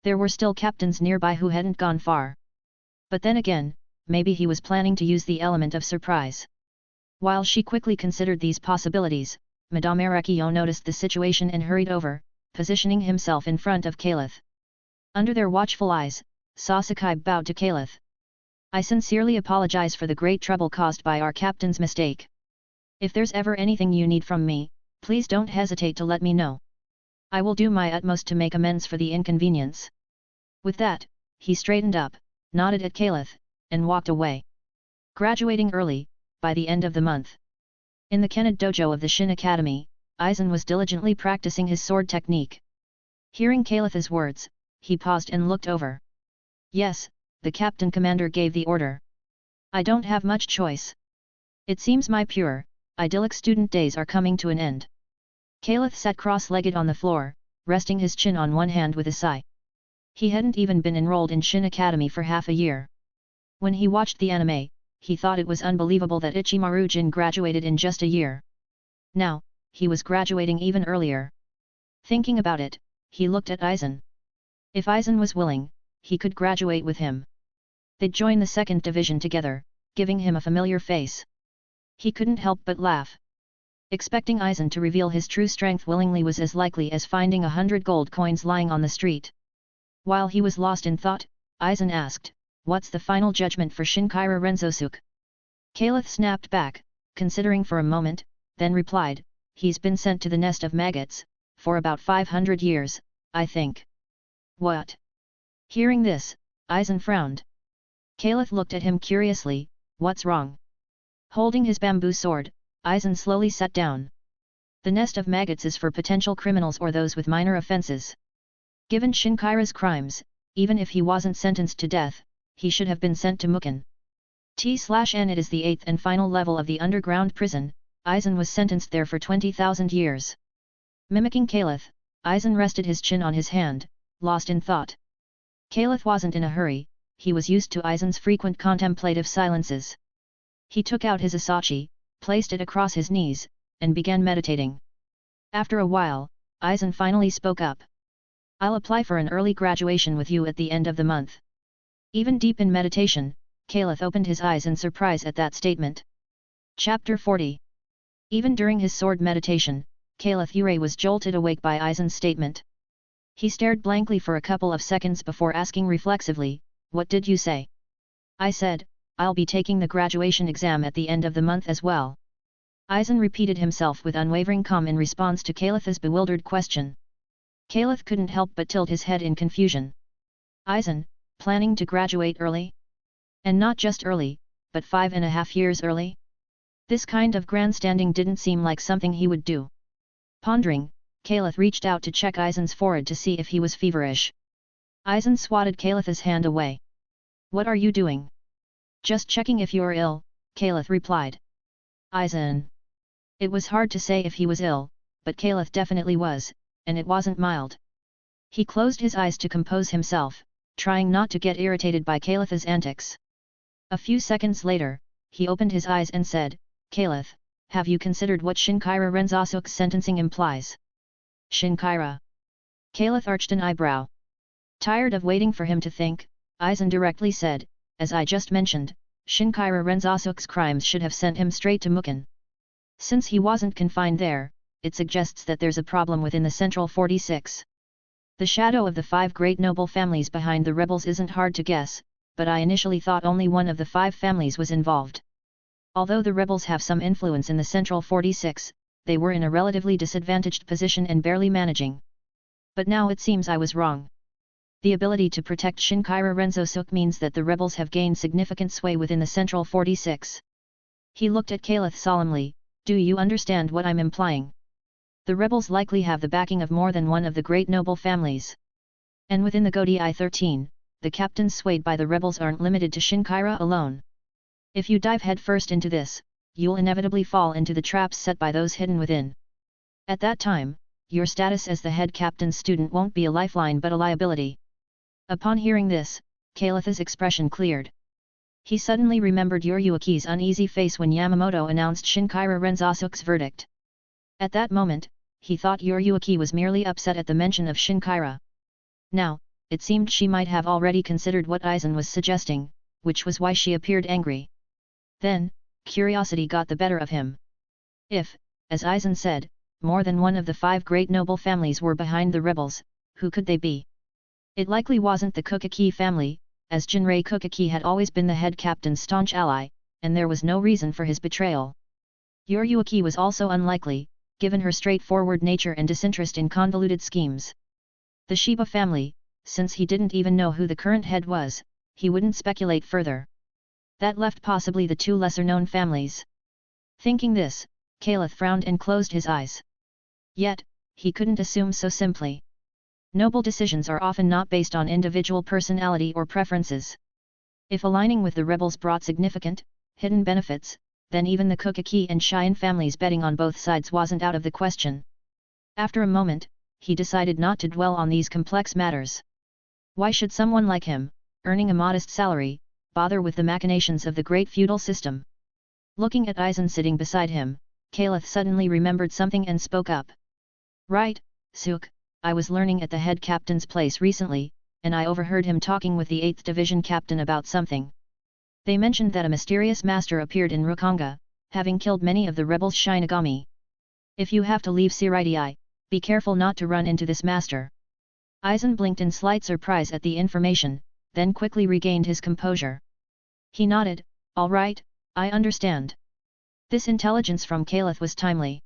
There were still captains nearby who hadn't gone far. But then again, maybe he was planning to use the element of surprise. While she quickly considered these possibilities, Madame Arekio noticed the situation and hurried over, positioning himself in front of Kaelith. Under their watchful eyes, Sōsuke bowed to Kaelith. "I sincerely apologize for the great trouble caused by our captain's mistake. If there's ever anything you need from me, please don't hesitate to let me know. I will do my utmost to make amends for the inconvenience." With that, he straightened up, nodded at Kaelith, and walked away. Graduating early, by the end of the month. In the Kenned dojo of the Shin Academy, Aizen was diligently practicing his sword technique. Hearing Kaelith's words, he paused and looked over. "Yes, the captain commander gave the order. I don't have much choice. It seems my pure, idyllic student days are coming to an end. Kaelith sat cross-legged on the floor, resting his chin on one hand with a sigh. He hadn't even been enrolled in Shin'ō Academy for half a year. When he watched the anime, he thought it was unbelievable that Ichimaru Jin graduated in just a year. Now, he was graduating even earlier. Thinking about it, he looked at Aizen. If Aizen was willing, he could graduate with him. They'd join the second division together, giving him a familiar face. He couldn't help but laugh. Expecting Aizen to reveal his true strength willingly was as likely as finding 100 gold coins lying on the street. While he was lost in thought, Aizen asked, "What's the final judgment for Shin'ō Renzosuke?" Kaelith snapped back, considering for a moment, then replied, "He's been sent to the nest of maggots, for about 500 years, I think." "What?" Hearing this, Aizen frowned. Kaelith looked at him curiously, "What's wrong?" Holding his bamboo sword, Aizen slowly sat down. The nest of maggots is for potential criminals or those with minor offenses. Given Shin'ō's crimes, even if he wasn't sentenced to death, he should have been sent to Mukan. T/N It is the 8th and final level of the underground prison. Aizen was sentenced there for 20,000 years. Mimicking Kaelith, Aizen rested his chin on his hand, lost in thought. Kaelith wasn't in a hurry, he was used to Aizen's frequent contemplative silences. He took out his asachi, placed it across his knees, and began meditating. After a while, Aizen finally spoke up. "I'll apply for an early graduation with you at the end of the month." Even deep in meditation, Kaelith opened his eyes in surprise at that statement. Chapter 40. Even during his sword meditation, Kaelith Yurei was jolted awake by Aizen's statement. He stared blankly for a couple of seconds before asking reflexively, "What did you say?" "I said, I'll be taking the graduation exam at the end of the month as well." Aizen repeated himself with unwavering calm in response to Kaelith's bewildered question. Kaelith couldn't help but tilt his head in confusion. Aizen, planning to graduate early? And not just early, but 5.5 years early? This kind of grandstanding didn't seem like something he would do. Pondering, Kaelith reached out to check Aizen's forehead to see if he was feverish. Aizen swatted Kaelith's hand away. "What are you doing?" "Just checking if you're ill," Kaelith replied. Aizen. It was hard to say if he was ill, but Kaelith definitely was, and it wasn't mild. He closed his eyes to compose himself, trying not to get irritated by Kaelith's antics. A few seconds later, he opened his eyes and said, "Kaelith, have you considered what Shin'ō Renzosuke's sentencing implies?" "Shin'ō?" Kaelith arched an eyebrow. Tired of waiting for him to think, Aizen directly said, "As I just mentioned, Shin'ō Renzosuke's crimes should have sent him straight to Mukan. Since he wasn't confined there, it suggests that there's a problem within the Central 46. The shadow of the 5 great noble families behind the rebels isn't hard to guess, but I initially thought only one of the 5 families was involved. Although the rebels have some influence in the Central 46, they were in a relatively disadvantaged position and barely managing. But now it seems I was wrong. The ability to protect Shin'ō Renzosuke means that the rebels have gained significant sway within the Central 46. He looked at Kaelith solemnly, "Do you understand what I'm implying? The rebels likely have the backing of more than one of the great noble families. And within the Gotei 13, the captains swayed by the rebels aren't limited to Shin'ō alone. If you dive headfirst into this, you'll inevitably fall into the traps set by those hidden within. At that time, your status as the head captain's student won't be a lifeline but a liability." Upon hearing this, Kaelith's expression cleared. He suddenly remembered Yuryuki's uneasy face when Yamamoto announced Shin'ō Renzosuke's verdict. At that moment, he thought Yuryuki was merely upset at the mention of Shin'ō. Now, it seemed she might have already considered what Aizen was suggesting, which was why she appeared angry. Then, curiosity got the better of him. If, as Aizen said, more than one of the 5 great noble families were behind the rebels, who could they be? It likely wasn't the Kukaki family, as Jinrei Kukaki had always been the head captain's staunch ally, and there was no reason for his betrayal. Yuryuki was also unlikely, given her straightforward nature and disinterest in convoluted schemes. The Shiba family, since he didn't even know who the current head was, he wouldn't speculate further. That left possibly the 2 lesser-known families. Thinking this, Kaelith frowned and closed his eyes. Yet, he couldn't assume so simply. Noble decisions are often not based on individual personality or preferences. If aligning with the rebels brought significant, hidden benefits, then even the Kukaki and Cheyenne families betting on both sides wasn't out of the question. After a moment, he decided not to dwell on these complex matters. Why should someone like him, earning a modest salary, bother with the machinations of the great feudal system? Looking at Aizen sitting beside him, Kaelith suddenly remembered something and spoke up. Right, Suk, I was learning at the head captain's place recently, and I overheard him talking with the 8th Division captain about something. They mentioned that a mysterious master appeared in Rukanga, having killed many of the rebels' Shinigami. If you have to leave Siraidai, be careful not to run into this master. Aizen blinked in slight surprise at the information, then quickly regained his composure. He nodded, all right, I understand. This intelligence from Kaelith was timely.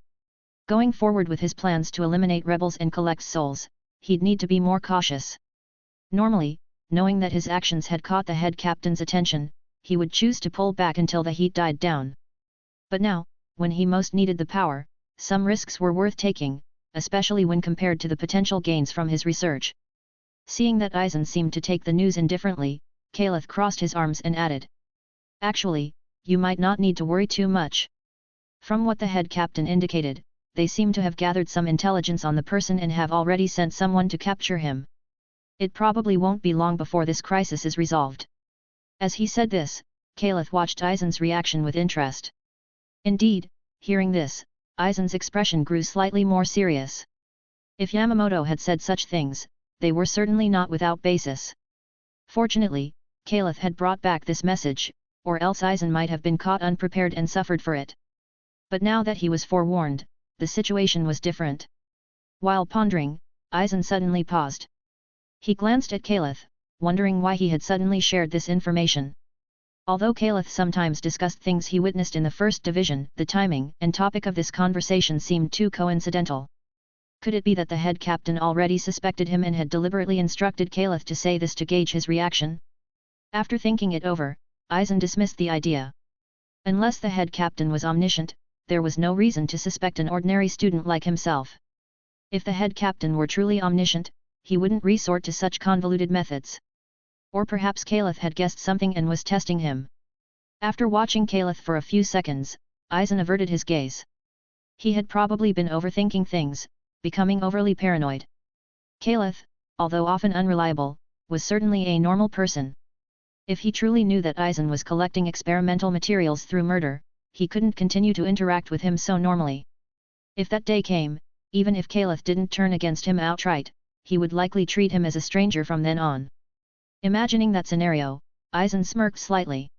Going forward with his plans to eliminate rebels and collect souls, he'd need to be more cautious. Normally, knowing that his actions had caught the head captain's attention, he would choose to pull back until the heat died down. But now, when he most needed the power, some risks were worth taking, especially when compared to the potential gains from his research. Seeing that Aizen seemed to take the news indifferently, Kaelith crossed his arms and added. Actually, you might not need to worry too much. From what the head captain indicated, they seem to have gathered some intelligence on the person and have already sent someone to capture him. It probably won't be long before this crisis is resolved. As he said this, Kaelith watched Aizen's reaction with interest. Indeed, hearing this, Aizen's expression grew slightly more serious. If Yamamoto had said such things, they were certainly not without basis. Fortunately, Kaelith had brought back this message, or else Aizen might have been caught unprepared and suffered for it. But now that he was forewarned, the situation was different. While pondering, Aizen suddenly paused. He glanced at Kaelith, wondering why he had suddenly shared this information. Although Kaelith sometimes discussed things he witnessed in the First Division, the timing and topic of this conversation seemed too coincidental. Could it be that the head captain already suspected him and had deliberately instructed Kaelith to say this to gauge his reaction? After thinking it over, Aizen dismissed the idea. Unless the head captain was omniscient, there was no reason to suspect an ordinary student like himself. If the head captain were truly omniscient, he wouldn't resort to such convoluted methods. Or perhaps Kaelith had guessed something and was testing him. After watching Kaelith for a few seconds, Aizen averted his gaze. He had probably been overthinking things, becoming overly paranoid. Kaelith, although often unreliable, was certainly a normal person. If he truly knew that Aizen was collecting experimental materials through murder, he couldn't continue to interact with him so normally. If that day came, even if Kaelith didn't turn against him outright, he would likely treat him as a stranger from then on. Imagining that scenario, Aizen smirked slightly.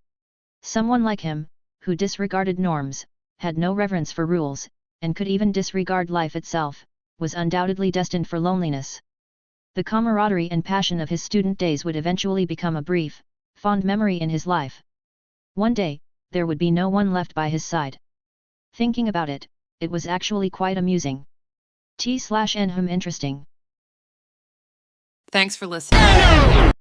Someone like him, who disregarded norms, had no reverence for rules, and could even disregard life itself, was undoubtedly destined for loneliness. The camaraderie and passion of his student days would eventually become a brief, fond memory in his life. One day, there would be no one left by his side. Thinking about it, it was actually quite amusing. T/N interesting. Thanks for listening.